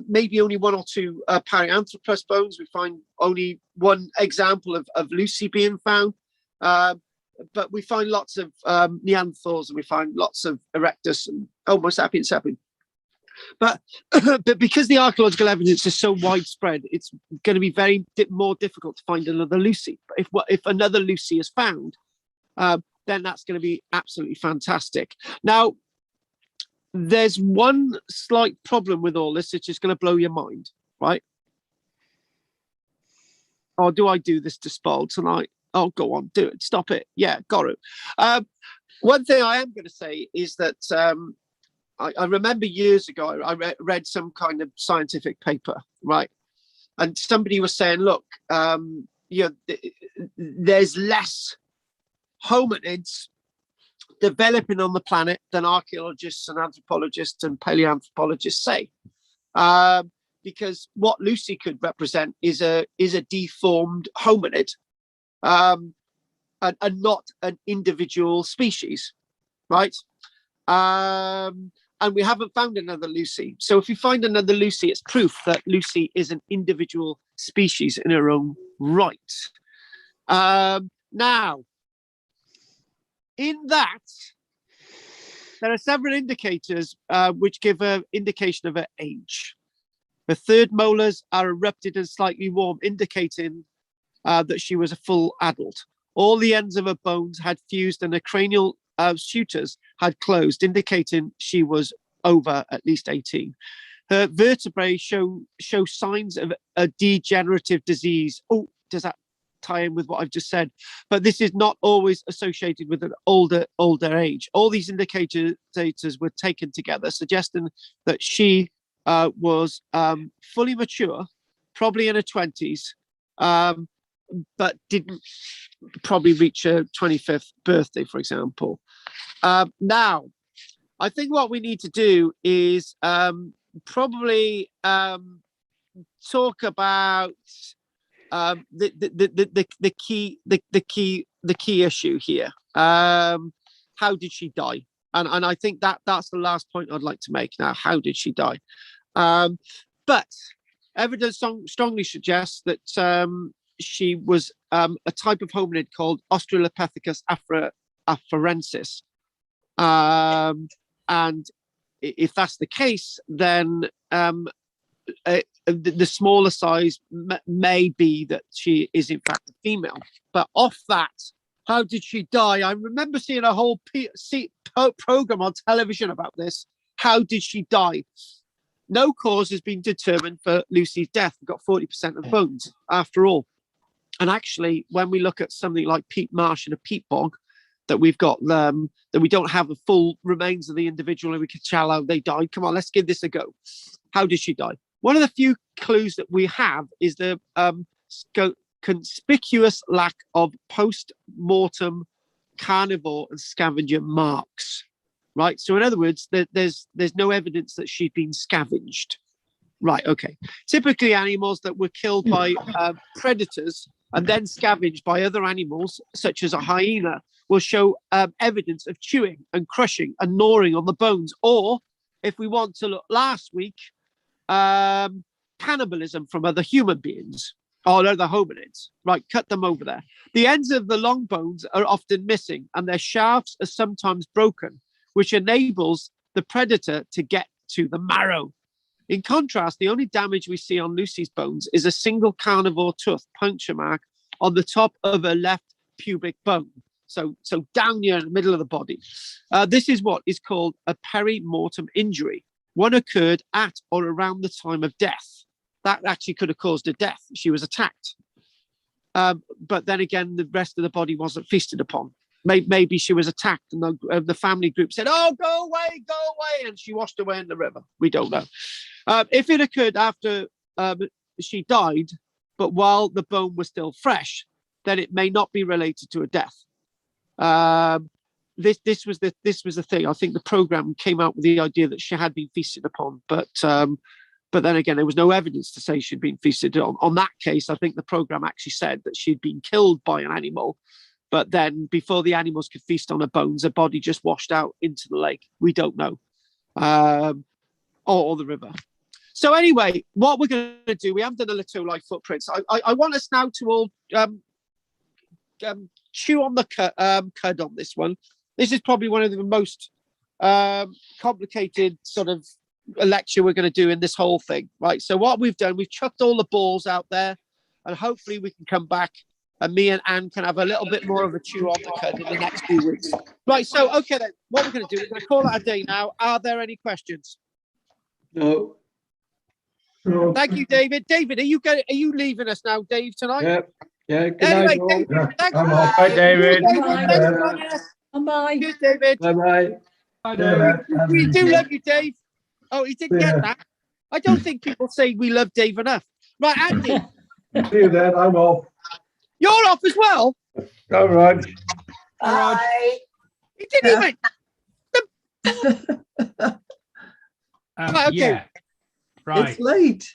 maybe only one or two Paranthropus bones. We find only one example of Lucy being found. But we find lots of Neanderthals, and we find lots of Erectus and Homo sapiens. But because the archaeological evidence is so widespread, it's going to be more difficult to find another Lucy. But if another Lucy is found, then that's going to be absolutely fantastic. Now, there's one slight problem with all this, which is going to blow your mind, right? Or do I do this to spoil tonight? Oh, go on, do it. Stop it. Yeah, got it. One thing I am going to say is that I remember years ago, I read some kind of scientific paper, right? And somebody was saying, look, there's less hominids developing on the planet than archaeologists and anthropologists and paleoanthropologists say, because what Lucy could represent is a deformed hominid, and not an individual species, right? And we haven't found another Lucy. So if we find another Lucy, it's proof that Lucy is an individual species in her own right. Now, in that, there are several indicators which give an indication of her age. The third molars are erupted and slightly warm, indicating that she was a full adult. All the ends of her bones had fused and the cranial sutures had closed, indicating she was over at least 18. Her vertebrae show signs of a degenerative disease. Oh, does that tie in with what I've just said? But this is not always associated with an older age. All these indicators were taken together, suggesting that she was fully mature, probably in her 20s, but didn't probably reach her 25th birthday, for example. Now, I think what we need to do is probably talk about the key issue here. How did she die? And I think that's the last point I'd like to make now. How did she die? But evidence strongly suggests that she was a type of hominid called Australopithecus afarensis. And if that's the case, then the smaller size may be that she is in fact a female. But off that, how did she die? I remember seeing a whole program on television about this. How did she die? No cause has been determined for Lucy's death. We've got 40% of bones after all. And actually, when we look at something like peat marsh and a peat bog, that we've got that we don't have the full remains of the individual and we can tell how they died. Come on, let's give this a go. How did she die? One of the few clues that we have is the conspicuous lack of post-mortem carnivore and scavenger marks. Right. So in other words, there's no evidence that she'd been scavenged. Right. OK. Typically, animals that were killed by predators and then scavenged by other animals, such as a hyena, will show evidence of chewing and crushing and gnawing on the bones. Or, if we want to look last week, cannibalism from other human beings or other hominids. Right, cut them over there. The ends of the long bones are often missing and their shafts are sometimes broken, which enables the predator to get to the marrow. In contrast, the only damage we see on Lucy's bones is a single carnivore tooth puncture mark on the top of her left pubic bone. So down here in the middle of the body. This is what is called a peri-mortem injury. One occurred at or around the time of death. That actually could have caused a death. She was attacked. But then again, the rest of the body wasn't feasted upon. Maybe she was attacked and the family group said, oh, go away, and she washed away in the river. We don't know. If it occurred after she died, but while the bone was still fresh, then it may not be related to a death. This was the thing. I think the program came out with the idea that she had been feasted upon, but then again, there was no evidence to say she'd been feasted on. On that case, I think the program actually said that she'd been killed by an animal, but then before the animals could feast on her bones, her body just washed out into the lake. We don't know, or the river. So anyway, what we're going to do, we haven't done a litholine footprints. I want us now to all chew on the cud on this one. This is probably one of the most complicated sort of lecture we're going to do in this whole thing, right? So what we've done, we've chucked all the balls out there, and hopefully we can come back and me and Anne can have a little bit more of a chew on the cud in the next few weeks. Right, so, okay then, what we're going to do, we're going to call it a day now. Are there any questions? No. Thank you, David. David, are you leaving us now, Dave, tonight? Yep. Yeah. Good Anyway, night, all. David, Yeah, thanks. I'm off. Bye, David. Bye. Cheers, David. Bye-bye. We do love you, Dave. Oh, he didn't get that. I don't think people say we love Dave enough. Right, Andy, See you then. I'm off. you're off as well. All right. Bye. You didn't even. Right, okay. Yeah. Right. It's late.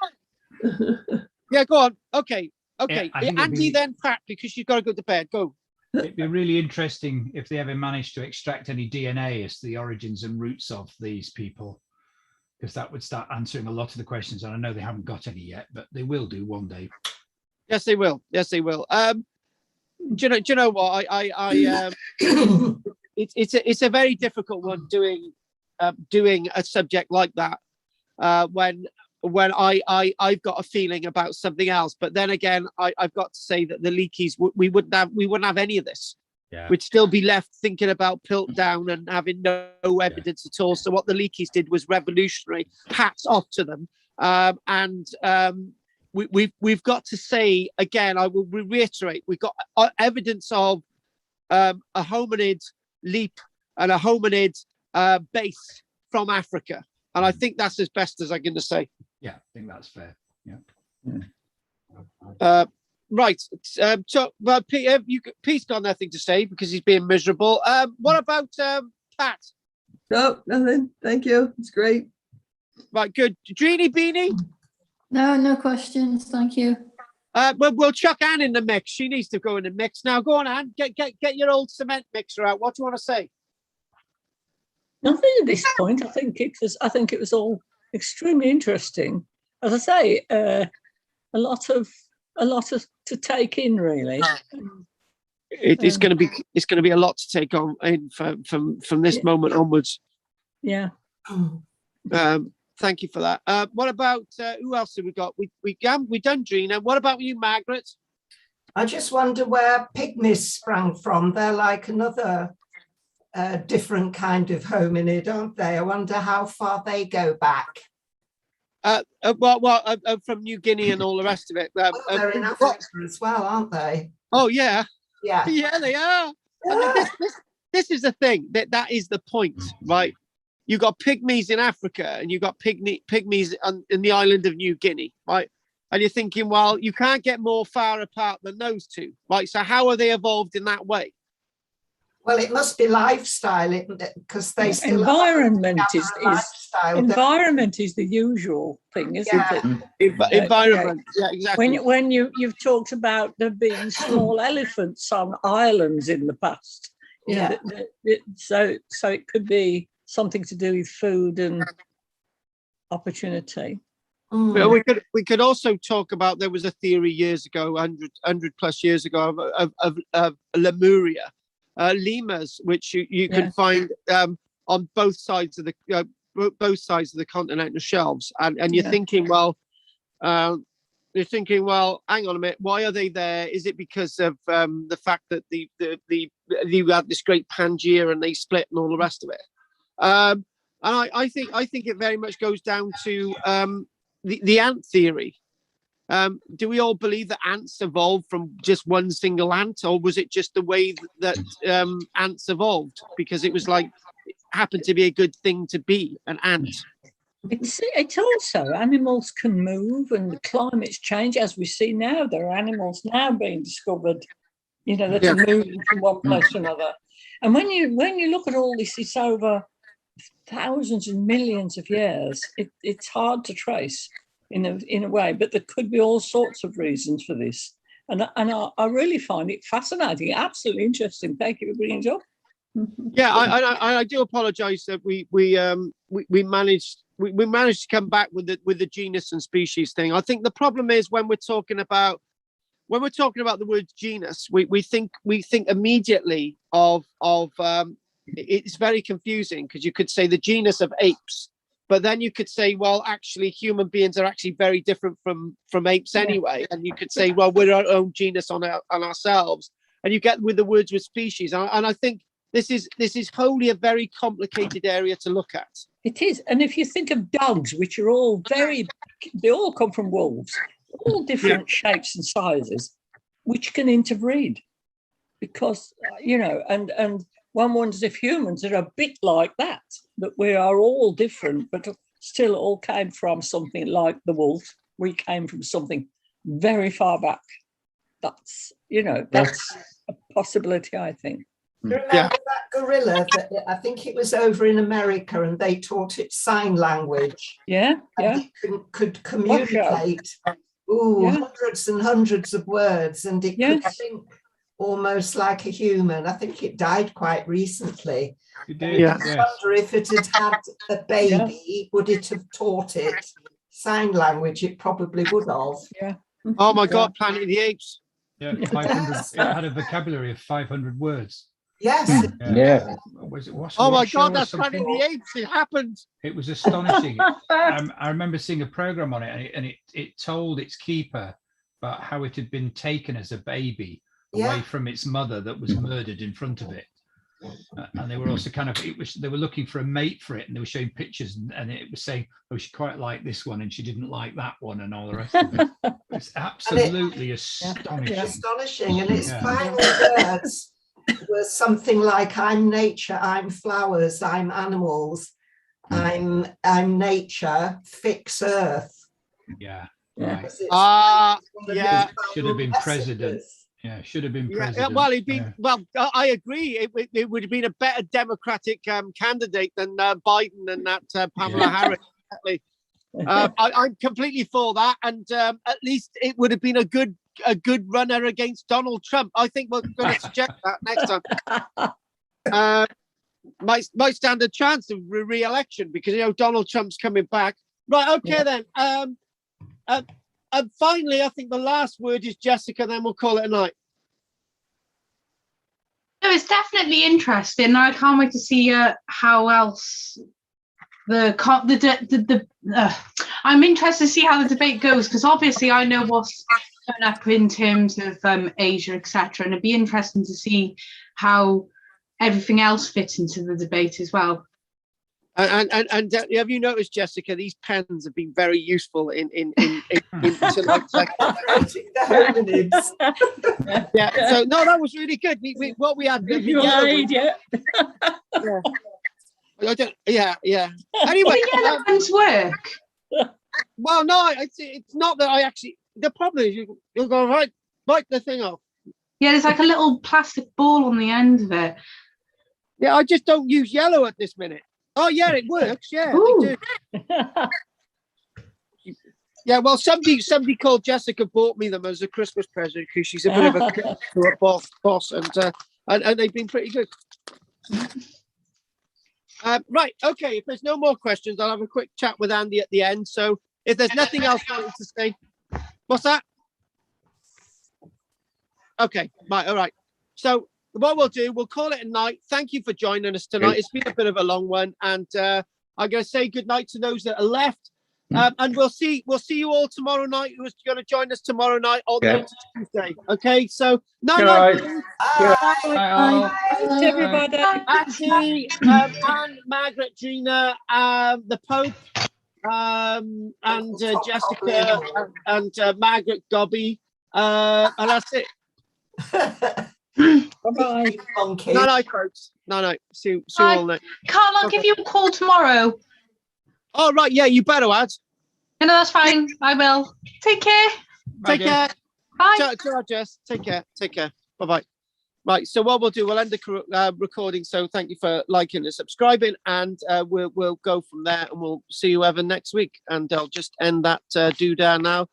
Yeah, go on. Okay. Yeah, Okay. I think it'd Andy, be- then Pat, because she's got to go to bed. Go. It'd be really interesting if they ever managed to extract any DNA as to the origins and roots of these people, because that would start answering a lot of the questions. And I know they haven't got any yet, but they will do one day. Yes, they will. Yes, they will. Do you know what? It's a very difficult one doing a subject like that when I've got a feeling about something else. But then again, I've got to say that the Leakeys, we wouldn't have any of this. Yeah. We'd still be left thinking about Piltdown and having no evidence at all. So what the Leakeys did was revolutionary. Hats off to them. We've got to say again, I will reiterate, we've got evidence of a hominid leap and a hominid base from Africa. And I think that's as best as I'm going to say. Yeah, I think that's fair. Yeah. Right. So, well, Pete's got nothing to say because he's being miserable. What about Pat? No, nothing. Thank you. It's great. Right, good. Dreeny Beanie? No, no questions. Thank you. We'll chuck Anne in the mix. She needs to go in the mix. Now, go on, Anne. Get your old cement mixer out. What do you want to say? Nothing at this point. I think it was all extremely interesting. As I say, a lot of to take in, really. It's going to be a lot to take on in from this moment onwards. Yeah. Thank you for that. What about who else have we got? We done Gina. What about you, Margaret? I just wonder where pygmies sprang from. They're like another different kind of hominid, aren't they? I wonder how far they go back. From New Guinea and all the rest of it. They're in Africa as well, aren't they? Oh yeah, yeah, yeah, they are. Yeah. I mean, this is the thing that is the point, right? You got pygmies in Africa and you got pygmies in the island of New Guinea, right? And you're thinking, well, you can't get more far apart than those two, right? So how are they evolved in that way? Well, it must be lifestyle, because they still environment environment is the usual thing, isn't it? Environment, yeah, exactly. When you've talked about there being small elephants on islands in the past, Yeah. So it could be something to do with food and opportunity. Well, we could also talk about, there was a theory years ago, 100 plus years ago, of Lemuria. Lemurs, which you can find on both sides of the continental shelves, and you're thinking, well, hang on a minute, why are they there? Is it because of the fact that you had this great Pangea and they split and all the rest of it? And I think it very much goes down to the ant theory. Do we all believe that ants evolved from just one single ant, or was it just the way that ants evolved because it was like it happened to be a good thing to be an ant? It's also animals can move and the climates change, as we see now. There are animals now being discovered, that are moving from one place to another. And when you look at all this, it's over thousands and millions of years. It's hard to trace. In a way, but there could be all sorts of reasons for this, and I really find it fascinating, absolutely interesting. Thank you for bringing it up. Yeah, I do apologise that we managed to come back with the genus and species thing. I think the problem is when we're talking about the word genus, we think immediately of it's very confusing, because you could say the genus of apes. But then you could say, well, actually, human beings are actually very different from apes anyway. And you could say, well, we're our own genus on ourselves. And you get with the words with species. And I think this is wholly a very complicated area to look at. It is. And if you think of dogs, which are all they all come from wolves, all different shapes and sizes, which can interbreed. Because, and one wonders if humans are a bit like that we are all different, but still all came from something like the wolf. We came from something very far back. That's, that's a possibility, I think. Remember that gorilla that I think it was over in America, and they taught it sign language. Yeah, and it could communicate hundreds and hundreds of words, and it could think almost like a human. I think it died quite recently. It did. I wonder if it had had a baby, would it have taught it sign language? It probably would have. Yeah. Oh my God, Planet of the Apes. Yeah, 500. It had a vocabulary of 500 words. Yes. Yeah. Oh my God, that's Planet of the Apes. It happened. It was astonishing. I remember seeing a program on it, and it told its keeper about how it had been taken as a baby away from its mother that was murdered in front of it. And they were also they were looking for a mate for it, and they were showing pictures, and it was saying, oh, she quite liked this one and she didn't like that one, and all the rest of it. It's absolutely astonishing. Astonishing. And its final words were something like, I'm nature, I'm flowers, I'm animals, I'm nature, fix earth. Yeah. Right. Should have been president. Yeah, should have been president. Well, he'd been. Well, I agree. It would have been a better Democratic candidate than Biden and that Pamela Harris. I'm completely for that, and at least it would have been a good runner against Donald Trump. I think we're going to suggest that next time. Might stand a chance of re-election because Donald Trump's coming back. Right. Okay then. And finally, I think the last word is Jessica, then we'll call it a night. No, it's definitely interesting. I can't wait to see how else I'm interested to see how the debate goes, because obviously I know what's coming up in terms of Asia, etc. And it'd be interesting to see how everything else fits into the debate as well. And have you noticed, Jessica, these pens have been very useful in tonight's lecture. Yeah. So no, that was really good. What we had. Yeah. Anyway, the yellow pens work. Well, no, it's not that I actually. The problem is you'll go write the thing off. Yeah, there's like a little plastic ball on the end of it. Yeah, I just don't use yellow at this minute. Oh yeah, it works. Yeah, they do. Yeah, well, somebody called Jessica bought me them as a Christmas present because she's a bit of a boss, and they've been pretty good. Right, okay. If there's no more questions, I'll have a quick chat with Andy at the end. So if there's nothing else I wanted to say, what's that? Okay, right, all right. So what we'll do, we'll call it a night. Thank you for joining us tonight. It's been a bit of a long one, and I'm going to say good night to those that are left. And we'll see you all tomorrow night. Who's going to join us tomorrow night on Tuesday? Okay, so night. Bye, everybody. Andy, Anne, Margaret, Gina, the Pope, and Jessica, and Margaret Gobby, and that's it. Bye-bye. Night, folks. Night. See you all night. Carl, I'll give you a call tomorrow. Oh, right. Yeah, you better, Ad. No, that's fine. I will. Take care. Take care. Bye. Ciao, Jess. Take care. Bye-bye. Right. So what we'll do, we'll end the recording. So thank you for liking and subscribing, and we'll go from there, and we'll see you ever next week. And I'll just end that doodad now.